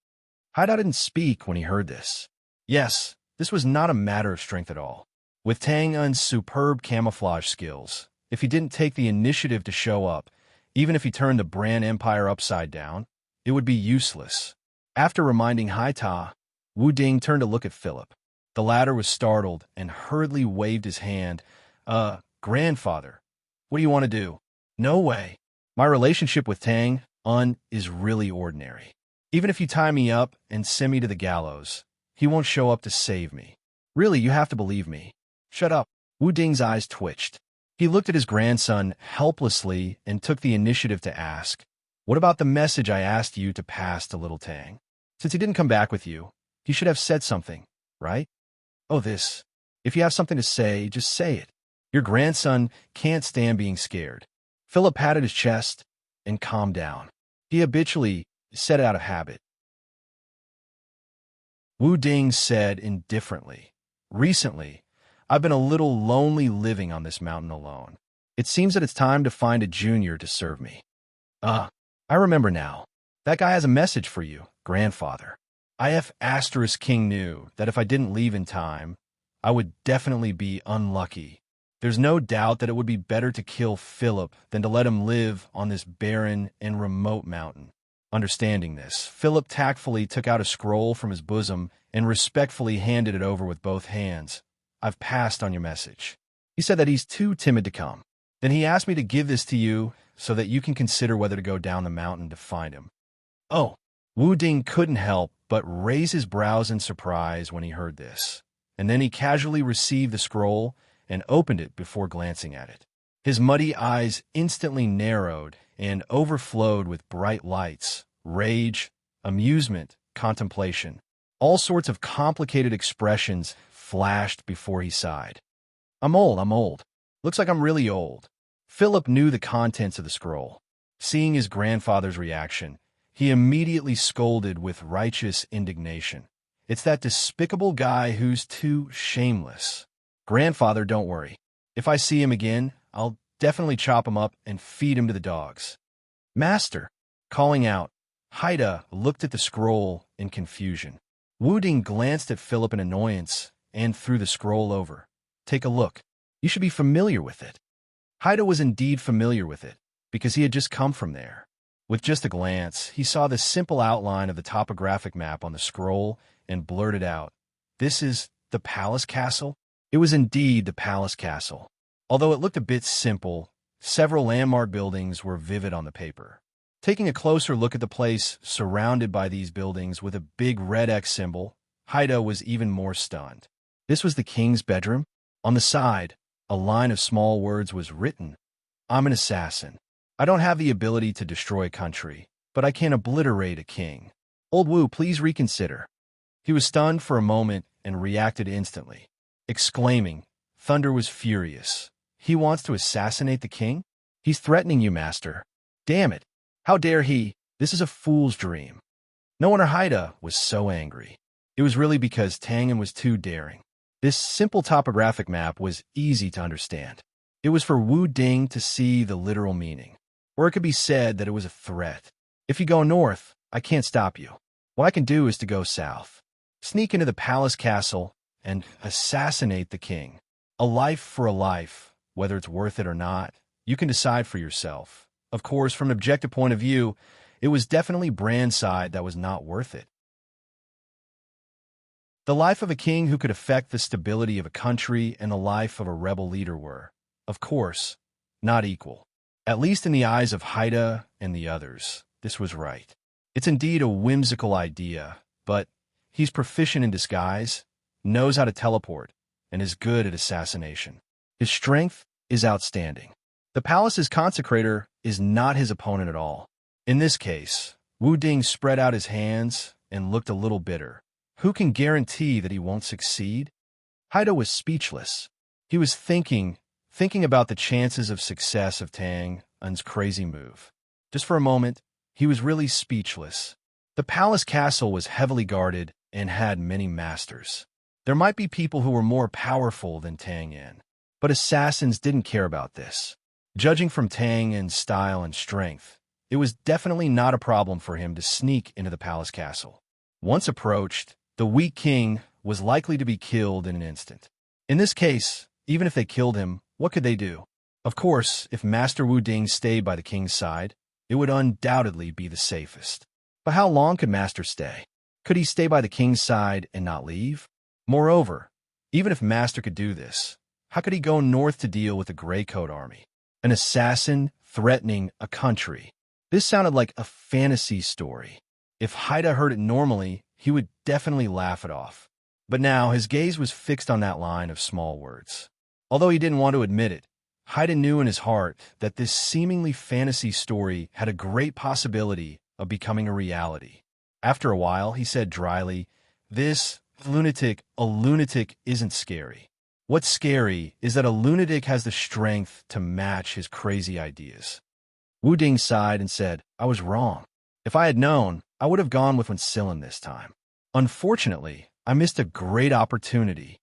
Haida didn't speak when he heard this. Yes, this was not a matter of strength at all. With Tang Un's superb camouflage skills, if he didn't take the initiative to show up, even if he turned the Bran Empire upside down, it would be useless. After reminding Haita, Wu Ding turned to look at Philip. The latter was startled and hurriedly waved his hand. Grandfather, what do you want to do?" "No way. My relationship with Tang Un is really ordinary. Even if you tie me up and send me to the gallows, he won't show up to save me. Really, you have to believe me." "Shut up." Wu Ding's eyes twitched. He looked at his grandson helplessly and took the initiative to ask, "What about the message I asked you to pass to little Tang? Since he didn't come back with you, he should have said something, right?" "Oh, this. If you have something to say, just say it. Your grandson can't stand being scared." Philip patted his chest and calmed down. He habitually said it out of habit. Wu Ding said indifferently, "Recently, I've been a little lonely living on this mountain alone. It seems that it's time to find a junior to serve me." I remember now. That guy has a message for you, grandfather." IF Asterisk King knew that if I didn't leave in time, I would definitely be unlucky. There's no doubt that it would be better to kill Philip than to let him live on this barren and remote mountain. Understanding this, Philip tactfully took out a scroll from his bosom and respectfully handed it over with both hands. "I've passed on your message." He said that he's too timid to come. Then he asked me to give this to you so that you can consider whether to go down the mountain to find him. Oh, Wu Ding couldn't help but raise his brows in surprise when he heard this, and then he casually received the scroll and opened it before glancing at it. His muddy eyes instantly narrowed and overflowed with bright lights, rage, amusement, contemplation. All sorts of complicated expressions flashed before he sighed. I'm old. Looks like I'm really old." Philip knew the contents of the scroll. Seeing his grandfather's reaction, he immediately scolded with righteous indignation. "It's that despicable guy who's too shameless." "Grandfather, don't worry. If I see him again, I'll definitely chop him up and feed him to the dogs." "Master," calling out, Haida looked at the scroll in confusion. Wu Ding glanced at Philip in annoyance and threw the scroll over. Take a look. You should be familiar with it. Haida was indeed familiar with it, because he had just come from there. With just a glance, he saw the simple outline of the topographic map on the scroll and blurted out, "This is the palace castle?" It was indeed the palace castle. Although it looked a bit simple, several landmark buildings were vivid on the paper. Taking a closer look at the place surrounded by these buildings with a big red X symbol, Haida was even more stunned. This was the king's bedroom? On the side, a line of small words was written. "I'm an assassin. I don't have the ability to destroy a country, but I can obliterate a king. Old Wu, please reconsider." He was stunned for a moment and reacted instantly, exclaiming, "Thunder was furious. He wants to assassinate the king? He's threatening you, master. Damn it. How dare he? This is a fool's dream." No wonder Haida was so angry. It was really because Tangan was too daring. This simple topographic map was easy to understand. It was for Wu Ding to see the literal meaning. Or it could be said that it was a threat. If you go north, I can't stop you. What I can do is to go south. Sneak into the palace castle and assassinate the king. A life for a life, whether it's worth it or not, you can decide for yourself. Of course, from an objective point of view, it was definitely Brand's side that was not worth it. The life of a king who could affect the stability of a country and the life of a rebel leader were, of course, not equal. At least in the eyes of Haida and the others, this was right. It's indeed a whimsical idea, but he's proficient in disguise, knows how to teleport, and is good at assassination. His strength is outstanding. The palace's consecrator is not his opponent at all. In this case, Wu Ding spread out his hands and looked a little bitter. Who can guarantee that he won't succeed? Haida was speechless. He was thinking about the chances of success of Tangan's crazy move. Just for a moment, he was really speechless. The palace castle was heavily guarded and had many masters. There might be people who were more powerful than Tangan, but assassins didn't care about this. Judging from Tangan's style and strength, it was definitely not a problem for him to sneak into the palace castle. Once approached, the weak king was likely to be killed in an instant. In this case, even if they killed him, what could they do? Of course, if Master Wu Ding stayed by the king's side, it would undoubtedly be the safest. But how long could Master stay? Could he stay by the king's side and not leave? Moreover, even if Master could do this, how could he go north to deal with the Grey Coat army? An assassin threatening a country. This sounded like a fantasy story. If Haida heard it normally, he would definitely laugh it off. But now his gaze was fixed on that line of small words. Although he didn't want to admit it, Haida knew in his heart that this seemingly fantasy story had a great possibility of becoming a reality. After a while, he said dryly, a lunatic isn't scary. What's scary is that a lunatic has the strength to match his crazy ideas." Wu Ding sighed and said, "I was wrong. If I had known, I would have gone with Wincillin this time. Unfortunately, I missed a great opportunity.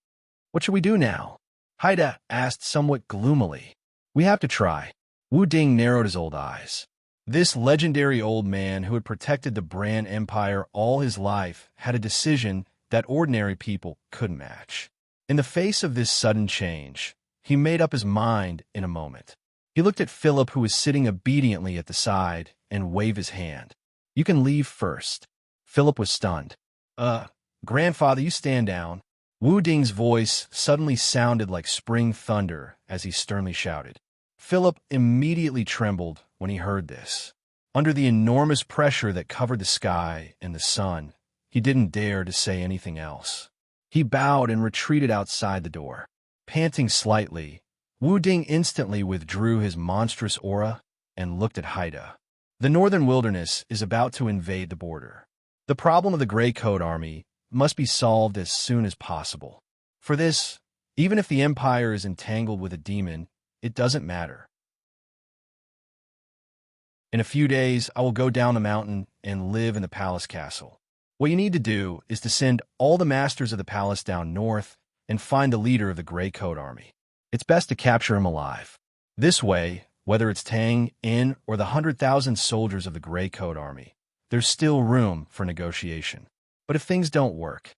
What should we do now?" Haida asked somewhat gloomily. "We have to try." Wu Ding narrowed his old eyes. This legendary old man who had protected the Brand Empire all his life had a decision that ordinary people couldn't match. In the face of this sudden change, he made up his mind in a moment. He looked at Philip, who was sitting obediently at the side, and waved his hand. "You can leave first." Philip was stunned. Grandfather, you stand down." Wu Ding's voice suddenly sounded like spring thunder as he sternly shouted. Philip immediately trembled when he heard this. Under the enormous pressure that covered the sky and the sun, he didn't dare to say anything else. He bowed and retreated outside the door. Panting slightly, Wu Ding instantly withdrew his monstrous aura and looked at Haida. The northern wilderness is about to invade the border. The problem of the Grey Coat army must be solved as soon as possible. For this, even if the Empire is entangled with a demon, it doesn't matter. In a few days, I will go down the mountain and live in the palace castle. What you need to do is to send all the masters of the palace down north and find the leader of the Grey Coat army. It's best to capture him alive. This way, whether it's Tang In or the 100,000 soldiers of the Grey Coat army, there's still room for negotiation. But if things don't work,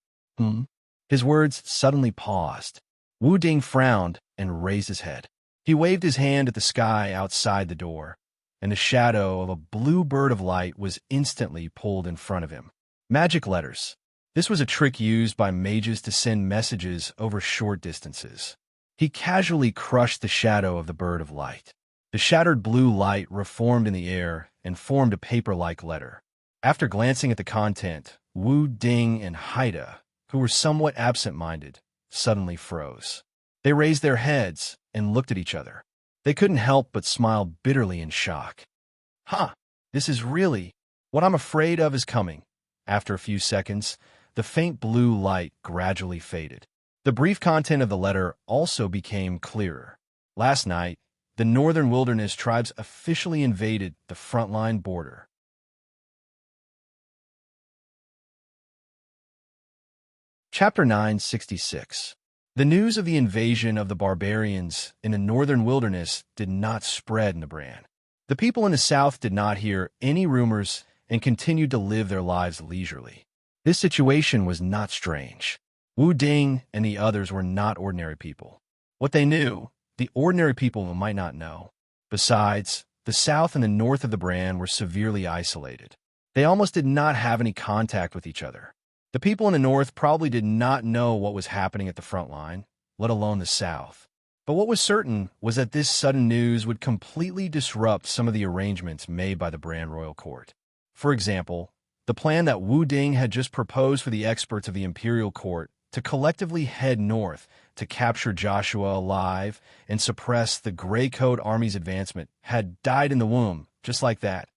His words suddenly paused. Wu Ding frowned and raised his head. He waved his hand at the sky outside the door, and the shadow of a blue bird of light was instantly pulled in front of him. Magic letters. This was a trick used by mages to send messages over short distances. He casually crushed the shadow of the bird of light. The shattered blue light reformed in the air and formed a paper-like letter. After glancing at the content, Wu Ding and Haida, who were somewhat absent-minded, suddenly froze. They raised their heads and looked at each other. They couldn't help but smile bitterly in shock. This is really what I'm afraid of is coming. After a few seconds, the faint blue light gradually faded. The brief content of the letter also became clearer. Last night, the Northern Wilderness tribes officially invaded the frontline border. Chapter 966. The news of the invasion of the barbarians in the Northern Wilderness did not spread in the Bran. The people in the South did not hear any rumors and continued to live their lives leisurely. This situation was not strange. Wu Ding and the others were not ordinary people. What they knew, the ordinary people might not know. Besides, the South and the North of the Bran were severely isolated. They almost did not have any contact with each other. The people in the North probably did not know what was happening at the front line, let alone the South. But what was certain was that this sudden news would completely disrupt some of the arrangements made by the Bran royal court. For example, the plan that Wu Ding had just proposed for the experts of the imperial court to collectively head north to capture Joshua alive and suppress the Grey Coat Army's advancement had died in the womb, just like that.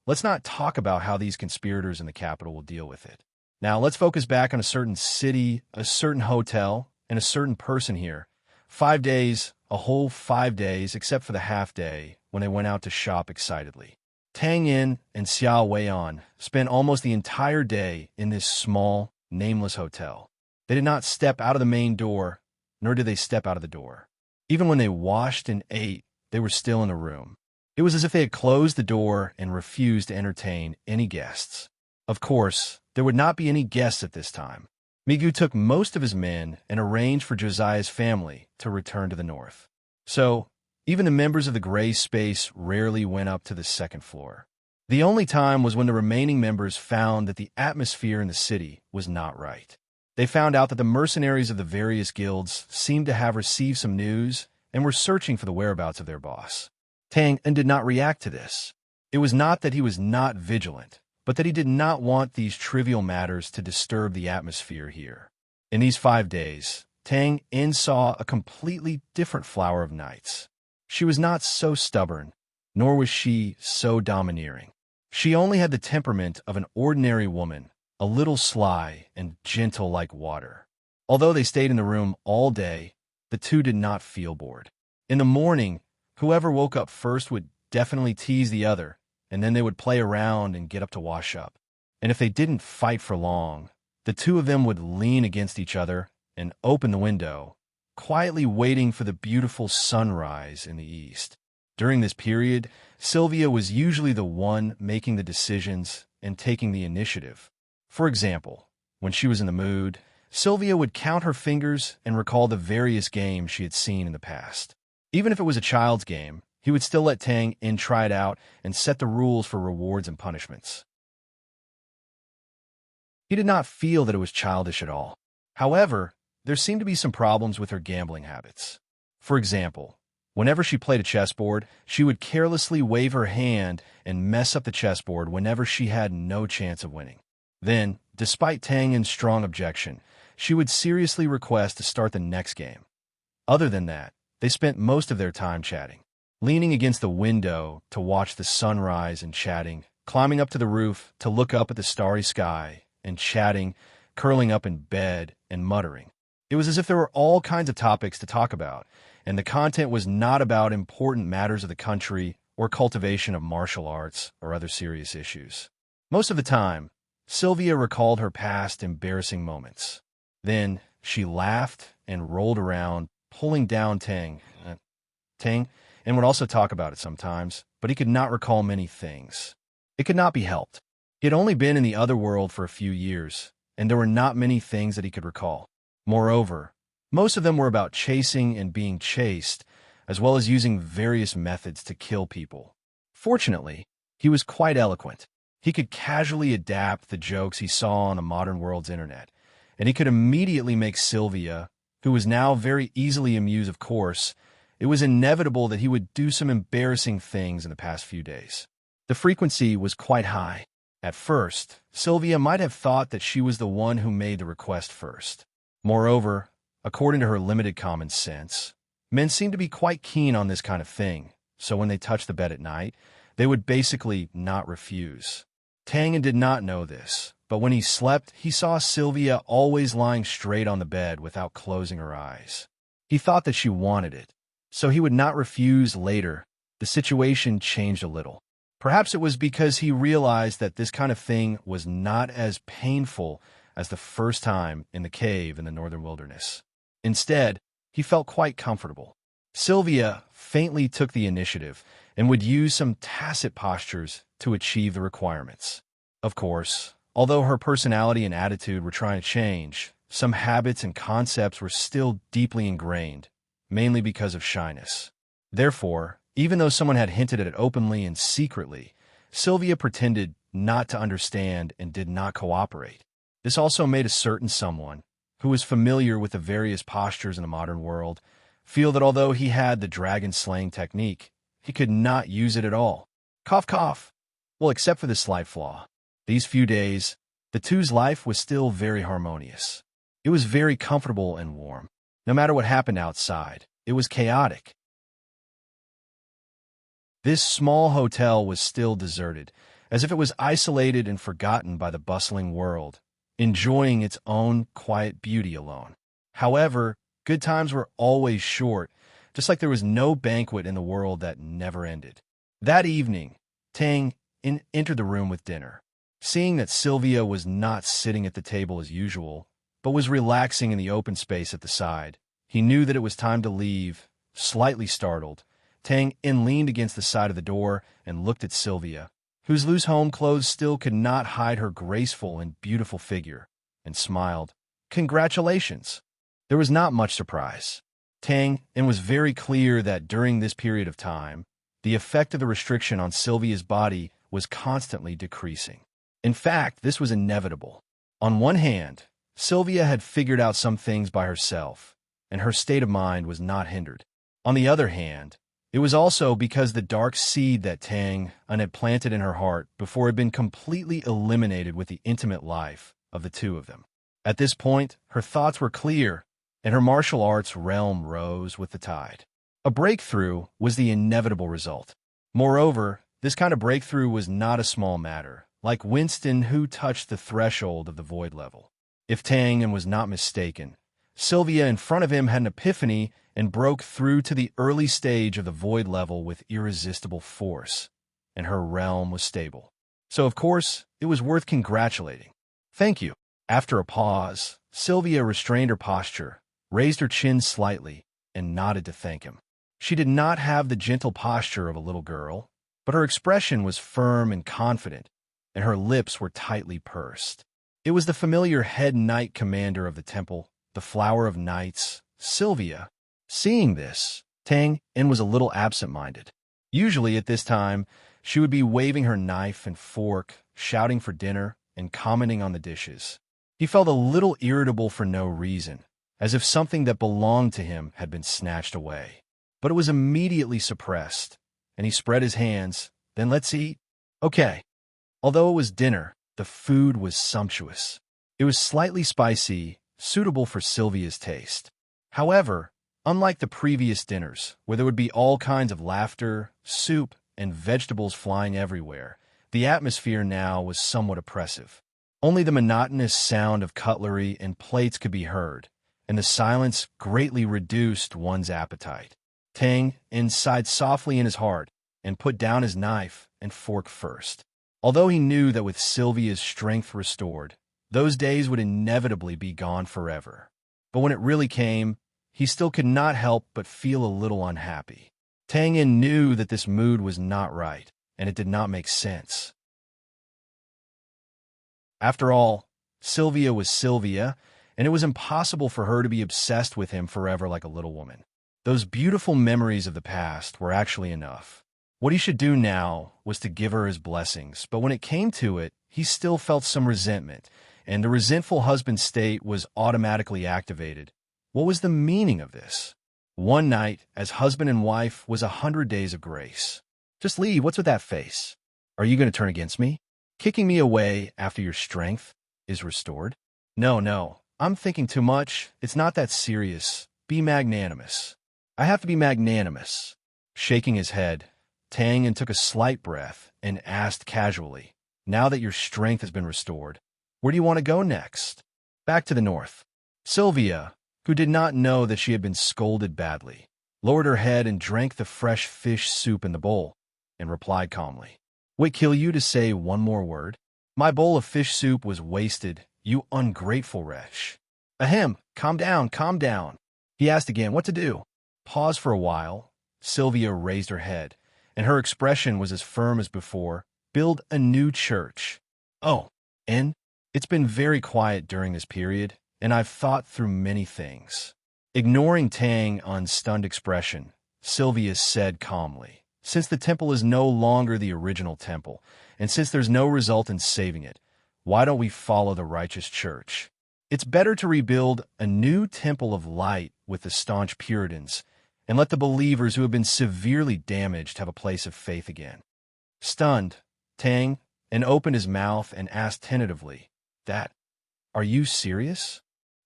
Let's not talk about how these conspirators in the capital will deal with it. Now, let's focus back on a certain city, a certain hotel, and a certain person here. 5 days, a whole 5 days, except for the half day when they went out to shop excitedly. Tang Yin and Xiao Weian spent almost the entire day in this small, nameless hotel. They did not step out of the main door, nor did they step out of the door. Even when they washed and ate, they were still in the room. It was as if they had closed the door and refused to entertain any guests. Of course, there would not be any guests at this time. Migu took most of his men and arranged for Josiah's family to return to the north. So, even the members of the Gray Space rarely went up to the second floor. The only time was when the remaining members found that the atmosphere in the city was not right. They found out that the mercenaries of the various guilds seemed to have received some news and were searching for the whereabouts of their boss. Tang Yin did not react to this. It was not that he was not vigilant, but that he did not want these trivial matters to disturb the atmosphere here. In these 5 days, Tang Yin saw a completely different Flower of Nights. She was not so stubborn, nor was she so domineering. She only had the temperament of an ordinary woman, a little sly and gentle like water. Although they stayed in the room all day, the two did not feel bored. In the morning, whoever woke up first would definitely tease the other, and then they would play around and get up to wash up. And if they didn't fight for long, the two of them would lean against each other and open the window, quietly waiting for the beautiful sunrise in the east. During this period, Sylvia was usually the one making the decisions and taking the initiative. For example, when she was in the mood, Sylvia would count her fingers and recall the various games she had seen in the past. Even if it was a child's game, he would still let Tang Yin try it out and set the rules for rewards and punishments. He did not feel that it was childish at all. However, there seemed to be some problems with her gambling habits. For example, whenever she played a chessboard, she would carelessly wave her hand and mess up the chessboard whenever she had no chance of winning. Then, despite Tang Yin's strong objection, she would seriously request to start the next game. Other than that, they spent most of their time chatting, leaning against the window to watch the sunrise and chatting, climbing up to the roof to look up at the starry sky and chatting, curling up in bed and muttering. It was as if there were all kinds of topics to talk about, and the content was not about important matters of the country or cultivation of martial arts or other serious issues. Most of the time, Sylvia recalled her past embarrassing moments. Then she laughed and rolled around, pulling down Tang, and would also talk about it sometimes, but he could not recall many things. It could not be helped. He had only been in the other world for a few years, and there were not many things that he could recall. Moreover, most of them were about chasing and being chased, as well as using various methods to kill people. Fortunately, he was quite eloquent. He could casually adapt the jokes he saw on the modern world's internet, and he could immediately make Sylvia, who was now very easily amused, of course. It was inevitable that he would do some embarrassing things in the past few days. The frequency was quite high. At first, Sylvia might have thought that she was the one who made the request first. Moreover, according to her limited common sense, men seemed to be quite keen on this kind of thing, so when they touched the bed at night, they would basically not refuse. Tangen did not know this, but when he slept, he saw Sylvia always lying straight on the bed without closing her eyes. He thought that she wanted it, so he would not refuse. Later, the situation changed a little. Perhaps it was because he realized that this kind of thing was not as painful as the first time in the cave in the northern wilderness. Instead, he felt quite comfortable. Sylvia faintly took the initiative and would use some tacit postures to achieve the requirements. Of course, although her personality and attitude were trying to change, some habits and concepts were still deeply ingrained, mainly because of shyness. Therefore, even though someone had hinted at it openly and secretly, Sylvia pretended not to understand and did not cooperate. This also made a certain someone, who was familiar with the various postures in the modern world, feel that although he had the dragon-slaying technique, he could not use it at all. Cough, cough. Well, except for this slight flaw. These few days, the two's life was still very harmonious. It was very comfortable and warm. No matter what happened outside, it was chaotic. This small hotel was still deserted, as if it was isolated and forgotten by the bustling world, enjoying its own quiet beauty alone. However, good times were always short, just like there was no banquet in the world that never ended. That evening, Tang entered the room with dinner. Seeing that Sylvia was not sitting at the table as usual, but was relaxing in the open space at the side, he knew that it was time to leave. Slightly startled, Tang leaned against the side of the door and looked at Sylvia, whose loose home clothes still could not hide her graceful and beautiful figure, and smiled. "Congratulations." There was not much surprise. Tang was very clear that during this period of time, the effect of the restriction on Sylvia's body was constantly decreasing. In fact, this was inevitable. On one hand, Sylvia had figured out some things by herself, and her state of mind was not hindered. On the other hand, it was also because the dark seed that Tang had planted in her heart before had been completely eliminated with the intimate life of the two of them. At this point, her thoughts were clear, and her martial arts realm rose with the tide. A breakthrough was the inevitable result. Moreover, this kind of breakthrough was not a small matter, like Winston, who touched the threshold of the void level. If Tang was not mistaken, Sylvia in front of him had an epiphany and broke through to the early stage of the void level with irresistible force, and her realm was stable. So, of course, it was worth congratulating. "Thank you." After a pause, Sylvia restrained her posture, raised her chin slightly, and nodded to thank him. She did not have the gentle posture of a little girl, but her expression was firm and confident, and her lips were tightly pursed. It was the familiar head knight commander of the temple, the flower of knights, Sylvia. Seeing this, Tang was a little absent-minded. Usually at this time, she would be waving her knife and fork, shouting for dinner, and commenting on the dishes. He felt a little irritable for no reason, as if something that belonged to him had been snatched away. But it was immediately suppressed, and he spread his hands. "Then let's eat." "Okay." Although it was dinner, the food was sumptuous. It was slightly spicy, suitable for Sylvia's taste. However, unlike the previous dinners, where there would be all kinds of laughter, soup, and vegetables flying everywhere, the atmosphere now was somewhat oppressive. Only the monotonous sound of cutlery and plates could be heard, and the silence greatly reduced one's appetite. Tang sighed softly in his heart and put down his knife and fork first. Although he knew that with Sylvia's strength restored, those days would inevitably be gone forever. But when it really came, he still could not help but feel a little unhappy. Tang knew that this mood was not right, and it did not make sense. After all, Sylvia was Sylvia, and it was impossible for her to be obsessed with him forever like a little woman. Those beautiful memories of the past were actually enough. What he should do now was to give her his blessings, but when it came to it, he still felt some resentment, and the resentful husband state was automatically activated. What was the meaning of this? One night, as husband and wife, was 100 days of grace. Just leave, what's with that face? Are you going to turn against me? Kicking me away after your strength is restored? No, I'm thinking too much. It's not that serious. Be magnanimous. I have to be magnanimous. Shaking his head, Tang took a slight breath and asked casually, now that your strength has been restored, where do you want to go next? Back to the north. Sylvia, who did not know that she had been scolded badly, lowered her head and drank the fresh fish soup in the bowl, and replied calmly, "Would it kill you to say one more word? My bowl of fish soup was wasted, you ungrateful wretch." Ahem, calm down, calm down. He asked again, what to do? Pause for a while. Sylvia raised her head, and her expression was as firm as before. Build a new church. Oh, and it's been very quiet during this period, and I've thought through many things. Ignoring Tang's stunned expression, Sylvia said calmly, since the temple is no longer the original temple, and since there's no result in saving it, why don't we follow the righteous church? It's better to rebuild a new temple of light with the staunch Puritans and let the believers who have been severely damaged have a place of faith again. Stunned, Tang opened his mouth and asked tentatively, are you serious?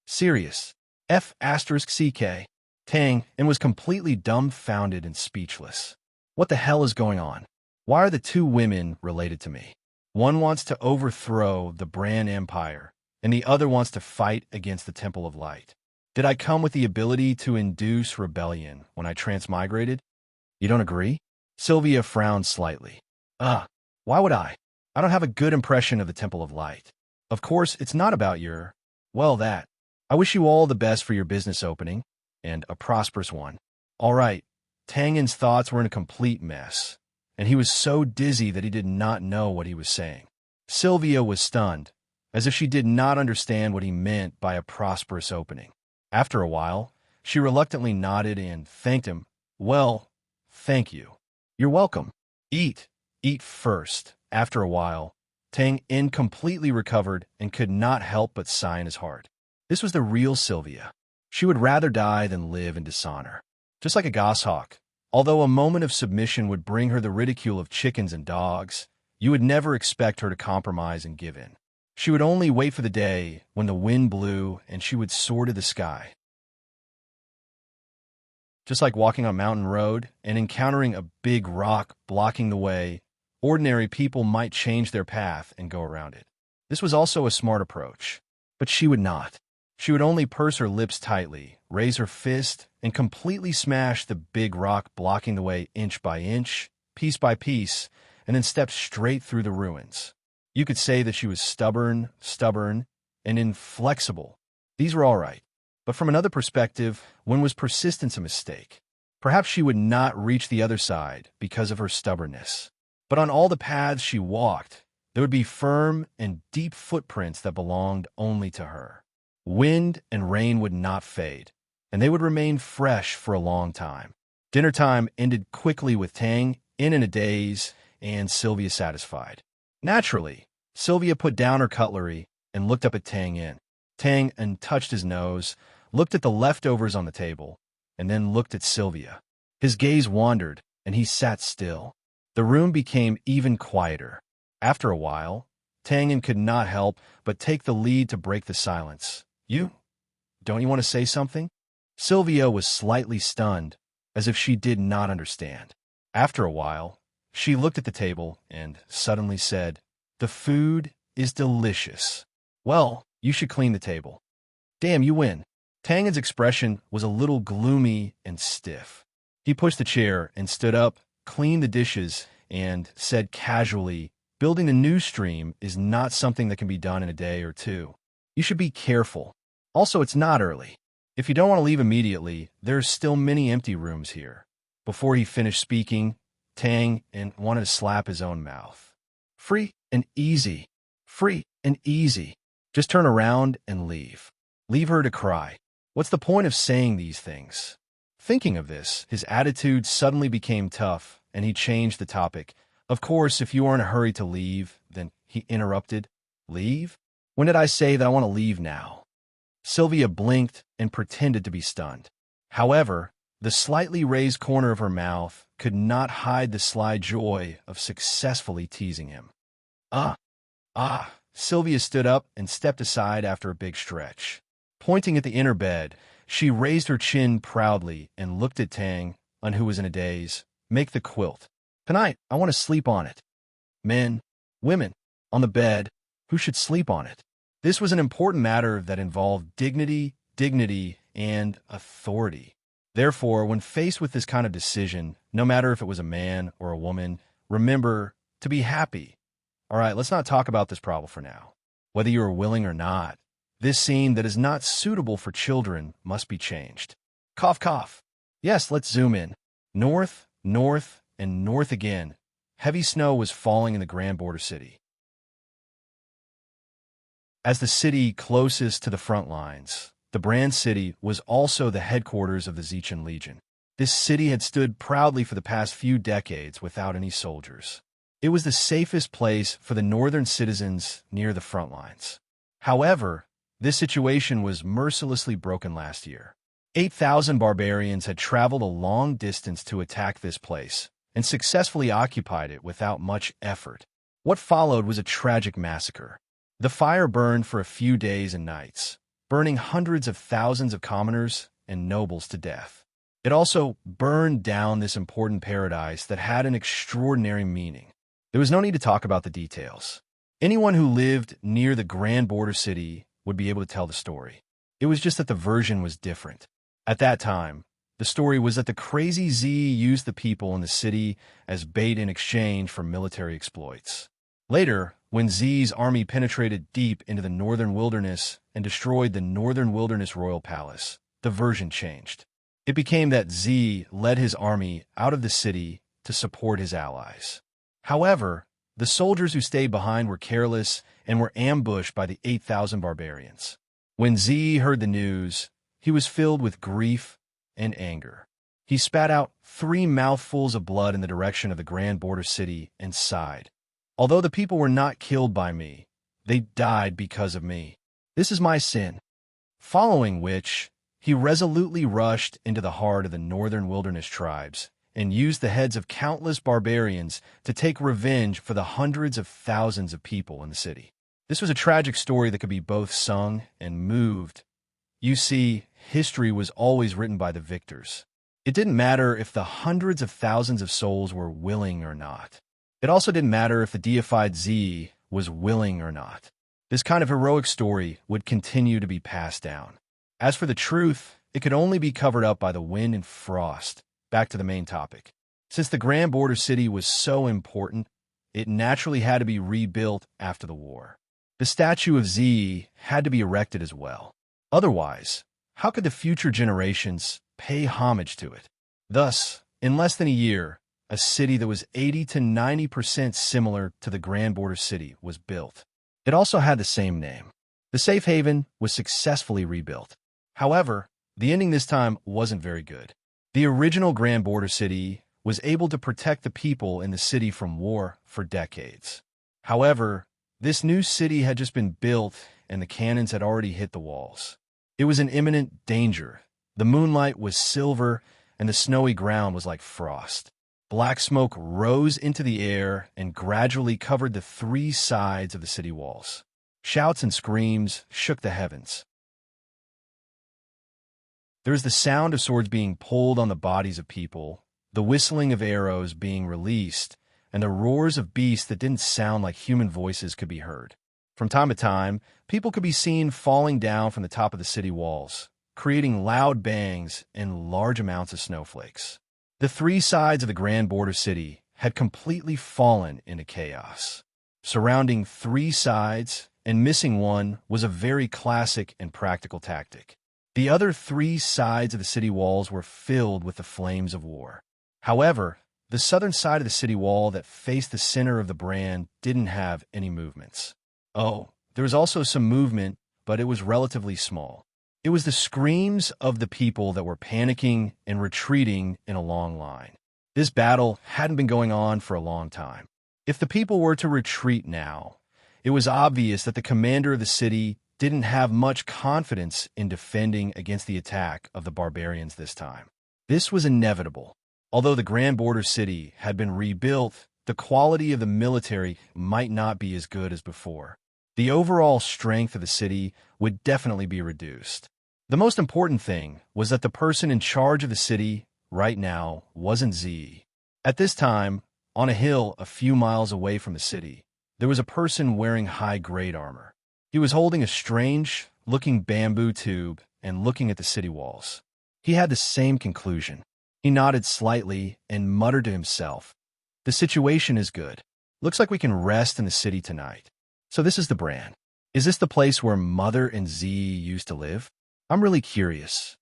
Serious. F***CK. Tang was completely dumbfounded and speechless. What the hell is going on? Why are the two women related to me? One wants to overthrow the Bran Empire, and the other wants to fight against the Temple of Light. Did I come with the ability to induce rebellion when I transmigrated? You don't agree? Sylvia frowned slightly. Why would I? I don't have a good impression of the Temple of Light. Of course, it's not about your, that. I wish you all the best for your business opening, and a prosperous one. All right, Tang's thoughts were in a complete mess, and he was so dizzy that he did not know what he was saying. Sylvia was stunned, as if she did not understand what he meant by a prosperous opening. After a while, she reluctantly nodded and thanked him. Well, thank you. You're welcome. Eat first. After a while, Tang completely recovered and could not help but sigh in his heart. This was the real Sylvia. She would rather die than live in dishonor. Just like a goshawk, although a moment of submission would bring her the ridicule of chickens and dogs, you would never expect her to compromise and give in. She would only wait for the day when the wind blew and she would soar to the sky. Just like walking on a mountain road and encountering a big rock blocking the way, ordinary people might change their path and go around it. This was also a smart approach, but she would not. She would only purse her lips tightly, raise her fist, and completely smash the big rock blocking the way inch by inch, piece by piece, and then step straight through the ruins. You could say that she was stubborn, and inflexible. These were all right. But from another perspective, when was persistence a mistake? Perhaps she would not reach the other side because of her stubbornness. But on all the paths she walked, there would be firm and deep footprints that belonged only to her. Wind and rain would not fade, and they would remain fresh for a long time. Dinner time ended quickly with Tang in a daze and Sylvia satisfied. Naturally, Sylvia put down her cutlery and looked up at Tang. Tang touched his nose, looked at the leftovers on the table, and then looked at Sylvia. His gaze wandered, and he sat still. The room became even quieter. After a while, Tang could not help but take the lead to break the silence. Don't you want to say something? Sylvia was slightly stunned, as if she did not understand. After a while, she looked at the table and suddenly said, "The food is delicious. Well, you should clean the table." Damn, you win. Tang's expression was a little gloomy and stiff. He pushed the chair and stood up, cleaned the dishes, and said casually, "Building the new stream is not something that can be done in a day or two. You should be careful. Also, it's not early. If you don't want to leave immediately, there's still many empty rooms here." Before he finished speaking, Tang wanted to slap his own mouth. Free and easy. Free and easy. Just turn around and leave. Leave her to cry. What's the point of saying these things? Thinking of this, his attitude suddenly became tough, and he changed the topic. Of course, if you are in a hurry to leave, then he interrupted. Leave? When did I say that I want to leave now? Sylvia blinked and pretended to be stunned. However, the slightly raised corner of her mouth could not hide the sly joy of successfully teasing him. Ah. Sylvia stood up and stepped aside after a big stretch. Pointing at the inner bed, she raised her chin proudly and looked at Tang, on who was in a daze. Make the quilt. Tonight, I want to sleep on it. Men, women, on the bed, who should sleep on it? This was an important matter that involved dignity, and authority. Therefore, when faced with this kind of decision, no matter if it was a man or a woman, remember to be happy. All right, let's not talk about this problem for now. Whether you are willing or not, this scene that is not suitable for children must be changed. Cough, cough. Yes, let's zoom in. North, and north again. Heavy snow was falling in the Grand Border City. As the city closest to the front lines, the Brand City was also the headquarters of the Zechen Legion. This city had stood proudly for the past few decades without any soldiers. It was the safest place for the northern citizens near the front lines. However, this situation was mercilessly broken last year. 8,000 barbarians had traveled a long distance to attack this place and successfully occupied it without much effort. What followed was a tragic massacre. The fire burned for a few days and nights, burning hundreds of thousands of commoners and nobles to death. It also burned down this important paradise that had an extraordinary meaning. There was no need to talk about the details. Anyone who lived near the Grand Border City would be able to tell the story. It was just that the version was different. At that time, the story was that the crazy Z used the people in the city as bait in exchange for military exploits. Later, when Z's army penetrated deep into the northern wilderness and destroyed the Northern Wilderness Royal Palace, the version changed. It became that Z led his army out of the city to support his allies. However, the soldiers who stayed behind were careless and were ambushed by the 8,000 barbarians. When Z heard the news, he was filled with grief and anger. He spat out 3 mouthfuls of blood in the direction of the Grand Border City and sighed. Although the people were not killed by me, they died because of me. This is my sin. Following which, he resolutely rushed into the heart of the northern wilderness tribes and used the heads of countless barbarians to take revenge for the hundreds of thousands of people in the city. This was a tragic story that could be both sung and moved. You see, history was always written by the victors. It didn't matter if the hundreds of thousands of souls were willing or not. It also didn't matter if the deified Z was willing or not. This kind of heroic story would continue to be passed down. As for the truth, it could only be covered up by the wind and frost. Back to the main topic. Since the Grand Border City was so important, it naturally had to be rebuilt after the war. The statue of Z had to be erected as well. Otherwise, how could the future generations pay homage to it? Thus, in less than a year, a city that was 80 to 90% similar to the Grand Border City was built. It also had the same name. The safe haven was successfully rebuilt. However, the ending this time wasn't very good. The original Grand Border City was able to protect the people in the city from war for decades. However, this new city had just been built and the cannons had already hit the walls. It was in imminent danger. The moonlight was silver and the snowy ground was like frost. Black smoke rose into the air and gradually covered the 3 sides of the city walls. Shouts and screams shook the heavens. There was the sound of swords being pulled on the bodies of people, the whistling of arrows being released, and the roars of beasts that didn't sound like human voices could be heard. From time to time, people could be seen falling down from the top of the city walls, creating loud bangs and large amounts of snowflakes. The 3 sides of the Grand Border City had completely fallen into chaos. Surrounding 3 sides and missing one was a very classic and practical tactic. The other 3 sides of the city walls were filled with the flames of war. However, the southern side of the city wall that faced the center of the brand didn't have any movements. Oh, there was also some movement, but it was relatively small. It was the screams of the people that were panicking and retreating in a long line. This battle hadn't been going on for a long time. If the people were to retreat now, it was obvious that the commander of the city didn't have much confidence in defending against the attack of the barbarians this time. This was inevitable. Although the Grand Border City had been rebuilt, the quality of the military might not be as good as before. The overall strength of the city would definitely be reduced. The most important thing was that the person in charge of the city right now wasn't Z. At this time, on a hill a few miles away from the city, there was a person wearing high-grade armor. He was holding a strange-looking bamboo tube and looking at the city walls. He had the same conclusion. He nodded slightly and muttered to himself, "The situation is good. Looks like we can rest in the city tonight. So this is the brand. Is this the place where Mother and Z used to live? I'm really curious."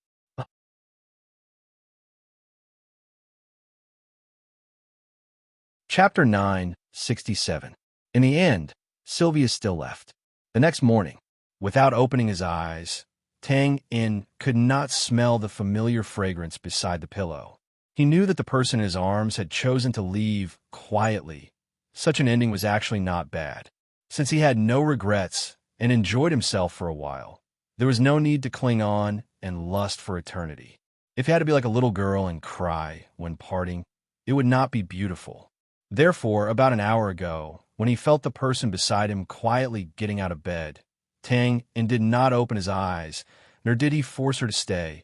Chapter 967. In the end, Sylvia still left. The next morning, without opening his eyes, Tang In could not smell the familiar fragrance beside the pillow. He knew that the person in his arms had chosen to leave quietly. Such an ending was actually not bad. Since he had no regrets and enjoyed himself for a while, there was no need to cling on and lust for eternity. If he had to be like a little girl and cry when parting, it would not be beautiful. Therefore, about an hour ago, when he felt the person beside him quietly getting out of bed, Tang In did not open his eyes, nor did he force her to stay.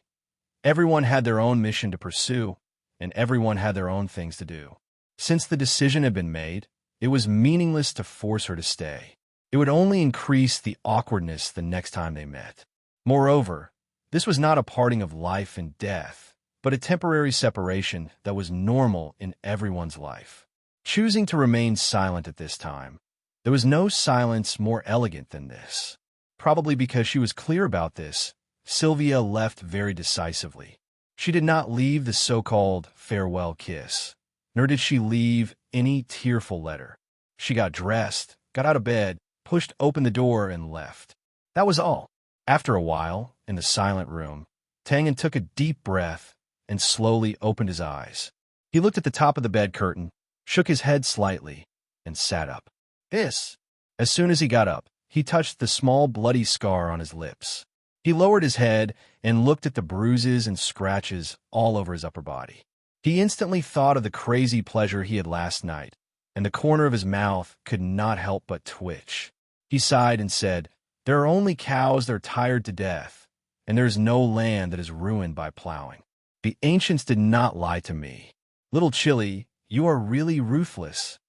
Everyone had their own mission to pursue, and everyone had their own things to do. Since the decision had been made, it was meaningless to force her to stay. It would only increase the awkwardness the next time they met. Moreover, this was not a parting of life and death, but a temporary separation that was normal in everyone's life. Choosing to remain silent at this time, there was no silence more elegant than this. Probably because she was clear about this, Sylvia left very decisively. She did not leave the so-called farewell kiss, nor did she leave any tearful letter. She got dressed, got out of bed, pushed open the door, and left. That was all. After a while, in the silent room, Tang In took a deep breath and slowly opened his eyes. He looked at the top of the bed curtain, shook his head slightly, and sat up. This. As soon as he got up, he touched the small bloody scar on his lips. He lowered his head and looked at the bruises and scratches all over his upper body. He instantly thought of the crazy pleasure he had last night, and the corner of his mouth could not help but twitch. He sighed and said, "There are only cows that are tired to death, and there is no land that is ruined by plowing. The ancients did not lie to me. Little Chili, you are really ruthless."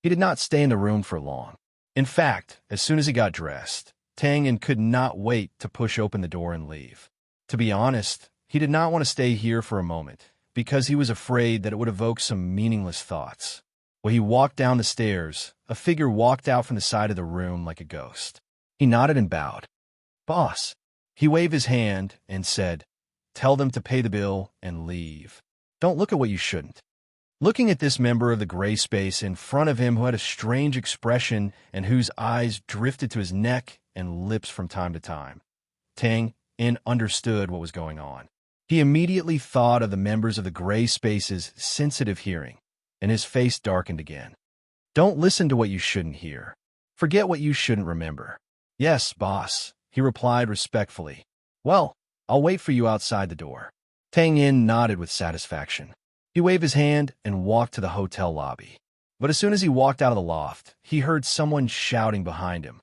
He did not stay in the room for long. In fact, as soon as he got dressed, Tang In could not wait to push open the door and leave. To be honest, he did not want to stay here for a moment, because he was afraid that it would evoke some meaningless thoughts. When he walked down the stairs, a figure walked out from the side of the room like a ghost. He nodded and bowed. "Boss." He waved his hand and said, "Tell them to pay the bill and leave. Don't look at what you shouldn't." Looking at this member of the gray space in front of him who had a strange expression and whose eyes drifted to his neck and lips from time to time, Tang In understood what was going on. He immediately thought of the members of the gray space's sensitive hearing, and his face darkened again. "Don't listen to what you shouldn't hear. Forget what you shouldn't remember." "Yes, boss," he replied respectfully. "Well, I'll wait for you outside the door." Tang In nodded with satisfaction. He waved his hand and walked to the hotel lobby. But as soon as he walked out of the loft, he heard someone shouting behind him.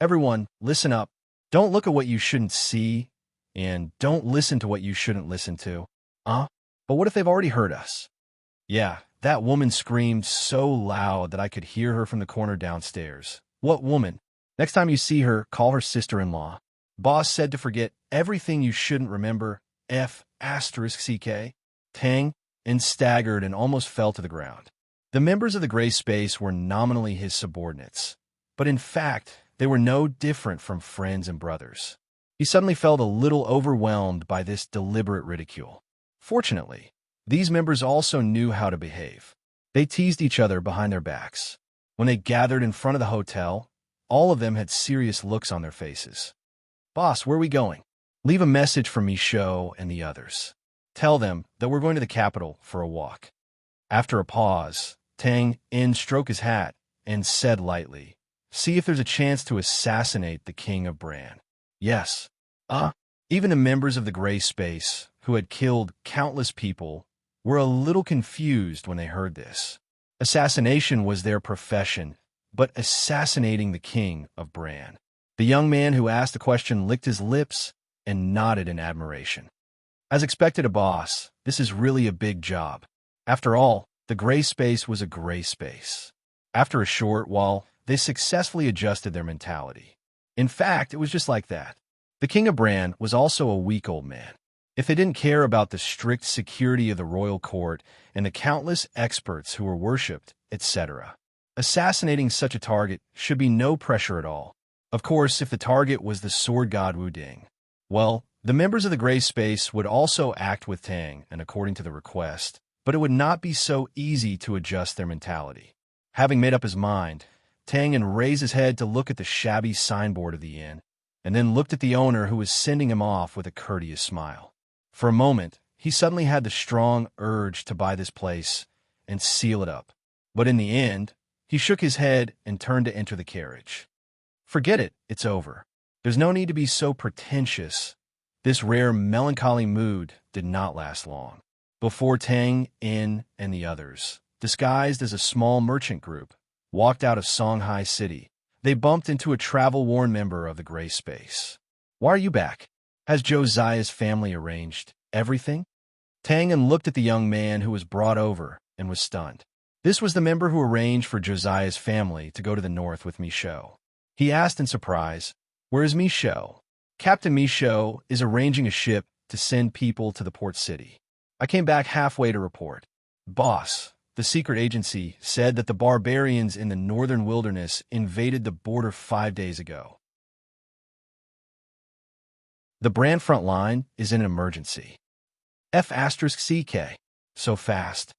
"Everyone, listen up. Don't look at what you shouldn't see, and don't listen to what you shouldn't listen to." But what if they've already heard us? Yeah, that woman screamed so loud that I could hear her from the corner downstairs. What woman? Next time you see her, call her sister-in-law. Boss said to forget everything you shouldn't remember. F***CK. Tang In staggered and almost fell to the ground. The members of the gray space were nominally his subordinates, but in fact, they were no different from friends and brothers. He suddenly felt a little overwhelmed by this deliberate ridicule. Fortunately, these members also knew how to behave. They teased each other behind their backs. When they gathered in front of the hotel, all of them had serious looks on their faces. "Boss, where are we going?" "Leave a message for Michaud and the others. Tell them that we're going to the capital for a walk." After a pause, Tang In stroked his hat and said lightly, "See if there's a chance to assassinate the king of Bran." "Yes." Even the members of the Gray Space, who had killed countless people, were a little confused when they heard this. Assassination was their profession, but assassinating the king of Bran. The young man who asked the question licked his lips and nodded in admiration. As expected, a boss, this is really a big job. After all, the Gray Space was a gray space. After a short while, they successfully adjusted their mentality. In fact, it was just like that. The king of Bran was also a weak old man. If they didn't care about the strict security of the royal court and the countless experts who were worshipped, etc., assassinating such a target should be no pressure at all. Of course, if the target was the sword god Wu Ding, well, the members of the Gray Space would also act with Tang and according to the request, but it would not be so easy to adjust their mentality. Having made up his mind, Tang raised his head to look at the shabby signboard of the inn, and then looked at the owner who was sending him off with a courteous smile. For a moment, he suddenly had the strong urge to buy this place and seal it up. But in the end, he shook his head and turned to enter the carriage. "Forget it, it's over. There's no need to be so pretentious." This rare melancholy mood did not last long. Before Tang In and the others, disguised as a small merchant group, walked out of Songhai City, they bumped into a travel-worn member of the Gray Space. "Why are you back? Has Josiah's family arranged everything?" Tang In looked at the young man who was brought over and was stunned. This was the member who arranged for Josiah's family to go to the north with Michaud. He asked in surprise, "Where is Michaud?" "Captain Michaud is arranging a ship to send people to the port city. I came back halfway to report." "Boss, the secret agency said that the barbarians in the northern wilderness invaded the border 5 days ago. The Bran front line is in an emergency. F***CK. So fast."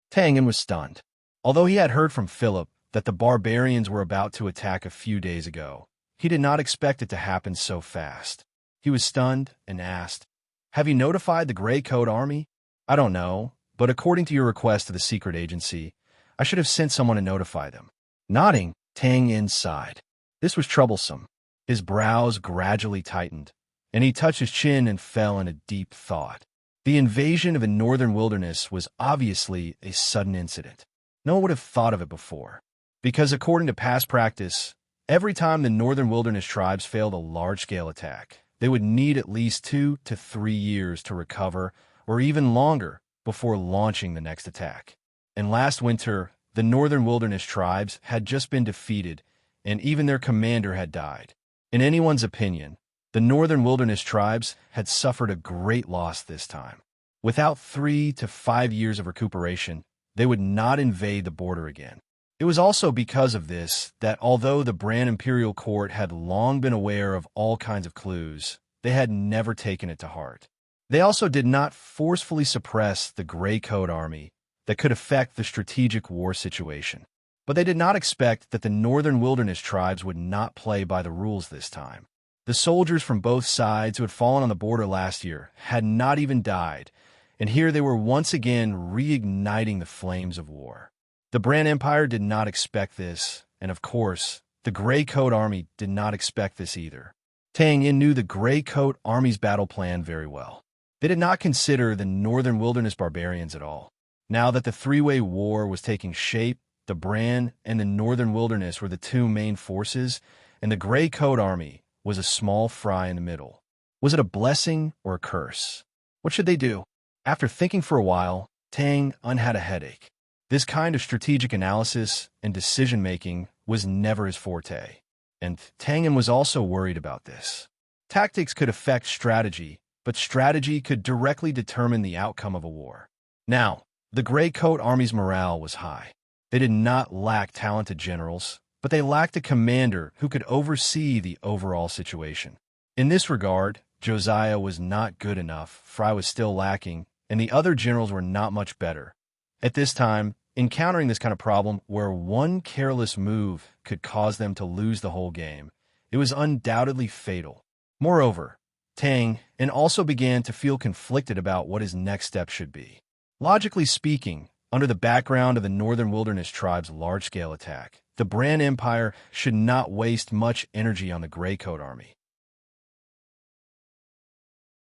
Tang In was stunned. Although he had heard from Philip that the barbarians were about to attack a few days ago, he did not expect it to happen so fast. He was stunned and asked, "Have you notified the Grey Coat Army?" "I don't know, but according to your request to the secret agency, I should have sent someone to notify them." Nodding, Tang In sighed. This was troublesome. His brows gradually tightened, and he touched his chin and fell in a deep thought. The invasion of the northern wilderness was obviously a sudden incident. No one would have thought of it before, because according to past practice, every time the northern wilderness tribes failed a large-scale attack, they would need at least 2 to 3 years to recover, or even longer, before launching the next attack. And last winter, the northern wilderness tribes had just been defeated, and even their commander had died. In anyone's opinion, the northern wilderness tribes had suffered a great loss this time. Without 3 to 5 years of recuperation, they would not invade the border again. It was also because of this that although the Bran Imperial Court had long been aware of all kinds of clues, they had never taken it to heart. They also did not forcefully suppress the Grey Coat Army that could affect the strategic war situation. But they did not expect that the northern wilderness tribes would not play by the rules this time. The soldiers from both sides who had fallen on the border last year had not even died, and here they were once again reigniting the flames of war. The Bran Empire did not expect this, and of course, the Grey Coat Army did not expect this either. Tang In knew the Grey Coat Army's battle plan very well. They did not consider the northern wilderness barbarians at all. Now that the three-way war was taking shape, the Bran and the northern wilderness were the two main forces, and the Grey Coat Army was a small fry in the middle. Was it a blessing or a curse? What should they do? After thinking for a while, Tang Un had a headache. This kind of strategic analysis and decision-making was never his forte, and Tang Un was also worried about this. Tactics could affect strategy, but strategy could directly determine the outcome of a war. Now, the Grey Coat Army's morale was high. They did not lack talented generals, but they lacked a commander who could oversee the overall situation. In this regard, Josiah was not good enough, Fry was still lacking, and the other generals were not much better. At this time, encountering this kind of problem where one careless move could cause them to lose the whole game, it was undoubtedly fatal. Moreover, Tang and also began to feel conflicted about what his next step should be. Logically speaking, under the background of the Northern Wilderness Tribe's large-scale attack, the Bran Empire should not waste much energy on the Greycoat army.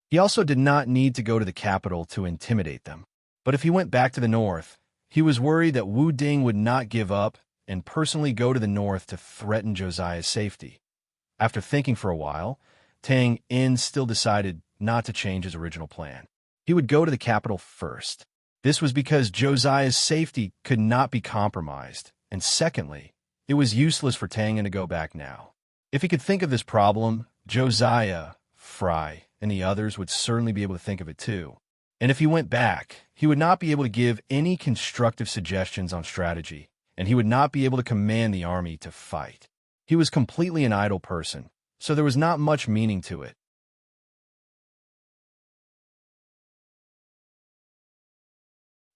He also did not need to go to the capital to intimidate them. But if he went back to the north, he was worried that Wu Ding would not give up and personally go to the north to threaten Josiah's safety. After thinking for a while, Tang In still decided not to change his original plan. He would go to the capital first. This was because Josiah's safety could not be compromised, and secondly, it was useless for Tang In to go back now. If he could think of this problem, Josiah, Fry, and the others would certainly be able to think of it too. And if he went back, he would not be able to give any constructive suggestions on strategy, and he would not be able to command the army to fight. He was completely an idle person, so there was not much meaning to it.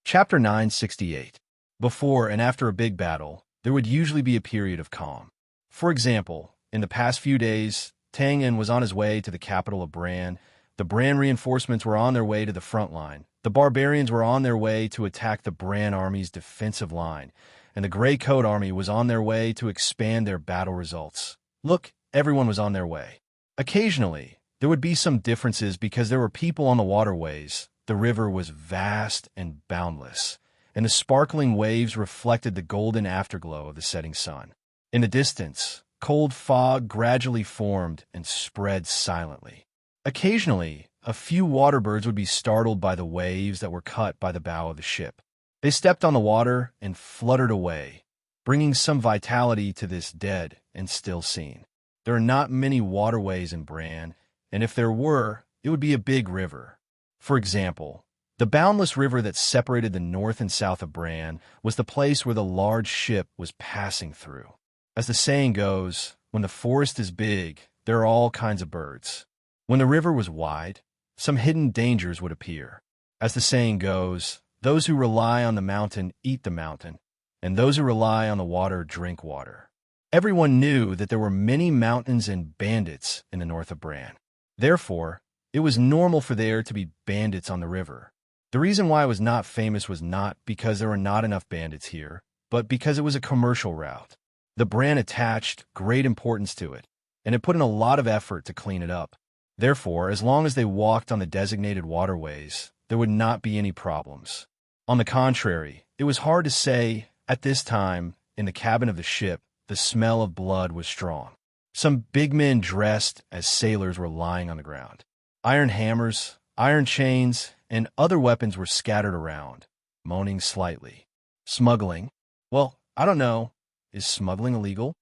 Chapter 968. Before and after a big battle, there would usually be a period of calm. For example, in the past few days, Tang In was on his way to the capital of Bran. The Bran reinforcements were on their way to the front line. The barbarians were on their way to attack the Bran army's defensive line, and the Grey Coat army was on their way to expand their battle results. Look, everyone was on their way. Occasionally, there would be some differences because there were people on the waterways. The river was vast and boundless, and the sparkling waves reflected the golden afterglow of the setting sun. In the distance, cold fog gradually formed and spread silently. Occasionally, a few waterbirds would be startled by the waves that were cut by the bow of the ship. They stepped on the water and fluttered away, bringing some vitality to this dead and still scene. There are not many waterways in Bran, and if there were, it would be a big river. For example, the boundless river that separated the north and south of Bran was the place where the large ship was passing through. As the saying goes, when the forest is big, there are all kinds of birds. When the river was wide, some hidden dangers would appear. As the saying goes, those who rely on the mountain eat the mountain, and those who rely on the water drink water. Everyone knew that there were many mountains and bandits in the north of Bran. Therefore, it was normal for there to be bandits on the river. The reason why it was not famous was not because there were not enough bandits here, but because it was a commercial route. The Bran attached great importance to it, and it put in a lot of effort to clean it up. Therefore, as long as they walked on the designated waterways, there would not be any problems. On the contrary, it was hard to say. At this time, in the cabin of the ship, the smell of blood was strong. Some big men dressed as sailors were lying on the ground. Iron hammers, iron chains, and other weapons were scattered around, moaning slightly. Smuggling? Well, I don't know. Is smuggling illegal?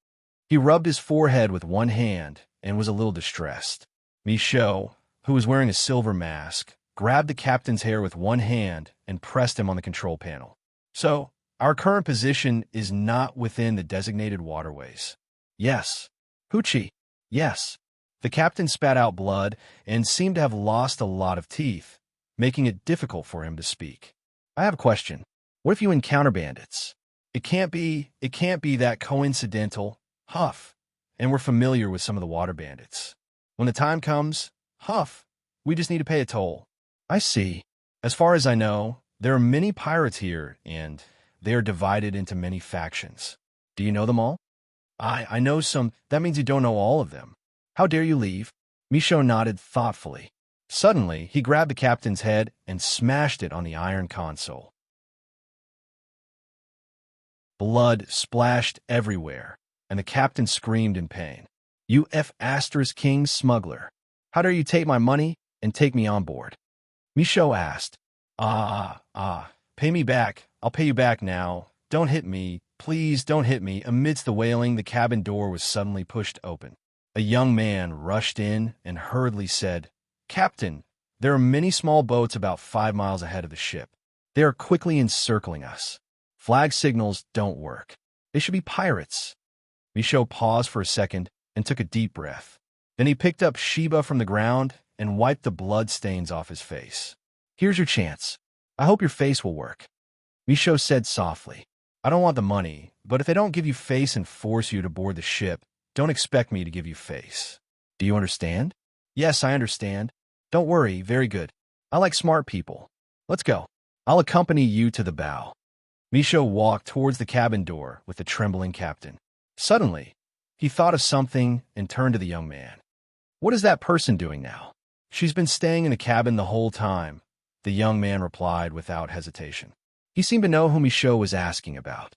He rubbed his forehead with one hand and was a little distressed. Michaud, who was wearing a silver mask, grabbed the captain's hair with one hand and pressed him on the control panel. So, our current position is not within the designated waterways. Yes. Hoochie. Yes. The captain spat out blood and seemed to have lost a lot of teeth, making it difficult for him to speak. I have a question. What if you encounter bandits? It can't be that coincidental. Huff. And we're familiar with some of the water bandits. When the time comes, huff. We just need to pay a toll. I see. As far as I know, there are many pirates here, and they are divided into many factions. Do you know them all? I know some. That means you don't know all of them. How dare you leave? Michaud nodded thoughtfully. Suddenly, he grabbed the captain's head and smashed it on the iron console. Blood splashed everywhere, and the captain screamed in pain. You King smuggler. How dare you take my money and take me on board? Michaud asked. Pay me back. I'll pay you back now. Don't hit me. Please don't hit me. Amidst the wailing, the cabin door was suddenly pushed open. A young man rushed in and hurriedly said, Captain, there are many small boats about 5 miles ahead of the ship. They are quickly encircling us. Flag signals don't work. They should be pirates. Michaud paused for a second and took a deep breath. Then he picked up Sheba from the ground and wiped the blood stains off his face. Here's your chance. I hope your face will work. Michaud said softly. I don't want the money, but if they don't give you face and force you to board the ship, don't expect me to give you face. Do you understand? Yes, I understand. Don't worry, very good. I like smart people. Let's go. I'll accompany you to the bow. Michaud walked towards the cabin door with the trembling captain. Suddenly, he thought of something and turned to the young man. What is that person doing now? She's been staying in the cabin the whole time, the young man replied without hesitation. He seemed to know whom Michaud was asking about.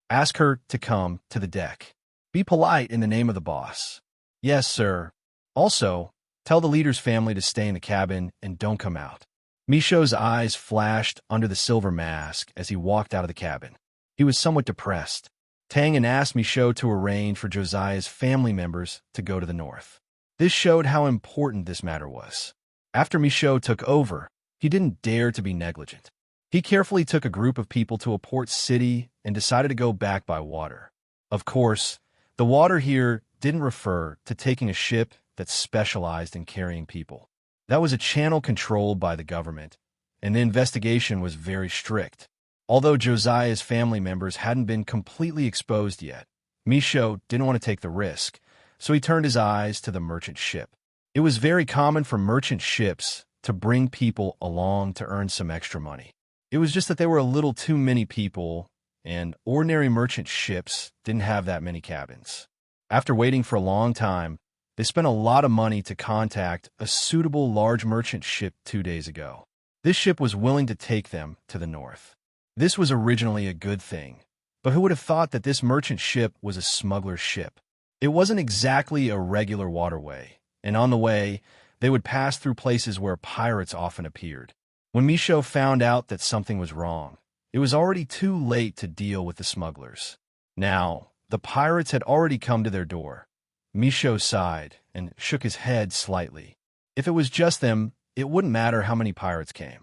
Ask her to come to the deck. Be polite in the name of the boss. Yes, sir. Also, tell the leader's family to stay in the cabin and don't come out. Michaud's eyes flashed under the silver mask as he walked out of the cabin. He was somewhat depressed. Tang and asked Michaud to arrange for Josiah's family members to go to the north. This showed how important this matter was. After Michaud took over, he didn't dare to be negligent. He carefully took a group of people to a port city and decided to go back by water. Of course, the water here didn't refer to taking a ship that specialized in carrying people. That was a channel controlled by the government, and the investigation was very strict. Although Josiah's family members hadn't been completely exposed yet, Michaud didn't want to take the risk, so he turned his eyes to the merchant ship. It was very common for merchant ships to bring people along to earn some extra money. It was just that there were a little too many people, and ordinary merchant ships didn't have that many cabins. After waiting for a long time, they spent a lot of money to contact a suitable large merchant ship 2 days ago. This ship was willing to take them to the north. This was originally a good thing, but who would have thought that this merchant ship was a smuggler's ship? It wasn't exactly a regular waterway, and on the way, they would pass through places where pirates often appeared. When Michaud found out that something was wrong, it was already too late to deal with the smugglers. Now, the pirates had already come to their door. Michaud sighed and shook his head slightly. If it was just them, it wouldn't matter how many pirates came.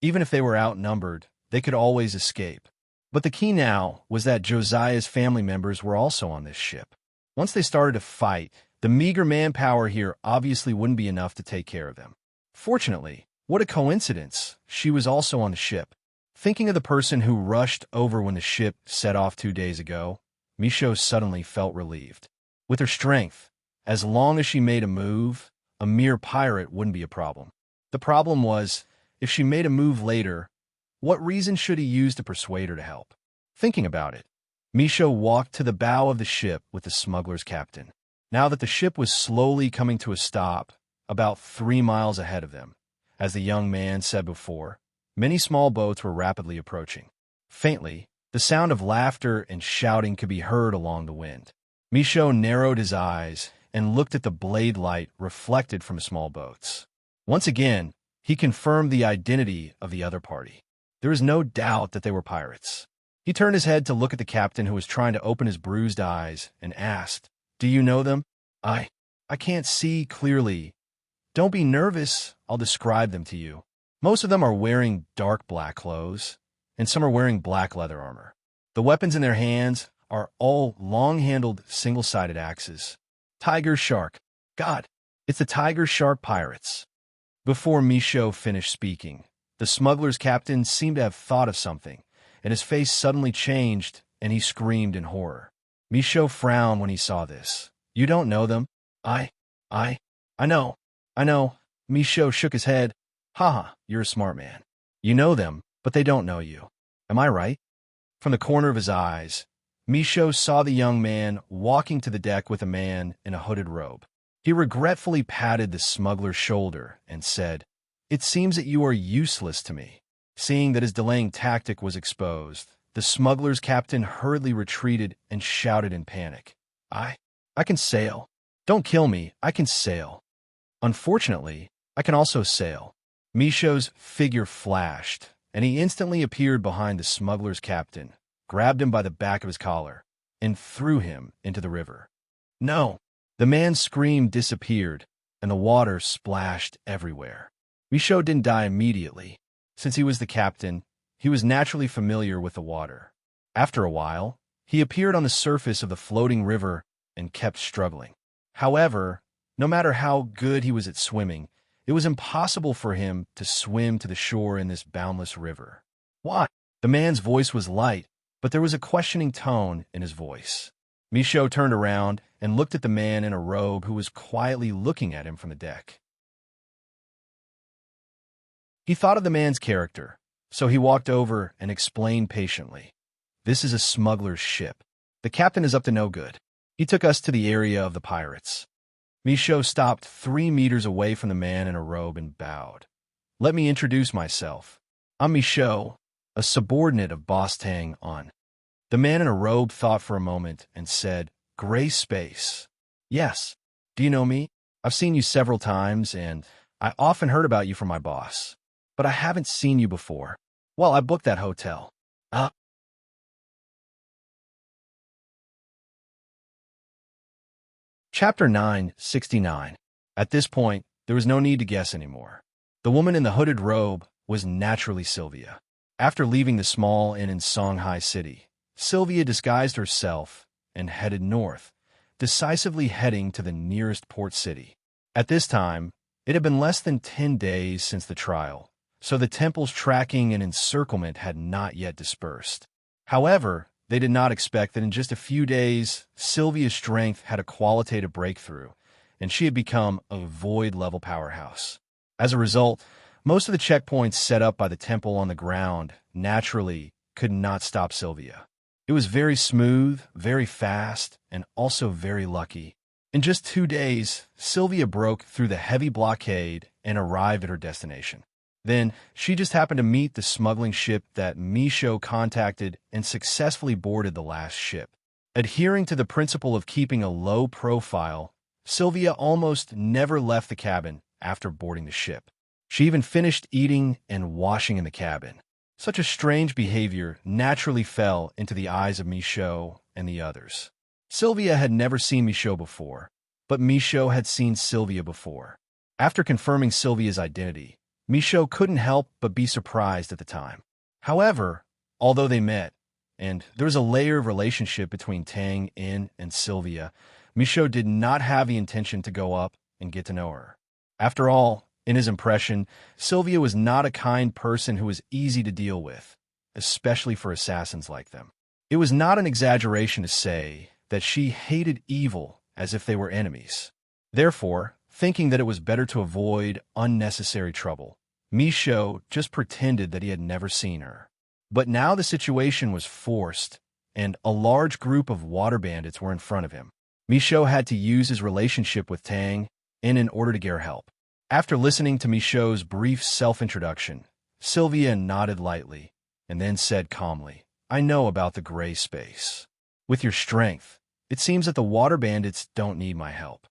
Even if they were outnumbered, they could always escape. But the key now was that Josiah's family members were also on this ship. Once they started to fight, the meager manpower here obviously wouldn't be enough to take care of them. Fortunately, what a coincidence, she was also on the ship. Thinking of the person who rushed over when the ship set off 2 days ago, Michaud suddenly felt relieved. With her strength, as long as she made a move, a mere pirate wouldn't be a problem. The problem was, if she made a move later, what reason should he use to persuade her to help? Thinking about it, Michaud walked to the bow of the ship with the smuggler's captain. Now that the ship was slowly coming to a stop, about 3 miles ahead of them, as the young man said before, many small boats were rapidly approaching. Faintly, the sound of laughter and shouting could be heard along the wind. Michaud narrowed his eyes and looked at the blade light reflected from small boats. Once again, he confirmed the identity of the other party. There was no doubt that they were pirates. He turned his head to look at the captain who was trying to open his bruised eyes and asked, "Do you know them?" I can't see clearly. Don't be nervous, I'll describe them to you. Most of them are wearing dark black clothes, and some are wearing black leather armor. The weapons in their hands are all long-handled, single-sided axes. Tiger Shark. God, it's the Tiger Shark pirates. Before Michaud finished speaking, the smuggler's captain seemed to have thought of something, and his face suddenly changed, and he screamed in horror. Michaud frowned when he saw this. You don't know them? I know. Michaud shook his head. Haha, you're a smart man. You know them, but they don't know you. Am I right? From the corner of his eyes, Michaud saw the young man walking to the deck with a man in a hooded robe. He regretfully patted the smuggler's shoulder and said, "It seems that you are useless to me." Seeing that his delaying tactic was exposed, the smuggler's captain hurriedly retreated and shouted in panic, I can sail. Don't kill me, I can sail. Unfortunately, I can also sail." Michaud's figure flashed, and he instantly appeared behind the smuggler's captain, grabbed him by the back of his collar, and threw him into the river. No! The man's scream disappeared, and the water splashed everywhere. Michaud didn't die immediately. Since he was the captain, he was naturally familiar with the water. After a while, he appeared on the surface of the floating river and kept struggling. However, no matter how good he was at swimming, It was impossible for him to swim to the shore in this boundless river. Why? The man's voice was light, but there was a questioning tone in his voice. Michaud turned around and looked at the man in a robe who was quietly looking at him from the deck. He thought of the man's character, so he walked over and explained patiently. This is a smuggler's ship. The captain is up to no good. He took us to the area of the pirates. Michaud stopped 3 meters away from the man in a robe and bowed. Let me introduce myself. I'm Michaud, a subordinate of Boss Tang On. The man in a robe thought for a moment and said, Gray Space. Yes. Do you know me? I've seen you several times, and I often heard about you from my boss. But I haven't seen you before. Well, I booked that hotel. Chapter 969. At this point, there was no need to guess anymore. The woman in the hooded robe was naturally Sylvia. After leaving the small inn in Songhai City, Sylvia disguised herself and headed north, decisively heading to the nearest port city. At this time, it had been less than 10 days since the trial, so the temple's tracking and encirclement had not yet dispersed. However, they did not expect that in just a few days, Sylvia's strength had a qualitative breakthrough, and she had become a void-level powerhouse. As a result, most of the checkpoints set up by the temple on the ground naturally could not stop Sylvia. It was very smooth, very fast, and also very lucky. In just 2 days, Sylvia broke through the heavy blockade and arrived at her destination. Then, she just happened to meet the smuggling ship that Michaud contacted and successfully boarded the last ship. Adhering to the principle of keeping a low profile, Sylvia almost never left the cabin after boarding the ship. She even finished eating and washing in the cabin. Such a strange behavior naturally fell into the eyes of Michaud and the others. Sylvia had never seen Michaud before, but Michaud had seen Sylvia before. After confirming Sylvia's identity, Michaud couldn't help but be surprised at the time. However, although they met, and there was a layer of relationship between Tang In and Sylvia, Michaud did not have the intention to go up and get to know her. After all, in his impression, Sylvia was not a kind person who was easy to deal with, especially for assassins like them. It was not an exaggeration to say that she hated evil as if they were enemies. Therefore, thinking that it was better to avoid unnecessary trouble, Michaud just pretended that he had never seen her. But now the situation was forced, and a large group of water bandits were in front of him. Michaud had to use his relationship with Tang in order to get her help. After listening to Michaud's brief self-introduction, Sylvia nodded lightly and then said calmly, I know about the gray space. With your strength, it seems that the water bandits don't need my help.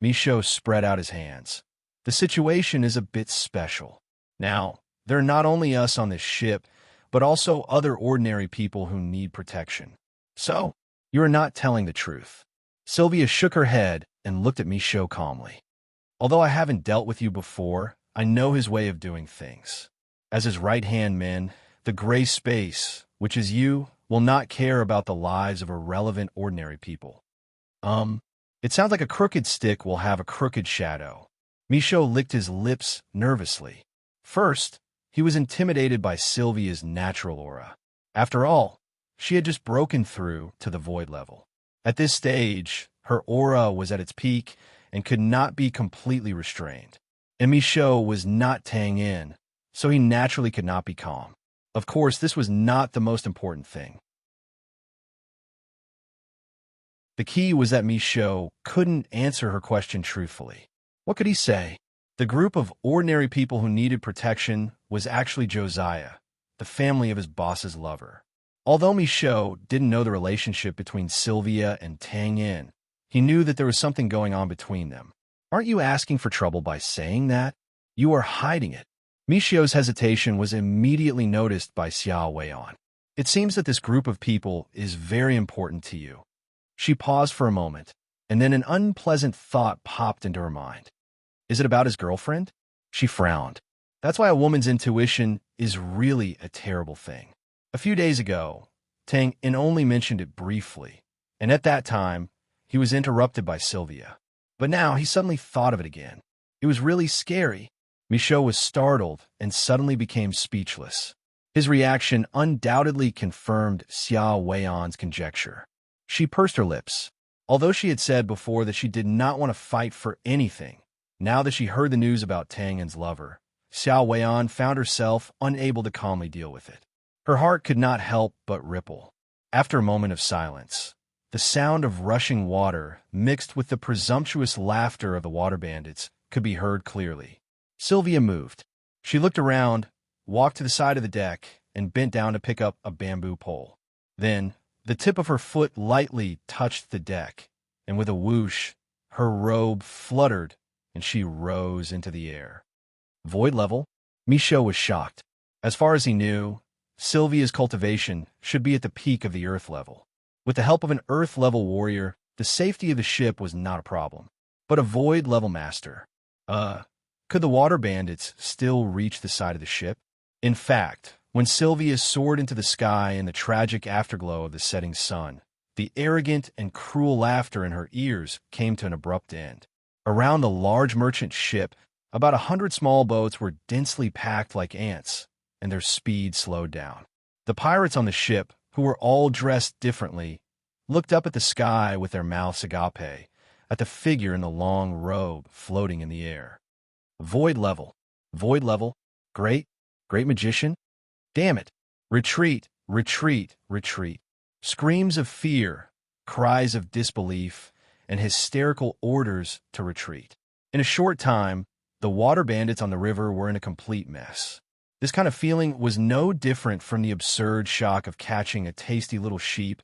Michaud spread out his hands. The situation is a bit special. Now, there are not only us on this ship, but also other ordinary people who need protection. So, you are not telling the truth. Sylvia shook her head and looked at Michaud calmly. Although I haven't dealt with you before, I know his way of doing things. As his right-hand man, the gray space, which is you, will not care about the lives of irrelevant ordinary people. It sounds like a crooked stick will have a crooked shadow. Michaud licked his lips nervously. First, he was intimidated by Sylvia's natural aura. After all, she had just broken through to the void level. At this stage, her aura was at its peak and could not be completely restrained. And Michaud was not Tang In, so he naturally could not be calm. Of course, this was not the most important thing. The key was that Michaud couldn't answer her question truthfully. What could he say? The group of ordinary people who needed protection was actually Josiah, the family of his boss's lover. Although Michaud didn't know the relationship between Sylvia and Tang In, he knew that there was something going on between them. Aren't you asking for trouble by saying that? You are hiding it. Michaud's hesitation was immediately noticed by Xiao Weian. It seems that this group of people is very important to you. She paused for a moment, and then an unpleasant thought popped into her mind. Is it about his girlfriend? She frowned. That's why a woman's intuition is really a terrible thing. A few days ago, Tang In only mentioned it briefly, and at that time, he was interrupted by Sylvia. But now he suddenly thought of it again. It was really scary. Michaud was startled and suddenly became speechless. His reaction undoubtedly confirmed Xia Weian's conjecture. She pursed her lips. Although she had said before that she did not want to fight for anything, now that she heard the news about Tang An's lover, Xia Weian found herself unable to calmly deal with it. Her heart could not help but ripple. After a moment of silence, the sound of rushing water mixed with the presumptuous laughter of the water bandits could be heard clearly. Sylvia moved. She looked around, walked to the side of the deck, and bent down to pick up a bamboo pole. Then, the tip of her foot lightly touched the deck, and with a whoosh, her robe fluttered and she rose into the air. Void level? Michaud was shocked. As far as he knew, Sylvia's cultivation should be at the peak of the earth level. With the help of an earth-level warrior, the safety of the ship was not a problem. But a void-level master? Could the water bandits still reach the side of the ship? In fact, when Sylvia soared into the sky in the tragic afterglow of the setting sun, the arrogant and cruel laughter in her ears came to an abrupt end. Around the large merchant ship, about 100 small boats were densely packed like ants, and their speed slowed down. The pirates on the ship, who were all dressed differently, looked up at the sky with their mouths agape, at the figure in the long robe floating in the air. Void level. Void level. Great magician. Damn it. Retreat, retreat, retreat. Screams of fear, cries of disbelief, and hysterical orders to retreat. In a short time, the water bandits on the river were in a complete mess. This kind of feeling was no different from the absurd shock of catching a tasty little sheep,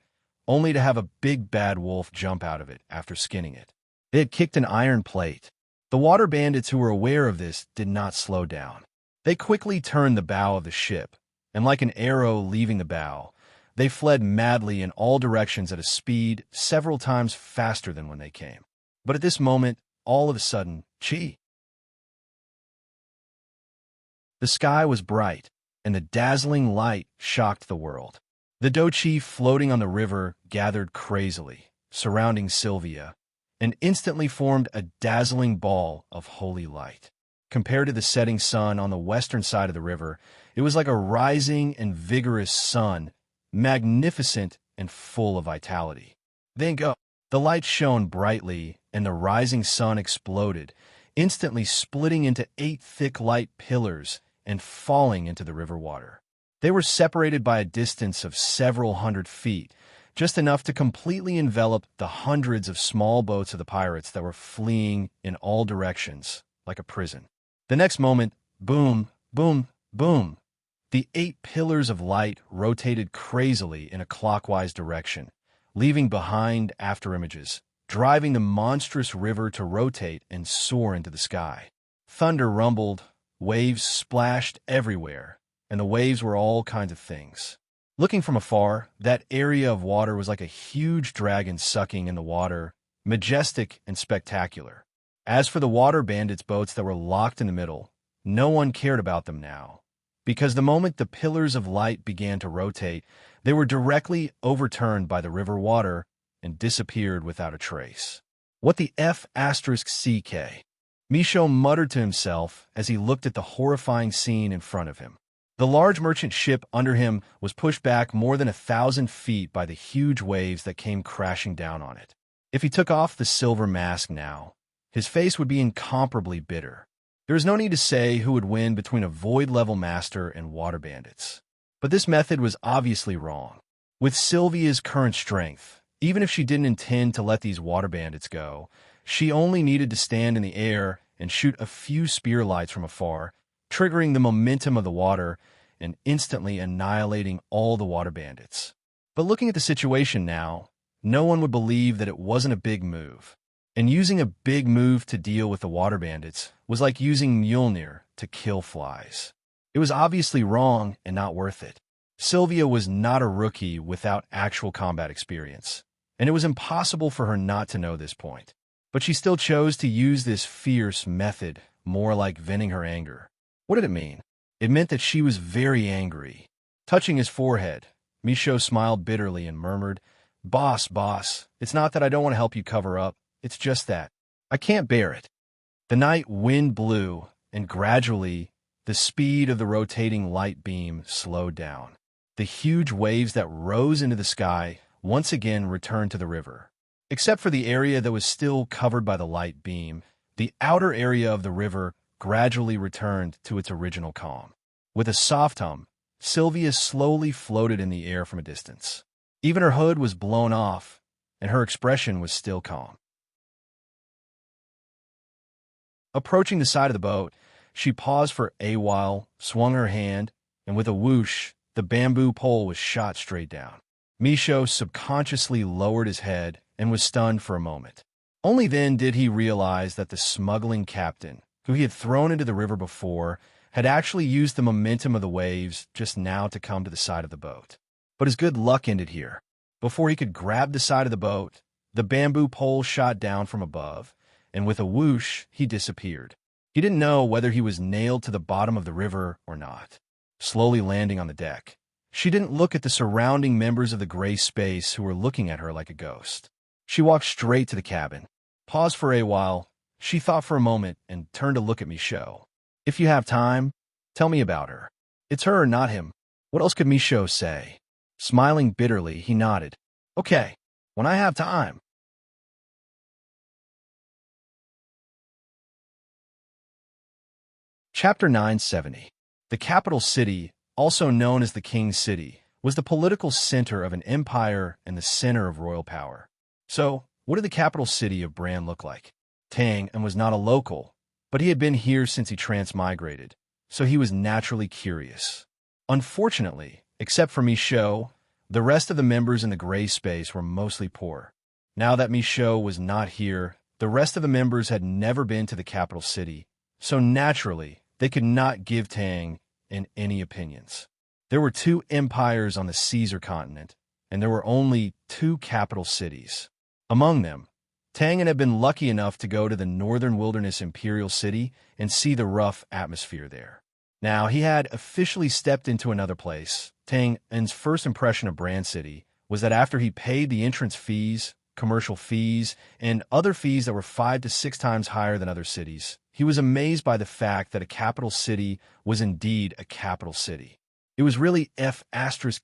only to have a big bad wolf jump out of it after skinning it. They had kicked an iron plate. The water bandits who were aware of this did not slow down. They quickly turned the bow of the ship, and like an arrow leaving the bow, they fled madly in all directions at a speed several times faster than when they came. But at this moment, all of a sudden, the sky was bright, and the dazzling light shocked the world. The Dochi floating on the river gathered crazily, surrounding Sylvia, and instantly formed a dazzling ball of holy light. Compared to the setting sun on the western side of the river, it was like a rising and vigorous sun, magnificent and full of vitality. Then the light shone brightly, and the rising sun exploded, instantly splitting into 8 thick light pillars and falling into the river water. They were separated by a distance of several hundred feet, just enough to completely envelop the hundreds of small boats of the pirates that were fleeing in all directions, like a prison. The next moment, boom, boom, boom, the 8 pillars of light rotated crazily in a clockwise direction, leaving behind afterimages, driving the monstrous river to rotate and soar into the sky. Thunder rumbled, waves splashed everywhere, and the waves were all kinds of things. Looking from afar, that area of water was like a huge dragon sucking in the water, majestic and spectacular. As for the water bandits' boats that were locked in the middle, no one cared about them now, because the moment the pillars of light began to rotate, they were directly overturned by the river water and disappeared without a trace. What the F***CK? Michaud muttered to himself as he looked at the horrifying scene in front of him. The large merchant ship under him was pushed back more than 1,000 feet by the huge waves that came crashing down on it. If he took off the silver mask now, his face would be incomparably bitter. There is no need to say who would win between a void-level master and water bandits. But this method was obviously wrong. With Sylvia's current strength, even if she didn't intend to let these water bandits go, she only needed to stand in the air and shoot a few spear lights from afar, triggering the momentum of the water and instantly annihilating all the water bandits. But looking at the situation now, no one would believe that it wasn't a big move. And using a big move to deal with the water bandits was like using Mjolnir to kill flies. It was obviously wrong and not worth it. Sylvia was not a rookie without actual combat experience, and it was impossible for her not to know this point. But she still chose to use this fierce method, more like venting her anger. What did it mean? It meant that she was very angry. Touching his forehead, Michaud smiled bitterly and murmured, boss, it's not that I don't want to help you cover up. It's just that I can't bear it. The night wind blew, and gradually, the speed of the rotating light beam slowed down. The huge waves that rose into the sky once again returned to the river. Except for the area that was still covered by the light beam, the outer area of the river gradually returned to its original calm. With a soft hum, Sylvia slowly floated in the air from a distance. Even her hood was blown off, and her expression was still calm. Approaching the side of the boat, she paused for a while, swung her hand, and with a whoosh, the bamboo pole was shot straight down. Misho subconsciously lowered his head and was stunned for a moment. Only then did he realize that the smuggling captain, who he had thrown into the river before, had actually used the momentum of the waves just now to come to the side of the boat. But his good luck ended here. Before he could grab the side of the boat, the bamboo pole shot down from above, and with a whoosh, he disappeared. He didn't know whether he was nailed to the bottom of the river or not. Slowly landing on the deck, she didn't look at the surrounding members of the gray space who were looking at her like a ghost. She walked straight to the cabin. Paused for a while, she thought for a moment and turned to look at Michaud. If you have time, tell me about her. It's her, not him. What else could Michaud say? Smiling bitterly, he nodded. Okay, when I have time. Chapter 970. The capital city, also known as the King's City, was the political center of an empire and the center of royal power. So, what did the capital city of Bran look like? Tang was not a local, but he had been here since he transmigrated, so he was naturally curious. Unfortunately, except for Michaud, the rest of the members in the gray space were mostly poor. Now that Michaud was not here, the rest of the members had never been to the capital city, so naturally, they could not give Tang in any opinions. There were 2 empires on the Caesar continent, and there were only 2 capital cities. Among them, Tang had been lucky enough to go to the Northern Wilderness Imperial City and see the rough atmosphere there. Now, he had officially stepped into another place. Tang's first impression of Bran City was that after he paid the entrance fees, commercial fees, and other fees that were 5 to 6 times higher than other cities, he was amazed by the fact that a capital city was indeed a capital city. It was really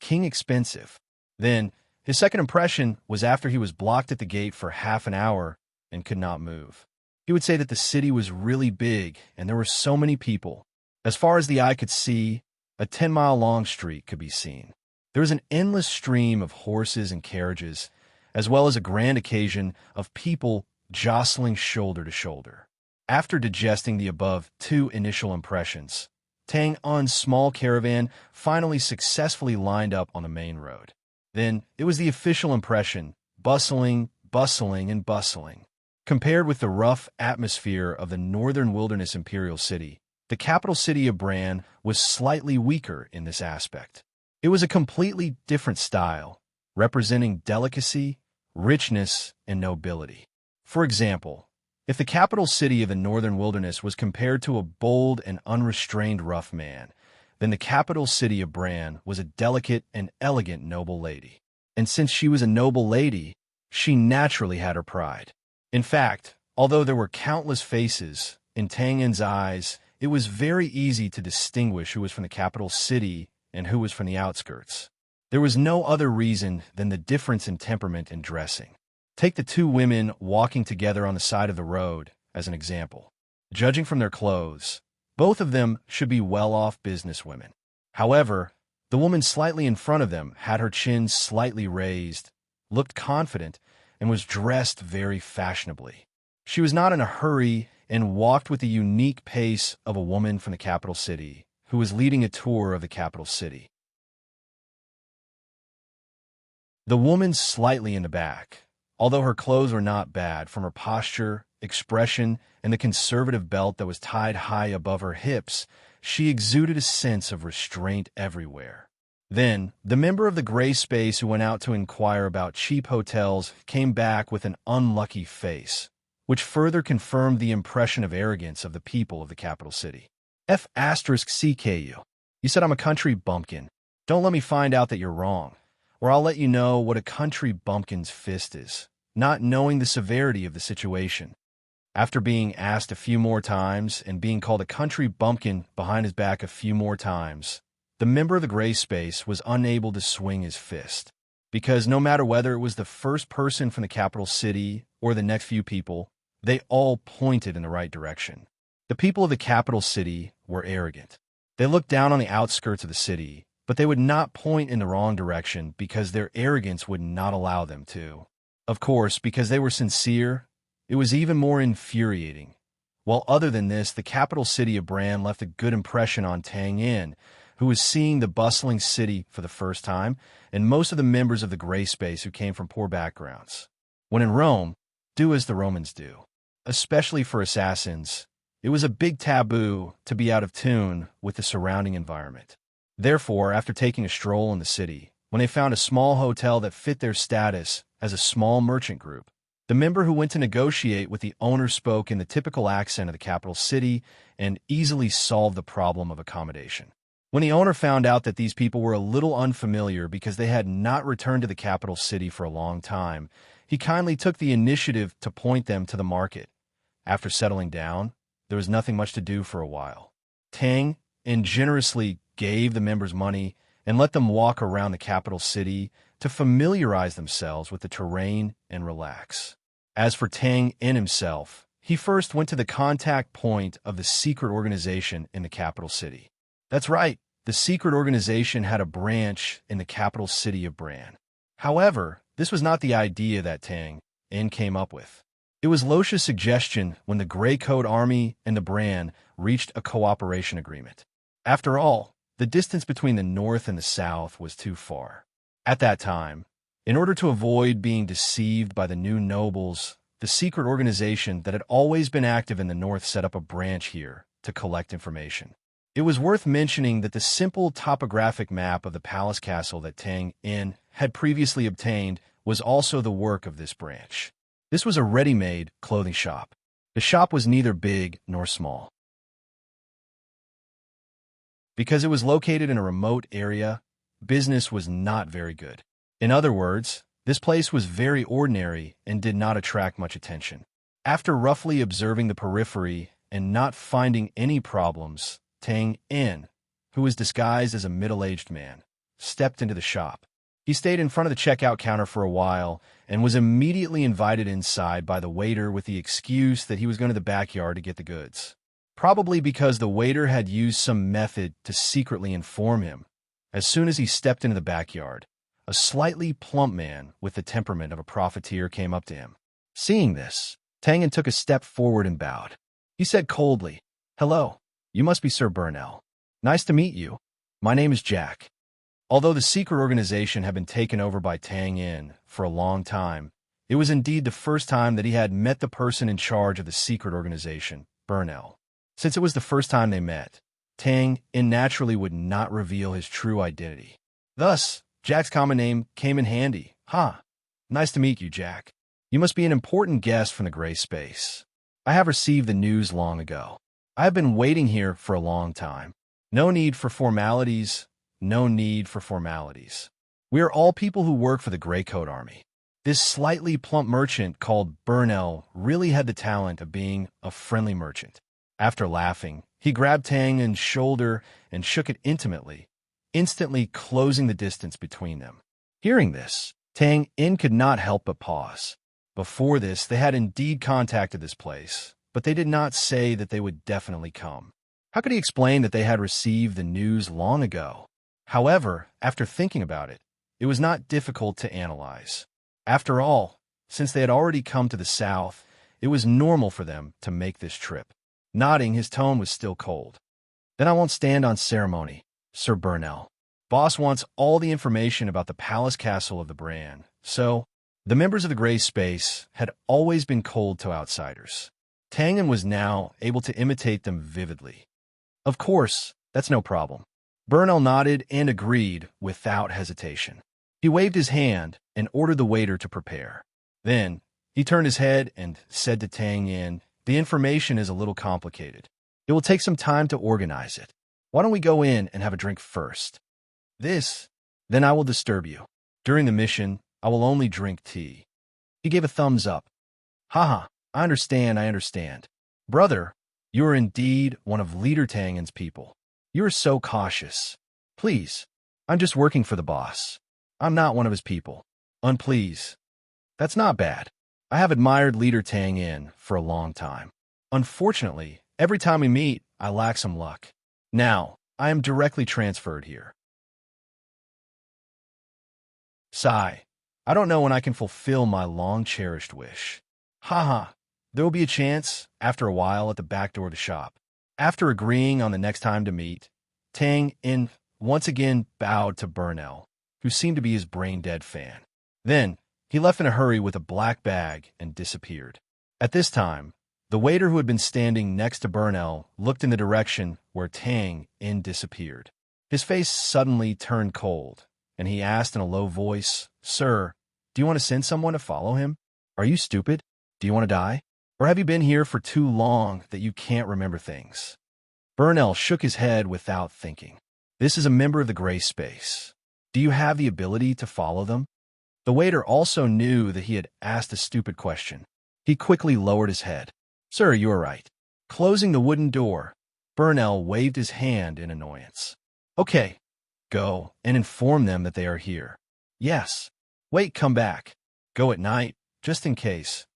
king expensive. Then, his second impression was after he was blocked at the gate for half an hour and could not move. He would say that the city was really big and there were so many people. As far as the eye could see, a 10-mile-long street could be seen. There was an endless stream of horses and carriages, as well as a grand occasion of people jostling shoulder to shoulder. After digesting the above 2 initial impressions, Tang's small caravan finally successfully lined up on the main road. Then it was the official impression, bustling, and bustling. Compared with the rough atmosphere of the Northern Wilderness Imperial City, the capital city of Bran was slightly weaker in this aspect. It was a completely different style, representing delicacy, richness, and nobility. For example, if the capital city of the Northern Wilderness was compared to a bold and unrestrained rough man, then the capital city of Bran was a delicate and elegant noble lady. And since she was a noble lady, she naturally had her pride. In fact, although there were countless faces, in Tang's eyes, it was very easy to distinguish who was from the capital city and who was from the outskirts. There was no other reason than the difference in temperament and dressing. Take the 2 women walking together on the side of the road as an example. Judging from their clothes, both of them should be well-off businesswomen. However, the woman slightly in front of them had her chin slightly raised, looked confident, and was dressed very fashionably. She was not in a hurry and walked with the unique pace of a woman from the capital city who was leading a tour of the capital city. The woman slightly in the back, although her clothes were not bad from her posture, expression, and the conservative belt that was tied high above her hips, she exuded a sense of restraint everywhere. Then, the member of the gray space who went out to inquire about cheap hotels came back with an unlucky face, which further confirmed the impression of arrogance of the people of the capital city. CKU. You said I'm a country bumpkin. Don't let me find out that you're wrong, or I'll let you know what a country bumpkin's fist is, not knowing the severity of the situation. After being asked a few more times and being called a country bumpkin behind his back a few more times, the member of the gray space was unable to swing his fist. Because no matter whether it was the first person from the capital city or the next few people, they all pointed in the right direction. The people of the capital city were arrogant. They looked down on the outskirts of the city, but they would not point in the wrong direction because their arrogance would not allow them to. Of course, because they were sincere, it was even more infuriating. While other than this, the capital city of Bran left a good impression on Tang Yin, who was seeing the bustling city for the first time, and most of the members of the gray space who came from poor backgrounds. When in Rome, do as the Romans do. Especially for assassins, it was a big taboo to be out of tune with the surrounding environment. Therefore, after taking a stroll in the city, when they found a small hotel that fit their status as a small merchant group, the member who went to negotiate with the owner spoke in the typical accent of the capital city and easily solved the problem of accommodation. When the owner found out that these people were a little unfamiliar because they had not returned to the capital city for a long time, he kindly took the initiative to point them to the market. After settling down, there was nothing much to do for a while. Tang generously gave the members money and let them walk around the capital city to familiarize themselves with the terrain and relax. As for Tang In himself, he first went to the contact point of the secret organization in the capital city. That's right, the secret organization had a branch in the capital city of Bran. However, this was not the idea that Tang In came up with. It was Losha's suggestion when the Grey Coat Army and the Bran reached a cooperation agreement. After all, the distance between the north and the south was too far. At that time, in order to avoid being deceived by the new nobles, the secret organization that had always been active in the north set up a branch here to collect information. It was worth mentioning that the simple topographic map of the palace castle that Tang In had previously obtained was also the work of this branch. This was a ready-made clothing shop. The shop was neither big nor small. Because it was located in a remote area, business was not very good. In other words, this place was very ordinary and did not attract much attention. After roughly observing the periphery and not finding any problems, Tang In, who was disguised as a middle-aged man, stepped into the shop. He stayed in front of the checkout counter for a while and was immediately invited inside by the waiter with the excuse that he was going to the backyard to get the goods. Probably because the waiter had used some method to secretly inform him. As soon as he stepped into the backyard, a slightly plump man with the temperament of a profiteer came up to him. Seeing this, Tang In took a step forward and bowed. He said coldly, "Hello, you must be Sir Burnell. Nice to meet you. My name is Jack." Although the secret organization had been taken over by Tang In for a long time, it was indeed the first time that he had met the person in charge of the secret organization, Burnell. Since it was the first time they met, Tang In naturally would not reveal his true identity. Thus, Jack's common name came in handy. Nice to meet you, Jack. You must be an important guest from the gray space. I have received the news long ago. I have been waiting here for a long time. No need for formalities. No need for formalities. We are all people who work for the Grey Coat Army. This slightly plump merchant called Burnell really had the talent of being a friendly merchant. After laughing, he grabbed Tang In's shoulder and shook it intimately, instantly closing the distance between them. Hearing this, Tang In could not help but pause. Before this, they had indeed contacted this place, but they did not say that they would definitely come. How could he explain that they had received the news long ago? However, after thinking about it, it was not difficult to analyze. After all, since they had already come to the south, it was normal for them to make this trip. Nodding, his tone was still cold. "Then I won't stand on ceremony, Sir Burnell. Boss wants all the information about the palace castle of the Bran, so..." The members of the gray space had always been cold to outsiders. Tang In was now able to imitate them vividly. "Of course, that's no problem." Burnell nodded and agreed without hesitation. He waved his hand and ordered the waiter to prepare. Then, he turned his head and said to Tang In, "The information is a little complicated. It will take some time to organize it. Why don't we go in and have a drink first? Then I will disturb you. During the mission, I will only drink tea." He gave a thumbs up. "Haha, I understand. Brother, you are indeed one of Leader Tangen's people. You are so cautious. Please, I'm just working for the boss. I'm not one of his people. Unplease. That's not bad. I have admired Leader Tang for a long time. Unfortunately, every time we meet, I lack some luck. Now, I am directly transferred here. Sigh. I don't know when I can fulfill my long-cherished wish. Haha. There will be a chance, after a while, at the back door of the shop. After agreeing on the next time to meet, Tang In once again bowed to Burnell, who seemed to be his brain-dead fan. Then, he left in a hurry with a black bag and disappeared. At this time, the waiter who had been standing next to Burnell looked in the direction where Tang In disappeared. His face suddenly turned cold, and he asked in a low voice, "Sir, do you want to send someone to follow him? Are you stupid? Do you want to die? Or have you been here for too long that you can't remember things?" Burnell shook his head without thinking. "This is a member of the gray space. Do you have the ability to follow them?" The waiter also knew that he had asked a stupid question. He quickly lowered his head. "Sir, you are right." Closing the wooden door, Burnell waved his hand in annoyance. "Okay, go and inform them that they are here." "Yes. Wait, come back. Go at night, just in case."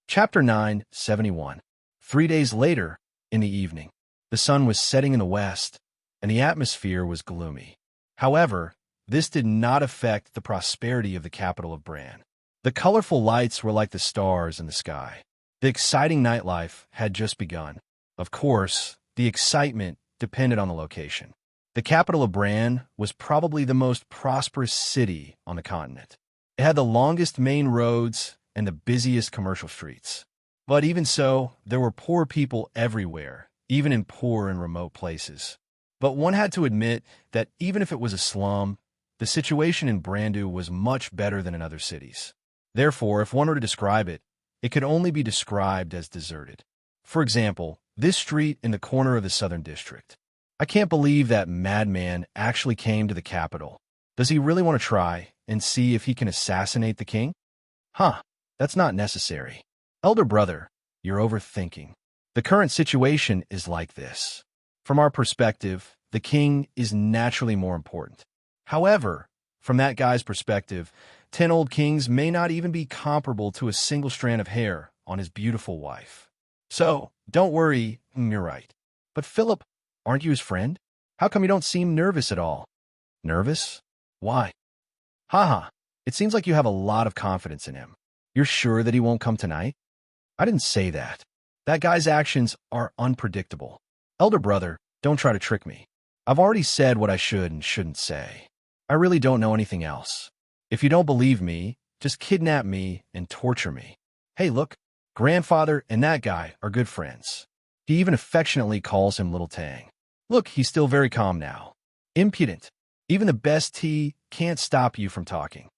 Chapter 971. 3 days later, in the evening, the sun was setting in the west, and the atmosphere was gloomy. However, this did not affect the prosperity of the capital of Bran. The colorful lights were like the stars in the sky. The exciting nightlife had just begun. Of course, the excitement depended on the location. The capital of Bran was probably the most prosperous city on the continent. It had the longest main roads and the busiest commercial streets. But even so, there were poor people everywhere, even in poor and remote places. But one had to admit that even if it was a slum, the situation in Brandu was much better than in other cities. Therefore, if one were to describe it, it could only be described as deserted. For example, this street in the corner of the Southern District. I can't believe that madman actually came to the capital. Does he really want to try and see if he can assassinate the king? Huh, that's not necessary. Elder brother, you're overthinking. The current situation is like this. From our perspective, the king is naturally more important. However, from that guy's perspective, 10 old kings may not even be comparable to a single strand of hair on his beautiful wife. So, don't worry, you're right. But Philip, aren't you his friend? How come you don't seem nervous at all? Nervous? Why? Haha, it seems like you have a lot of confidence in him. You're sure that he won't come tonight? I didn't say that. That guy's actions are unpredictable. Elder brother, don't try to trick me. I've already said what I should and shouldn't say. I really don't know anything else. If you don't believe me, just kidnap me and torture me. Hey, look, grandfather and that guy are good friends. He even affectionately calls him Little Tang. Look, he's still very calm now. Impudent. Even the best tea can't stop you from talking.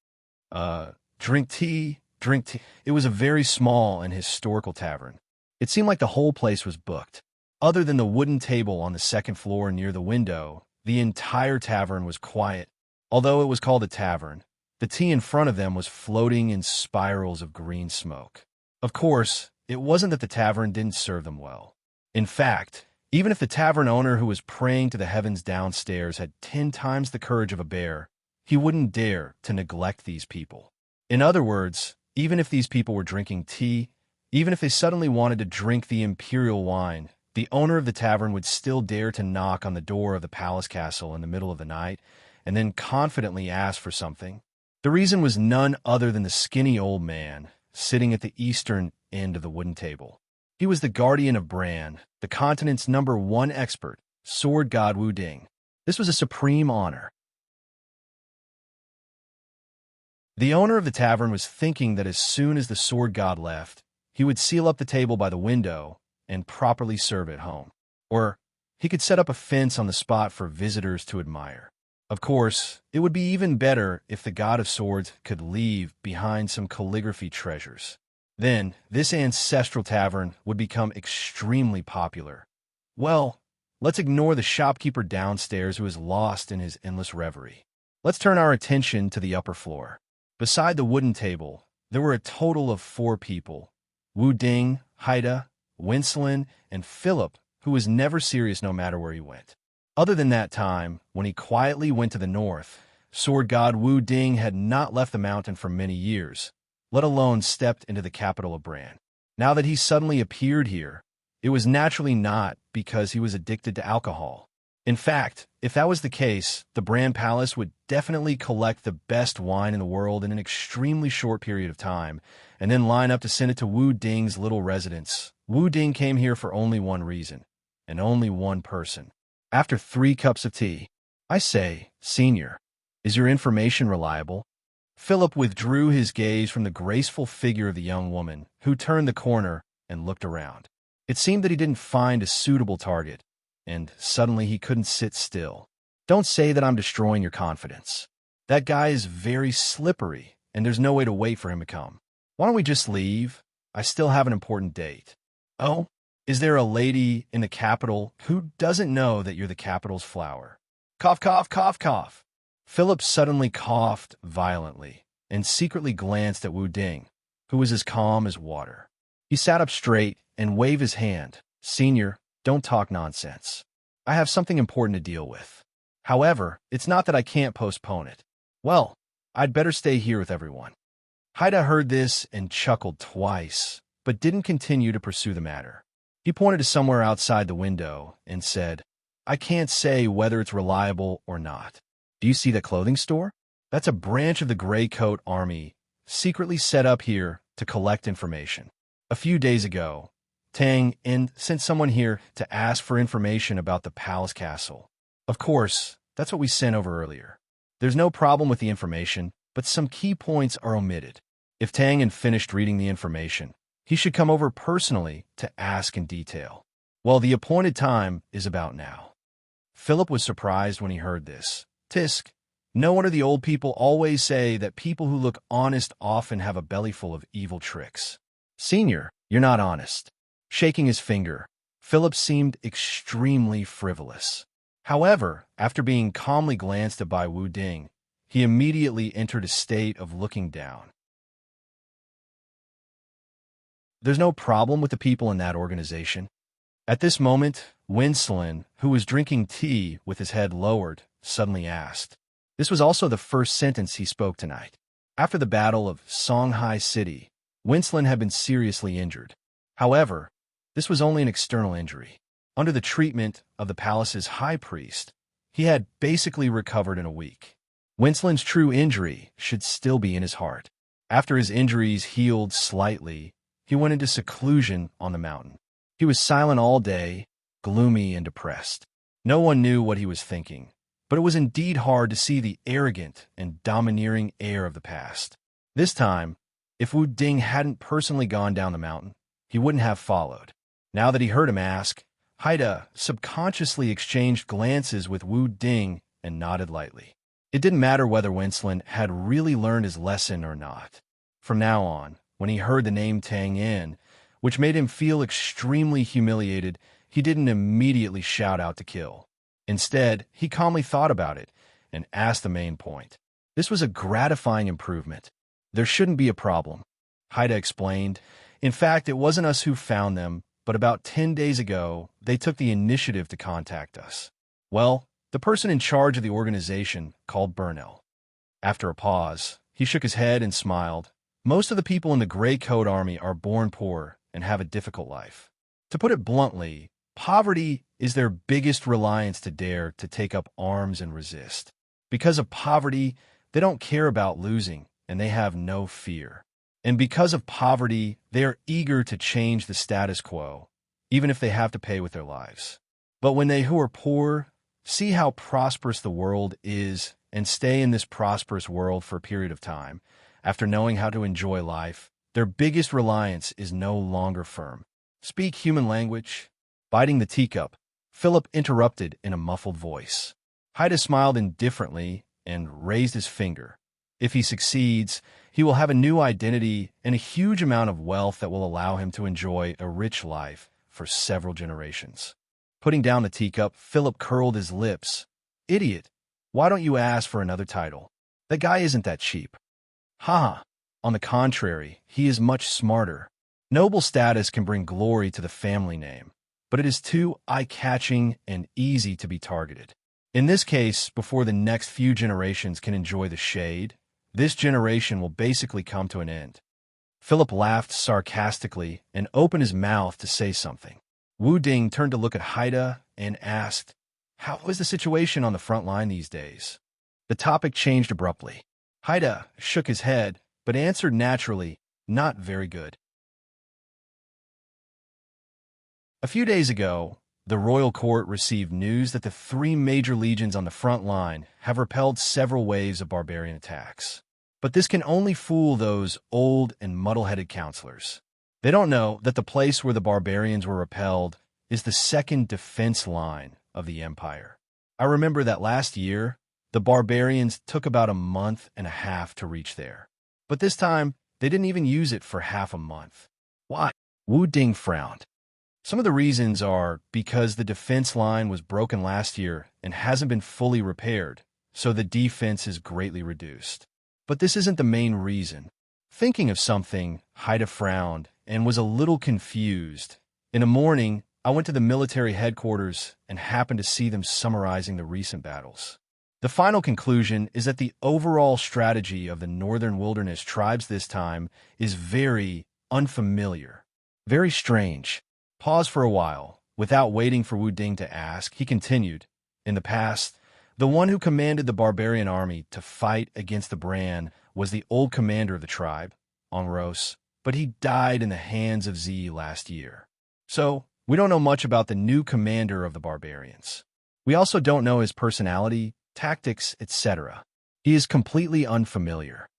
Drink tea, drink tea. It was a very small and historical tavern. It seemed like the whole place was booked. Other than the wooden table on the second floor near the window, the entire tavern was quiet. Although it was called a tavern, the tea in front of them was floating in spirals of green smoke. Of course, it wasn't that the tavern didn't serve them well. In fact, even if the tavern owner who was praying to the heavens downstairs had 10 times the courage of a bear, he wouldn't dare to neglect these people. In other words, even if these people were drinking tea, even if they suddenly wanted to drink the imperial wine, the owner of the tavern would still dare to knock on the door of the palace castle in the middle of the night and then confidently ask for something. The reason was none other than the skinny old man sitting at the eastern end of the wooden table. He was the guardian of Bran, the continent's #1 expert, sword god Wu Ding. This was a supreme honor. The owner of the tavern was thinking that as soon as the sword god left, he would seal up the table by the window and properly serve it home. Or he could set up a fence on the spot for visitors to admire. Of course, it would be even better if the god of swords could leave behind some calligraphy treasures. Then, this ancestral tavern would become extremely popular. Well, let's ignore the shopkeeper downstairs who is lost in his endless reverie. Let's turn our attention to the upper floor. Beside the wooden table, there were a total of 4 people: Wu Ding, Haida, Winslin, and Philip, who was never serious no matter where he went. Other than that time, when he quietly went to the north, sword god Wu Ding had not left the mountain for many years, let alone stepped into the capital of Bran. Now that he suddenly appeared here, it was naturally not because he was addicted to alcohol. In fact, if that was the case, the Bran Palace would definitely collect the best wine in the world in an extremely short period of time, and then line up to send it to Wu Ding's little residence. Wu Ding came here for only one reason, and only one person. After 3 cups of tea, I say, Senior, is your information reliable? Philip withdrew his gaze from the graceful figure of the young woman, who turned the corner and looked around. It seemed that he didn't find a suitable target, and suddenly he couldn't sit still. Don't say that I'm destroying your confidence. That guy is very slippery, and there's no way to wait for him to come. Why don't we just leave? I still have an important date. Oh, is there a lady in the capital who doesn't know that you're the capital's flower? Cough, cough, cough, cough. Philip suddenly coughed violently and secretly glanced at Wu Ding, who was as calm as water. He sat up straight and waved his hand. Senior, don't talk nonsense. I have something important to deal with. However, it's not that I can't postpone it. Well, I'd better stay here with everyone. Haida heard this and chuckled twice, but didn't continue to pursue the matter. He pointed to somewhere outside the window and said, I can't say whether it's reliable or not. Do you see that clothing store? That's a branch of the Gray Coat Army, secretly set up here to collect information. A few days ago, Tang sent someone here to ask for information about the palace castle. Of course, that's what we sent over earlier. There's no problem with the information, but some key points are omitted. If Tang had finished reading the information, he should come over personally to ask in detail. Well, the appointed time is about now. Philip was surprised when he heard this. Tisk, no wonder the old people always say that people who look honest often have a belly full of evil tricks. Senior, you're not honest. Shaking his finger, Philip seemed extremely frivolous. However, after being calmly glanced at by Wu Ding, he immediately entered a state of looking down. There's no problem with the people in that organization. At this moment, Winslin, who was drinking tea with his head lowered, suddenly asked. This was also the first sentence he spoke tonight. After the Battle of Songhai City, Winslin had been seriously injured. However, this was only an external injury. Under the treatment of the palace's high priest, he had basically recovered in a week. Winslin's true injury should still be in his heart. After his injuries healed slightly, he went into seclusion on the mountain. He was silent all day, gloomy and depressed. No one knew what he was thinking, but it was indeed hard to see the arrogant and domineering air of the past. This time, if Wu Ding hadn't personally gone down the mountain, he wouldn't have followed. Now that he heard him ask, Haida subconsciously exchanged glances with Wu Ding and nodded lightly. It didn't matter whether Winslin had really learned his lesson or not. From now on, when he heard the name Tang, which made him feel extremely humiliated, he didn't immediately shout out to kill. Instead, he calmly thought about it and asked the main point. This was a gratifying improvement. There shouldn't be a problem, Haida explained. In fact, it wasn't us who found them, but about 10 days ago, they took the initiative to contact us. Well, the person in charge of the organization called Burnell. After a pause, he shook his head and smiled. Most of the people in the Gray Coat Army are born poor and have a difficult life. To put it bluntly, poverty is their biggest reliance to dare to take up arms and resist. Because of poverty, they don't care about losing, and they have no fear. And because of poverty, they are eager to change the status quo, even if they have to pay with their lives. But when they who are poor see how prosperous the world is and stay in this prosperous world for a period of time, after knowing how to enjoy life, their biggest reliance is no longer firm. Speak human language. Biting the teacup, Philip interrupted in a muffled voice. Haida smiled indifferently and raised his finger. If he succeeds, he will have a new identity and a huge amount of wealth that will allow him to enjoy a rich life for several generations. Putting down the teacup, Philip curled his lips. Idiot, Why don't you ask for another title? That guy isn't that cheap. Haha. On the contrary, he is much smarter. Noble status can bring glory to the family name, but it is too eye-catching and easy to be targeted. In this case, before the next few generations can enjoy the shade, this generation will basically come to an end. Philip laughed sarcastically and opened his mouth to say something. Wu Ding turned to look at Haida and asked, "How is the situation on the front line these days?" The topic changed abruptly. Haida shook his head, but answered naturally, "Not very good." A few days ago, the royal court received news that the three major legions on the front line have repelled several waves of barbarian attacks. But this can only fool those old and muddle-headed counselors. They don't know that the place where the barbarians were repelled is the second defense line of the empire. I remember that last year, the barbarians took about a month and a half to reach there. But this time, they didn't even use it for half a month. Why? Wu Ding frowned. Some of the reasons are because the defense line was broken last year and hasn't been fully repaired, so the defense is greatly reduced. But this isn't the main reason. Thinking of something, Haida frowned and was a little confused. In the morning, I went to the military headquarters and happened to see them summarizing the recent battles. The final conclusion is that the overall strategy of the Northern Wilderness tribes this time is very unfamiliar, very strange. Pause for a while. Without waiting for Wu Ding to ask, he continued, "In the past, the one who commanded the barbarian army to fight against the Bran was the old commander of the tribe, Onros, but he died in the hands of Z last year. So, we don't know much about the new commander of the barbarians. We also don't know his personality, tactics, etc. He is completely unfamiliar."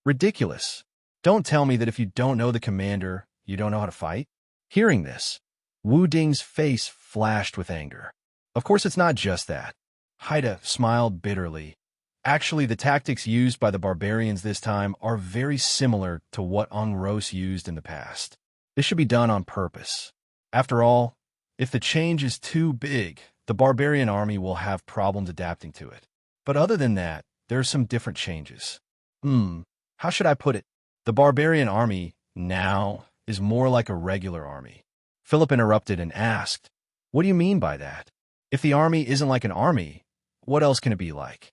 Ridiculous. Don't tell me that if you don't know the commander, you don't know how to fight? Hearing this, Wu Ding's face flashed with anger. Of course it's not just that. Haida smiled bitterly. Actually, the tactics used by the barbarians this time are very similar to what Onros used in the past. This should be done on purpose. After all, if the change is too big, the barbarian army will have problems adapting to it. But other than that, there are some different changes. How should I put it? The barbarian army, now, is more like a regular army. Philip interrupted and asked, "What do you mean by that? If the army isn't like an army, what else can it be like?"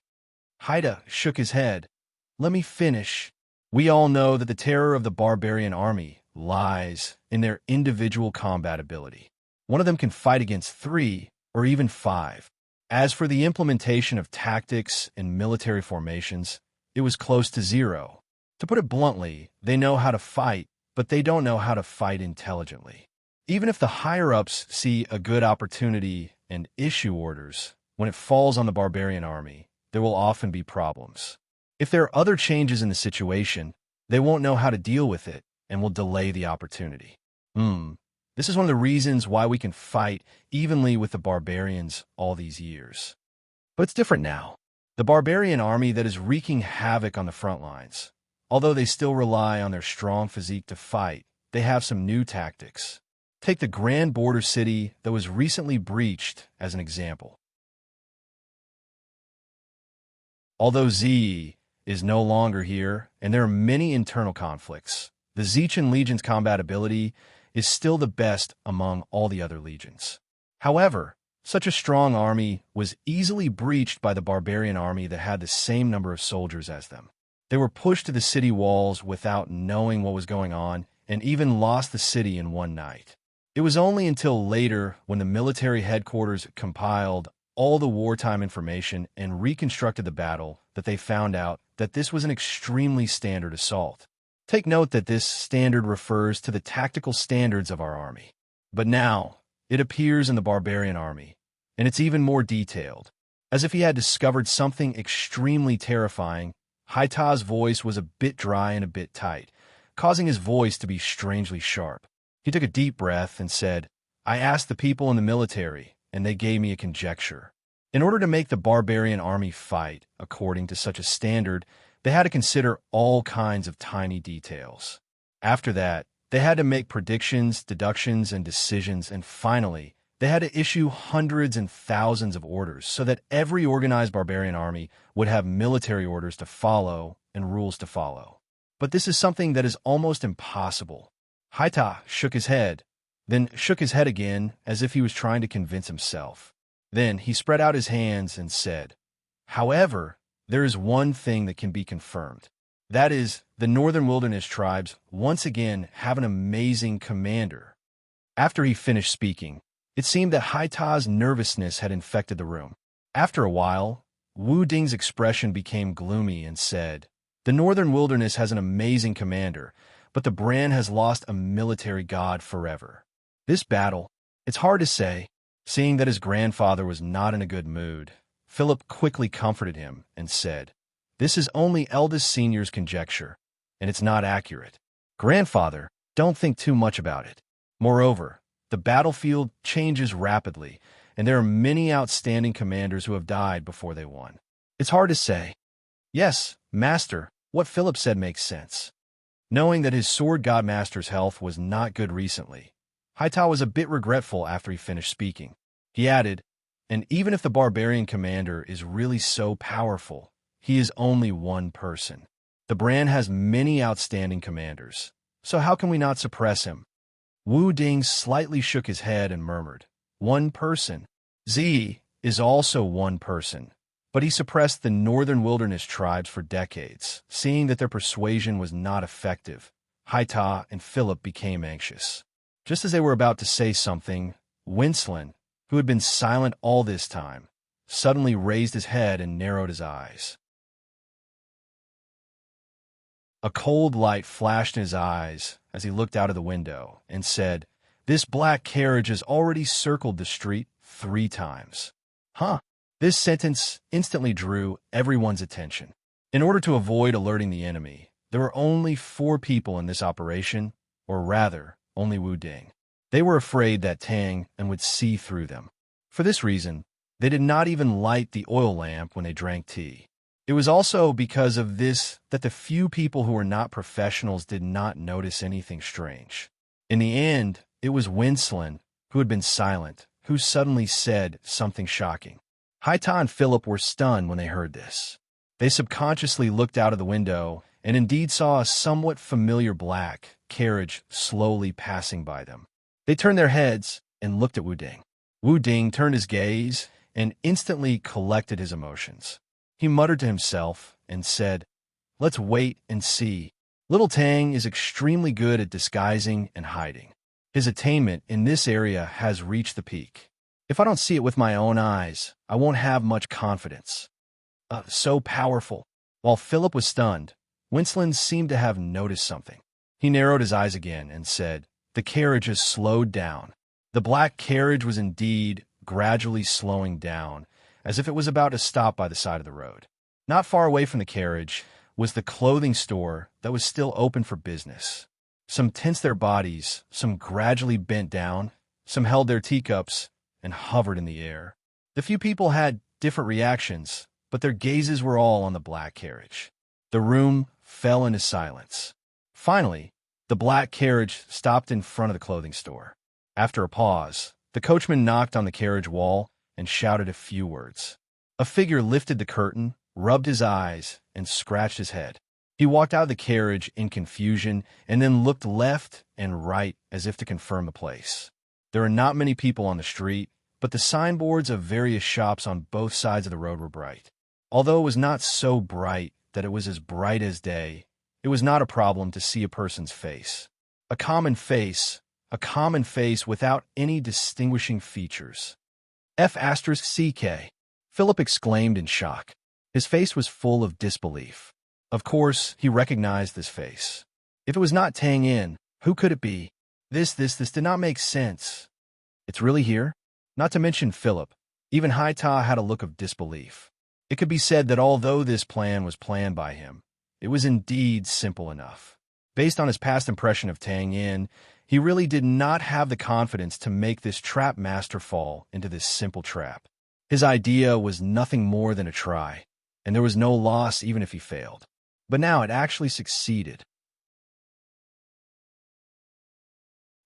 Haida shook his head. "Let me finish. We all know that the terror of the barbarian army lies in their individual combat ability. One of them can fight against 3 or even 5. As for the implementation of tactics and military formations, it was close to 0. To put it bluntly, they know how to fight, but they don't know how to fight intelligently. Even if the higher-ups see a good opportunity and issue orders, when it falls on the barbarian army, there will often be problems. If there are other changes in the situation, they won't know how to deal with it and will delay the opportunity. This is one of the reasons why we can fight evenly with the barbarians all these years. But it's different now. The barbarian army that is wreaking havoc on the front lines, although they still rely on their strong physique to fight, they have some new tactics. Take the grand border city that was recently breached as an example. Although Z is no longer here, and there are many internal conflicts, the Zichan Legion's combat ability is still the best among all the other legions. However, such a strong army was easily breached by the barbarian army that had the same number of soldiers as them. They were pushed to the city walls without knowing what was going on, and even lost the city in one night. It was only until later, when the military headquarters compiled all the wartime information and reconstructed the battle, that they found out that this was an extremely standard assault. Take note that this standard refers to the tactical standards of our army. But now, it appears in the barbarian army, and it's even more detailed. As if he had discovered something extremely terrifying, Haita's voice was a bit dry and a bit tight, causing his voice to be strangely sharp. He took a deep breath and said, "I asked the people in the military, and they gave me a conjecture. In order to make the barbarian army fight according to such a standard, they had to consider all kinds of tiny details. After that, they had to make predictions, deductions, and decisions, and finally, They had to issue hundreds and thousands of orders so that every organized barbarian army would have military orders to follow and rules to follow. But this is something that is almost impossible. Haita shook his head, then shook his head again as if he was trying to convince himself. Then he spread out his hands and said, "However, there is one thing that can be confirmed. That is, the Northern Wilderness tribes once again have an amazing commander." After he finished speaking, it seemed that Haita's nervousness had infected the room. After a while, Wu Ding's expression became gloomy and said, "The Northern Wilderness has an amazing commander, but the brand has lost a military god forever. This battle, it's hard to say." Seeing that his grandfather was not in a good mood, Philip quickly comforted him and said, "This is only eldest senior's conjecture, and it's not accurate. Grandfather, don't think too much about it. Moreover, the battlefield changes rapidly, and there are many outstanding commanders who have died before they won. It's hard to say." "Yes, master, what Philip said makes sense." Knowing that his sword god master's health was not good recently, Haita was a bit regretful after he finished speaking. He added, "And even if the barbarian commander is really so powerful, he is only one person. The brand has many outstanding commanders, so how can we not suppress him?" Wu Ding slightly shook his head and murmured, "One person. Z is also one person, but he suppressed the Northern Wilderness tribes for decades. Seeing that their persuasion was not effective, Haita and Philip became anxious. Just as they were about to say something, Winston, who had been silent all this time, suddenly raised his head and narrowed his eyes. A cold light flashed in his eyes as he looked out of the window and said, "This black carriage has already circled the street 3 times. Huh? This sentence instantly drew everyone's attention. In order to avoid alerting the enemy, there were only 4 people in this operation, or rather, only Wu Ding. They were afraid that Tang and would see through them. For this reason, they did not even light the oil lamp when they drank tea. It was also because of this that the few people who were not professionals did not notice anything strange. In the end, it was Winston, who had been silent, who suddenly said something shocking. Haita and Philip were stunned when they heard this. They subconsciously looked out of the window and indeed saw a somewhat familiar black carriage slowly passing by them. They turned their heads and looked at Wu Ding. Wu Ding turned his gaze and instantly collected his emotions. He muttered to himself and said, "Let's wait and see. Little Tang is extremely good at disguising and hiding. His attainment in this area has reached the peak. If I don't see it with my own eyes, I won't have much confidence." So powerful. While Philip was stunned, Winston seemed to have noticed something. He narrowed his eyes again and said, "The carriage has slowed down." The black carriage was indeed gradually slowing down, as if it was about to stop by the side of the road. Not far away from the carriage was the clothing store that was still open for business. Some tensed their bodies, some gradually bent down, some held their teacups and hovered in the air. The few people had different reactions, but their gazes were all on the black carriage. The room fell into silence. Finally, the black carriage stopped in front of the clothing store. After a pause, the coachman knocked on the carriage wall and shouted a few words. A figure lifted the curtain, rubbed his eyes, and scratched his head. He walked out of the carriage in confusion and then looked left and right as if to confirm the place. There were not many people on the street, but the signboards of various shops on both sides of the road were bright. Although it was not so bright that it was as bright as day, it was not a problem to see a person's face. A common face without any distinguishing features. F*CK. Philip exclaimed in shock. His face was full of disbelief. Of course, he recognized this face. If it was not Tang Yin, who could it be? This did not make sense. It's really here? Not to mention Philip. Even Haita had a look of disbelief. It could be said that although this plan was planned by him, it was indeed simple enough. Based on his past impression of Tang Yin, he really did not have the confidence to make this trap master fall into this simple trap. His idea was nothing more than a try, and there was no loss even if he failed. But now it actually succeeded.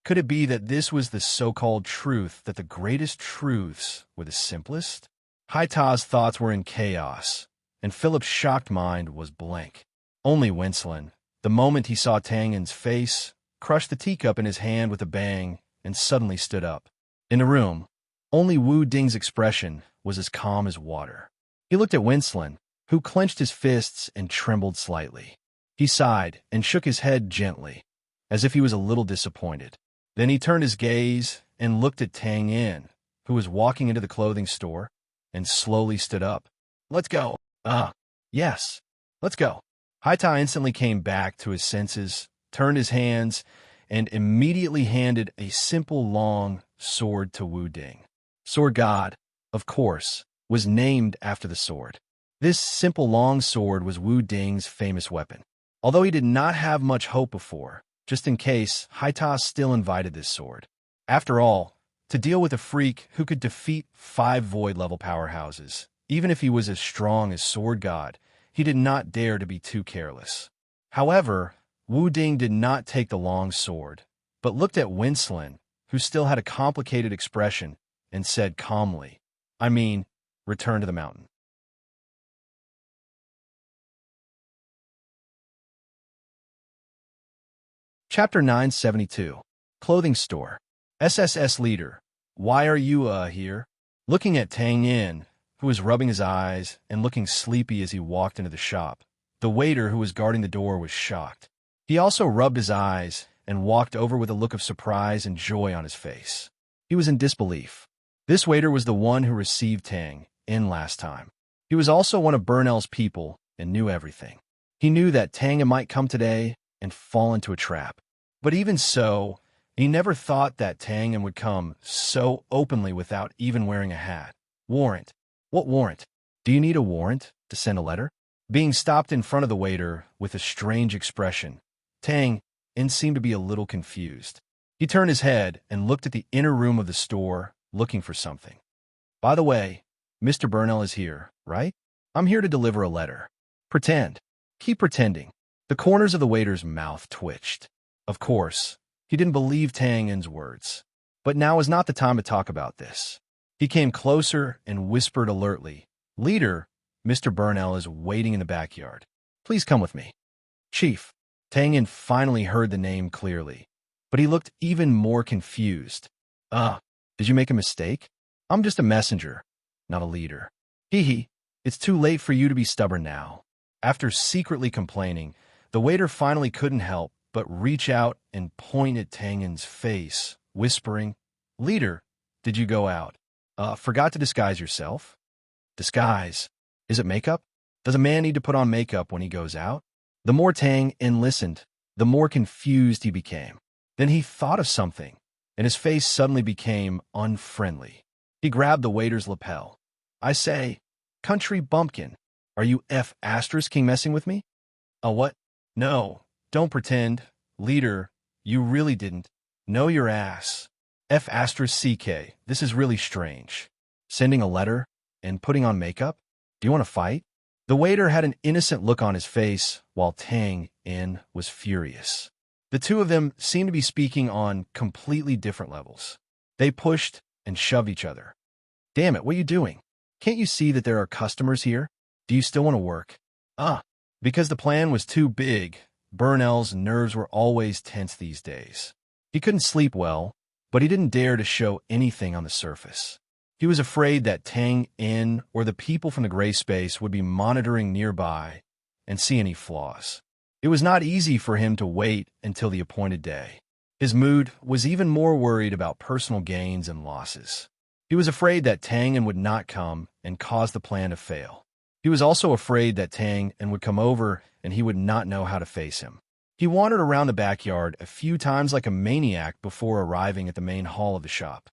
Could it be that this was the so-called truth, that the greatest truths were the simplest? Haita's thoughts were in chaos, and Philip's shocked mind was blank. Only Winston, the moment he saw Tang Yin's face, crushed the teacup in his hand with a bang and suddenly stood up. In the room, only Wu Ding's expression was as calm as water. He looked at Winston, who clenched his fists and trembled slightly. He sighed and shook his head gently, as if he was a little disappointed. Then he turned his gaze and looked at Tang Yin, who was walking into the clothing store, and slowly stood up. "Let's go." Yes, let's go." Haita instantly came back to his senses, turned his hands, and immediately handed a simple long sword to Wu Ding. Sword God, of course, was named after the sword. This simple long sword was Wu Ding's famous weapon. Although he did not have much hope before, just in case, Haita still invited this sword. After all, to deal with a freak who could defeat 5 void-level powerhouses, even if he was as strong as Sword God, he did not dare to be too careless. However, Wu Ding did not take the long sword, but looked at Winston, who still had a complicated expression, and said calmly, return to the mountain. Chapter 972. Clothing Store. SSS Leader, why are you, here? Looking at Tang Yin, who was rubbing his eyes and looking sleepy as he walked into the shop, the waiter who was guarding the door was shocked. He also rubbed his eyes and walked over with a look of surprise and joy on his face. He was in disbelief. This waiter was the one who received Tang Yin last time. He was also one of Burnell's people and knew everything. He knew that Tang Yin might come today and fall into a trap. But even so, he never thought that Tang Yin would come so openly without even wearing a hat. Warrant. What warrant? Do you need a warrant to send a letter? Being stopped in front of the waiter with a strange expression, Tang Yin seemed to be a little confused. He turned his head and looked at the inner room of the store, looking for something. By the way, Mr. Burnell is here, right? I'm here to deliver a letter. Pretend. Keep pretending. The corners of the waiter's mouth twitched. Of course, he didn't believe Tang Yin's words. But now is not the time to talk about this. He came closer and whispered alertly, "Leader, Mr. Burnell is waiting in the backyard. Please come with me." Chief. Tang Yin finally heard the name clearly, but he looked even more confused. Did you make a mistake? I'm just a messenger, not a leader. Hee, it's too late for you to be stubborn now. After secretly complaining, the waiter finally couldn't help but reach out and point at Tang Yin's face, whispering, "Leader, did you go out? Forgot to disguise yourself?" Disguise? Is it makeup? Does a man need to put on makeup when he goes out? The more Tang Yin listened, the more confused he became. Then he thought of something, and his face suddenly became unfriendly. He grabbed the waiter's lapel. "I say, country bumpkin, are you F***ing messing with me?" What? No, don't pretend. Leader, you really didn't. Know your ass. F***, this is really strange. Sending a letter and putting on makeup? Do you want to fight? The waiter had an innocent look on his face, while Tang Yin was furious. The two of them seemed to be speaking on completely different levels. They pushed and shoved each other. "Damn it, what are you doing? Can't you see that there are customers here? Do you still want to work?" Because the plan was too big, Burnell's nerves were always tense these days. He couldn't sleep well, but he didn't dare to show anything on the surface. He was afraid that Tang Yin or the people from the gray space would be monitoring nearby and see any flaws. It was not easy for him to wait until the appointed day. His mood was even more worried about personal gains and losses. He was afraid that Tang Yin would not come and cause the plan to fail. He was also afraid that Tang Yin would come over and he would not know how to face him. He wandered around the backyard a few times like a maniac before arriving at the main hall of the shop.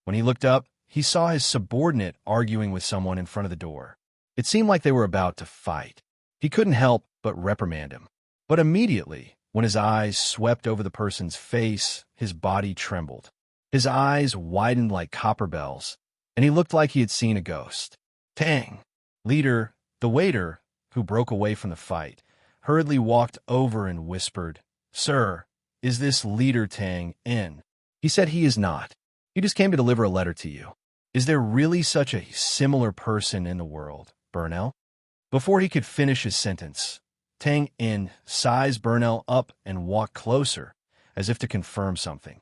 When he looked up, he saw his subordinate arguing with someone in front of the door. It seemed like they were about to fight. He couldn't help but reprimand him. But immediately, when his eyes swept over the person's face, his body trembled. His eyes widened like copper bells, and he looked like he had seen a ghost. Tang! Leader, the waiter, who broke away from the fight, hurriedly walked over and whispered, "Sir, is this leader Tang in?" He said he is not. He just came to deliver a letter to you. Is there really such a similar person in the world, Burnell? Before he could finish his sentence, Tang in sized Burnell up and walked closer, as if to confirm something.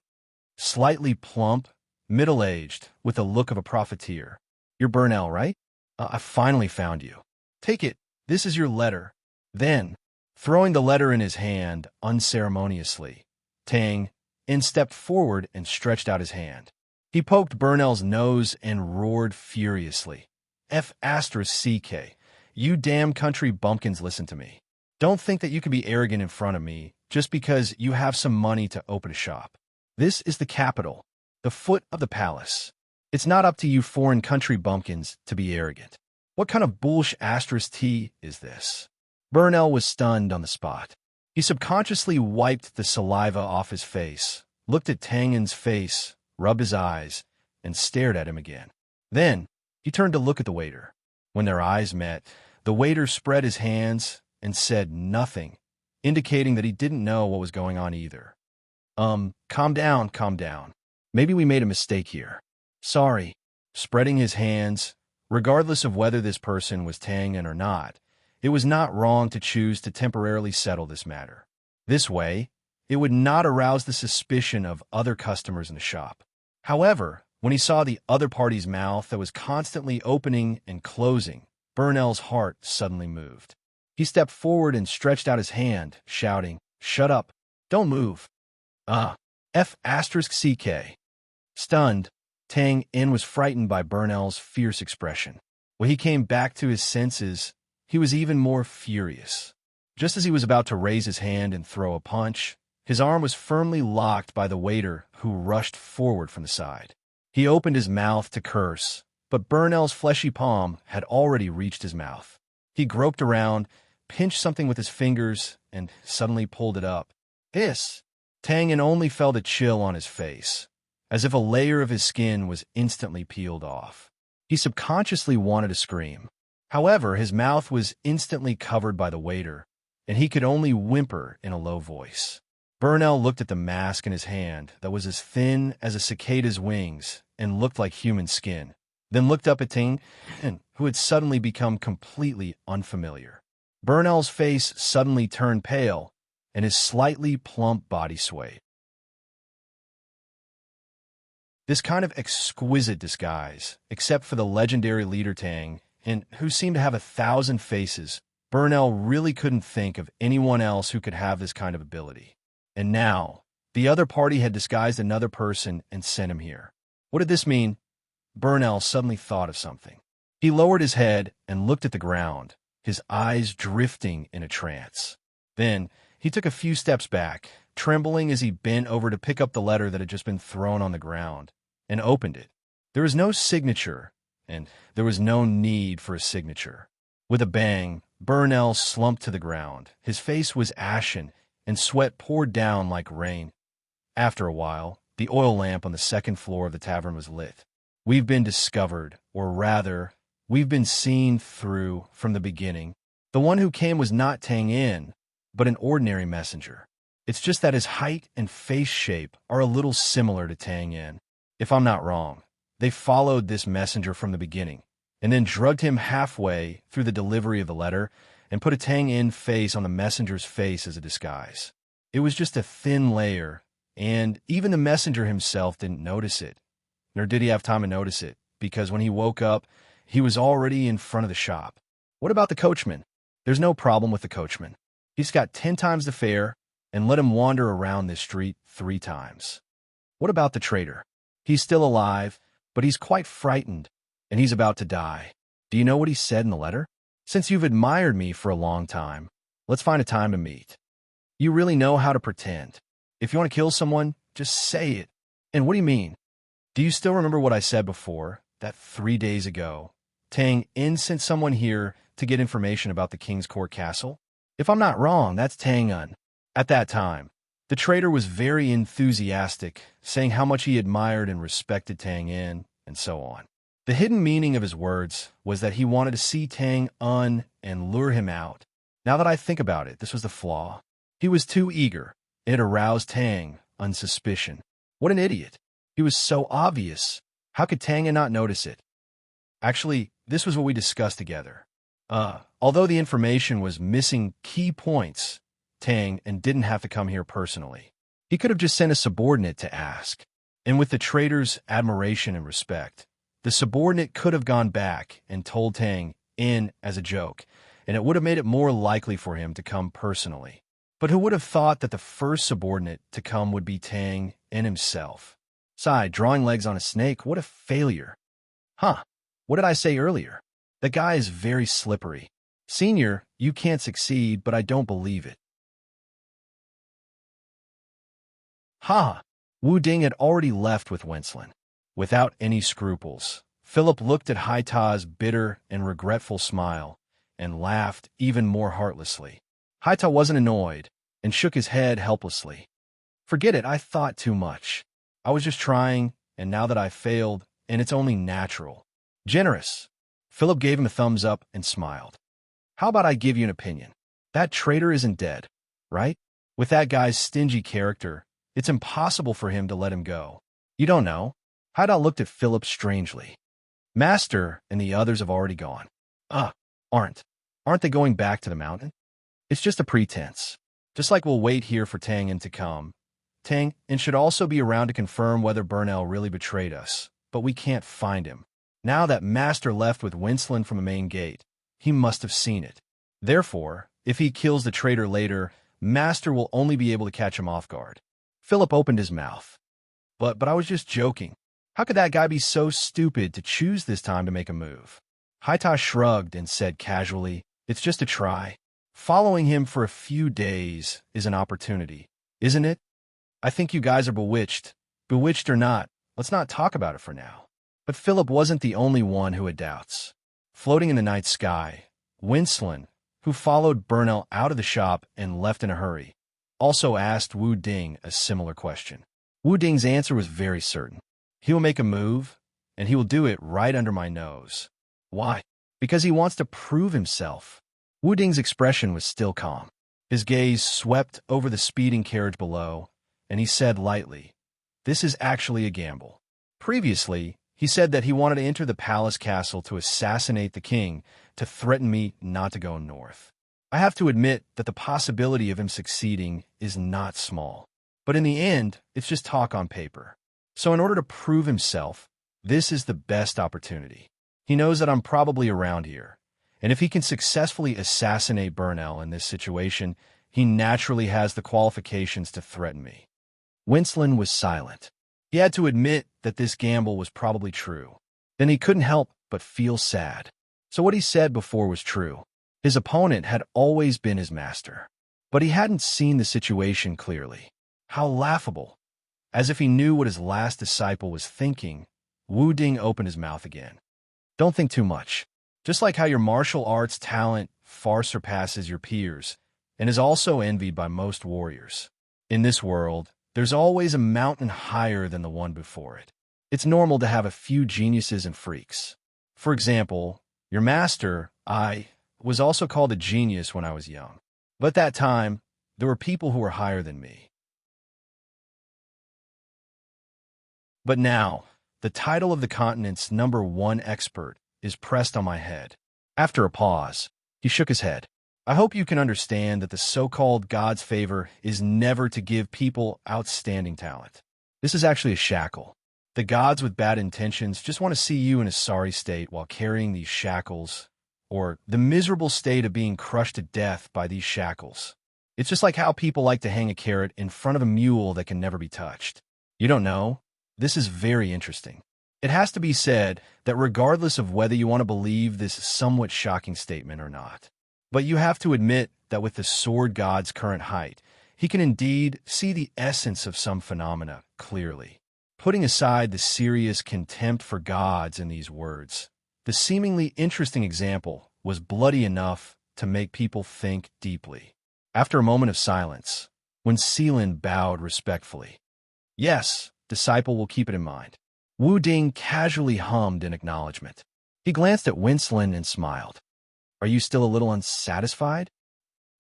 Slightly plump, middle-aged, with the look of a profiteer. "You're Burnell, right? I finally found you. Take it. This is your letter." Then, throwing the letter in his hand unceremoniously, Tang in stepped forward and stretched out his hand. He poked Burnell's nose and roared furiously. "F***CK. You damn country bumpkins, listen to me. Don't think that you can be arrogant in front of me just because you have some money to open a shop. This is the capital, the foot of the palace. It's not up to you foreign country bumpkins to be arrogant. What kind of **T is this?" Burnell was stunned on the spot. He subconsciously wiped the saliva off his face, looked at Tangen's face, rubbed his eyes, and stared at him again. Then, he turned to look at the waiter. When their eyes met, the waiter spread his hands and said nothing, indicating that he didn't know what was going on either. Calm down, calm down. Maybe we made a mistake here. Sorry." Spreading his hands, regardless of whether this person was Tangen or not, it was not wrong to choose to temporarily settle this matter. This way, it would not arouse the suspicion of other customers in the shop. However, when he saw the other party's mouth that was constantly opening and closing, Burnell's heart suddenly moved. He stepped forward and stretched out his hand, shouting, "Shut up. Don't move." F***CK. Stunned, Tang in was frightened by Burnell's fierce expression. When he came back to his senses, he was even more furious. Just as he was about to raise his hand and throw a punch, his arm was firmly locked by the waiter who rushed forward from the side. He opened his mouth to curse, but Burnell's fleshy palm had already reached his mouth. He groped around, pinched something with his fingers, and suddenly pulled it up. Hiss! Tangen only felt a chill on his face, as if a layer of his skin was instantly peeled off. He subconsciously wanted to scream. However, his mouth was instantly covered by the waiter, and he could only whimper in a low voice. Burnell looked at the mask in his hand that was as thin as a cicada's wings and looked like human skin, then looked up at Tangen, who had suddenly become completely unfamiliar. Burnell's face suddenly turned pale, and his slightly plump body swayed. This kind of exquisite disguise, except for the legendary leader Tang, and who seemed to have 1,000 faces, Burnell really couldn't think of anyone else who could have this kind of ability. And now, the other party had disguised another person and sent him here. What did this mean? Burnell suddenly thought of something. He lowered his head and looked at the ground, his eyes drifting in a trance. Then, he took a few steps back, trembling as he bent over to pick up the letter that had just been thrown on the ground, and opened it. There was no signature, and there was no need for a signature. With a bang, Burnell slumped to the ground. His face was ashen, and sweat poured down like rain. After a while, the oil lamp on the second floor of the tavern was lit. "We've been discovered, or rather, we've been seen through from the beginning. The one who came was not Tang in, but an ordinary messenger. It's just that his height and face shape are a little similar to Tang in. If I'm not wrong, they followed this messenger from the beginning, and then drugged him halfway through the delivery of the letter and put a Tang in face on the messenger's face as a disguise. It was just a thin layer, and even the messenger himself didn't notice it. Nor did he have time to notice it, because when he woke up, he was already in front of the shop. What about the coachman? There's no problem with the coachman. He's got 10 times the fare, and let him wander around this street 3 times. What about the traitor? He's still alive, but he's quite frightened, and he's about to die. Do you know what he said in the letter? Since you've admired me for a long time, let's find a time to meet. You really know how to pretend. If you want to kill someone, just say it. And what do you mean? Do you still remember what I said before, that 3 days ago, Tang in sent someone here to get information about the King's Court Castle? If I'm not wrong, that's Tang un. At that time, the traitor was very enthusiastic, saying how much he admired and respected Tang in, and so on. The hidden meaning of his words was that he wanted to see Tang un and lure him out. Now that I think about it, this was the flaw. He was too eager. It aroused Tang, unsuspicion. What an idiot. He was so obvious. How could Tang not notice it? Actually, this was what we discussed together. Although the information was missing key points, Tang and didn't have to come here personally. He could have just sent a subordinate to ask. And with the trader's admiration and respect, the subordinate could have gone back and told Tang in as a joke, and it would have made it more likely for him to come personally. But who would have thought that the first subordinate to come would be Tang in himself? Sigh, drawing legs on a snake, what a failure. Huh, what did I say earlier? The guy is very slippery. Senior, you can't succeed, but I don't believe it. Ha! Wu Ding had already left with Wenslin. Without any scruples, Philip looked at Haita's bitter and regretful smile and laughed even more heartlessly. Haita wasn't annoyed and shook his head helplessly. Forget it, I thought too much. I was just trying, and now that I failed, and it's only natural. Generous. Philip gave him a thumbs up and smiled. How about I give you an opinion? That traitor isn't dead, right? With that guy's stingy character, it's impossible for him to let him go. You don't know. Haida looked at Philip strangely. Master and the others have already gone. Aren't they going back to the mountain? It's just a pretense. Just like we'll wait here for Tang to come. Tang should also be around to confirm whether Burnell really betrayed us, but we can't find him. Now that Master left with Wenslin from the main gate, he must have seen it. Therefore, if he kills the traitor later, Master will only be able to catch him off guard. Philip opened his mouth. But I was just joking. How could that guy be so stupid to choose this time to make a move? Haita shrugged and said casually, it's just a try. Following him for a few days is an opportunity, isn't it? I think you guys are bewitched. Bewitched or not, let's not talk about it for now. But Philip wasn't the only one who had doubts. Floating in the night sky, Wenslin, who followed Burnell out of the shop and left in a hurry, also asked Wu Ding a similar question. Wu Ding's answer was very certain. He will make a move, and he will do it right under my nose. Why? Because he wants to prove himself. Wu Ding's expression was still calm. His gaze swept over the speeding carriage below, and he said lightly, this is actually a gamble. Previously, he said that he wanted to enter the palace castle to assassinate the king, to threaten me not to go north. I have to admit that the possibility of him succeeding is not small. But in the end, it's just talk on paper. So in order to prove himself, this is the best opportunity. He knows that I'm probably around here, and if he can successfully assassinate Burnell in this situation, he naturally has the qualifications to threaten me. Wenslin was silent. He had to admit that this gamble was probably true. Then he couldn't help but feel sad. So what he said before was true. His opponent had always been his master. But he hadn't seen the situation clearly. How laughable. As if he knew what his last disciple was thinking, Wu Ding opened his mouth again. Don't think too much. Just like how your martial arts talent far surpasses your peers and is also envied by most warriors. In this world, there's always a mountain higher than the one before it. It's normal to have a few geniuses and freaks. For example, your master, I, was also called a genius when I was young. But at that time, there were people who were higher than me. But now, the title of the continent's #1 expert is pressed on my head. After a pause, he shook his head. I hope you can understand that the so-called God's favor is never to give people outstanding talent. This is actually a shackle. The gods with bad intentions just want to see you in a sorry state while carrying these shackles, or the miserable state of being crushed to death by these shackles. It's just like how people like to hang a carrot in front of a mule that can never be touched. You don't know? This is very interesting. It has to be said that regardless of whether you want to believe this somewhat shocking statement or not, but you have to admit that with the sword god's current height, he can indeed see the essence of some phenomena clearly. Putting aside the serious contempt for gods in these words, the seemingly interesting example was bloody enough to make people think deeply. After a moment of silence, when Seelin bowed respectfully, yes, disciple will keep it in mind. Wu Ding casually hummed in acknowledgement. He glanced at Wenslin and smiled. Are you still a little unsatisfied?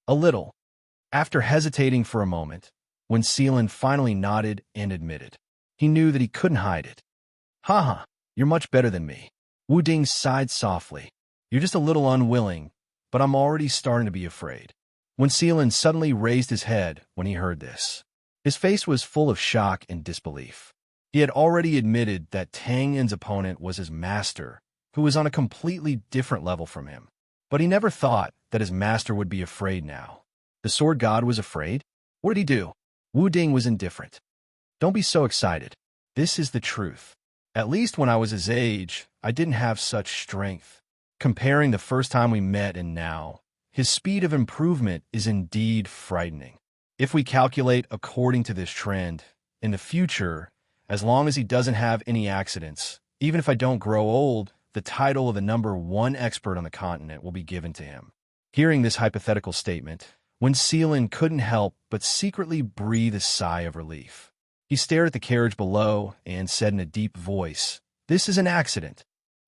A little. After hesitating for a moment, when Seelan finally nodded and admitted. He knew that he couldn't hide it. Haha, you're much better than me. Wu Ding sighed softly. You're just a little unwilling, but I'm already starting to be afraid. When Seelan suddenly raised his head when he heard this. His face was full of shock and disbelief. He had already admitted that Tang Yin's opponent was his master, who was on a completely different level from him. But he never thought that his master would be afraid now. The sword god was afraid? What did he do? Wu Ding was indifferent. Don't be so excited. This is the truth. At least when I was his age, I didn't have such strength. Comparing the first time we met and now, his speed of improvement is indeed frightening. If we calculate according to this trend, in the future, as long as he doesn't have any accidents, even if I don't grow old, the title of the #1 expert on the continent will be given to him. Hearing this hypothetical statement, when Seelan couldn't help but secretly breathe a sigh of relief. He stared at the carriage below and said in a deep voice, "This is an accident."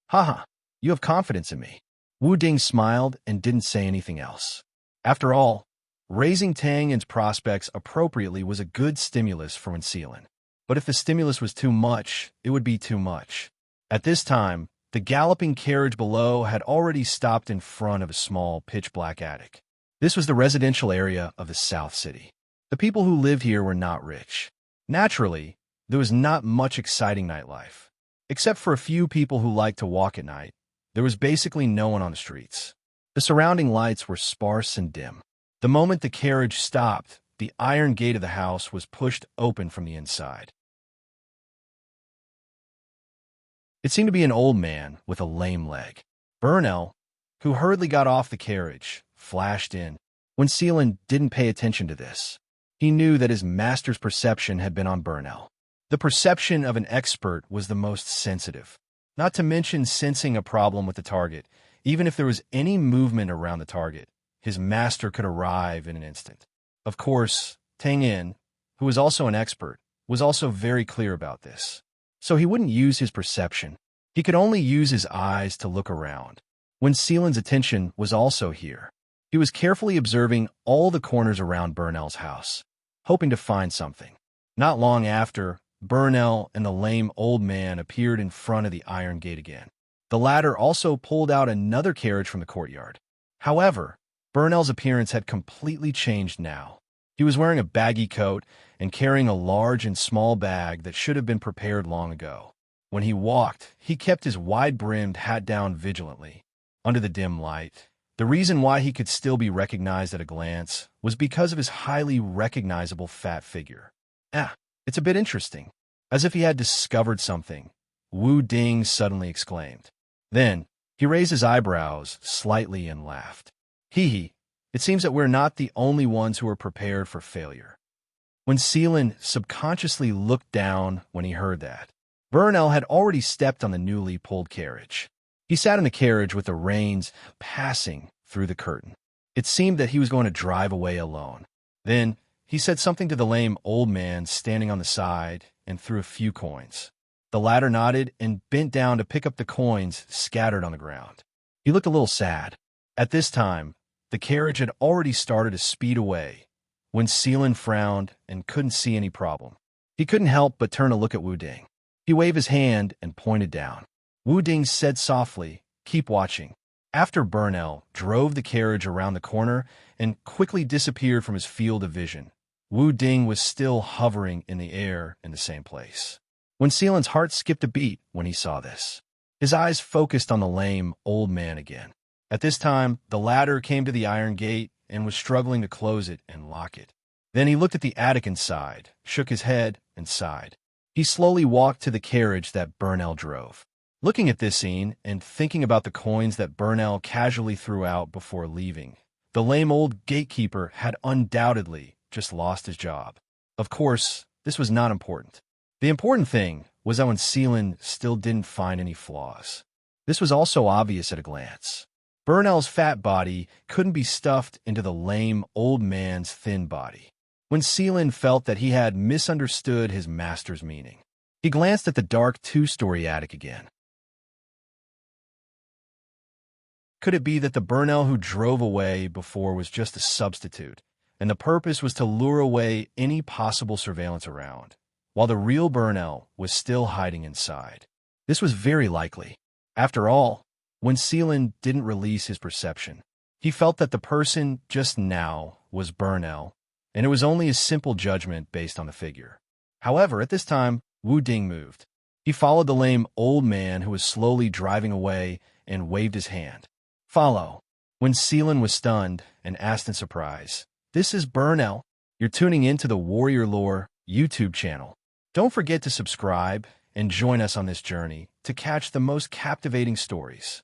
Haha, you have confidence in me. Wu Ding smiled and didn't say anything else. After all, raising Tang Yin's prospects appropriately was a good stimulus for Wen Seelan. But if the stimulus was too much, it would be too much. At this time, the galloping carriage below had already stopped in front of a small, pitch-black attic. This was the residential area of the South City. The people who lived here were not rich. Naturally, there was not much exciting nightlife. Except for a few people who liked to walk at night, there was basically no one on the streets. The surrounding lights were sparse and dim. The moment the carriage stopped, the iron gate of the house was pushed open from the inside. It seemed to be an old man with a lame leg. Burnell, who hurriedly got off the carriage, flashed in. When Seelan didn't pay attention to this, he knew that his master's perception had been on Burnell. The perception of an expert was the most sensitive, not to mention sensing a problem with the target. Even if there was any movement around the target, his master could arrive in an instant. Of course, Tang Yin, who was also an expert, was also very clear about this. So he wouldn't use his perception. He could only use his eyes to look around. When Seelan's attention was also here, he was carefully observing all the corners around Burnell's house, hoping to find something. Not long after, Burnell and the lame old man appeared in front of the iron gate again. The latter also pulled out another carriage from the courtyard. However, Burnell's appearance had completely changed now. He was wearing a baggy coat and carrying a large and small bag that should have been prepared long ago. When he walked, he kept his wide-brimmed hat down vigilantly. Under the dim light, the reason why he could still be recognized at a glance was because of his highly recognizable fat figure. It's a bit interesting. As if he had discovered something, Wu Ding suddenly exclaimed. Then, he raised his eyebrows slightly and laughed. Hee, it seems that we're not the only ones who are prepared for failure. When Seelan subconsciously looked down when he heard that, Burnell had already stepped on the newly pulled carriage. He sat in the carriage with the reins passing through the curtain. It seemed that he was going to drive away alone. Then, he said something to the lame old man standing on the side and threw a few coins. The latter nodded and bent down to pick up the coins scattered on the ground. He looked a little sad. At this time, the carriage had already started to speed away when Seelan frowned and couldn't see any problem. He couldn't help but turn to look at Wu Ding. He waved his hand and pointed down. Wu Ding said softly, "Keep watching." After Burnell drove the carriage around the corner and quickly disappeared from his field of vision, Wu Ding was still hovering in the air in the same place. When Seelan's heart skipped a beat when he saw this, his eyes focused on the lame old man again. At this time, the latter came to the iron gate and was struggling to close it and lock it. Then he looked at the attic inside, shook his head, and sighed. He slowly walked to the carriage that Burnell drove. Looking at this scene and thinking about the coins that Burnell casually threw out before leaving, the lame old gatekeeper had undoubtedly just lost his job. Of course, this was not important. The important thing was that when Seelan still didn't find any flaws. This was also obvious at a glance. Burnell's fat body couldn't be stuffed into the lame old man's thin body. When Seelan felt that he had misunderstood his master's meaning, he glanced at the dark two-story attic again. Could it be that the Burnell who drove away before was just a substitute, and the purpose was to lure away any possible surveillance around, while the real Burnell was still hiding inside. This was very likely. After all, when Seelan didn't release his perception, he felt that the person just now was Burnell, and it was only a simple judgment based on the figure. However, at this time, Wu Ding moved. He followed the lame old man who was slowly driving away and waved his hand. Follow. When Seelan was stunned and asked in surprise, "This is Burnell. You're tuning into the Warrior Lore YouTube channel. Don't forget to subscribe and join us on this journey to catch the most captivating stories."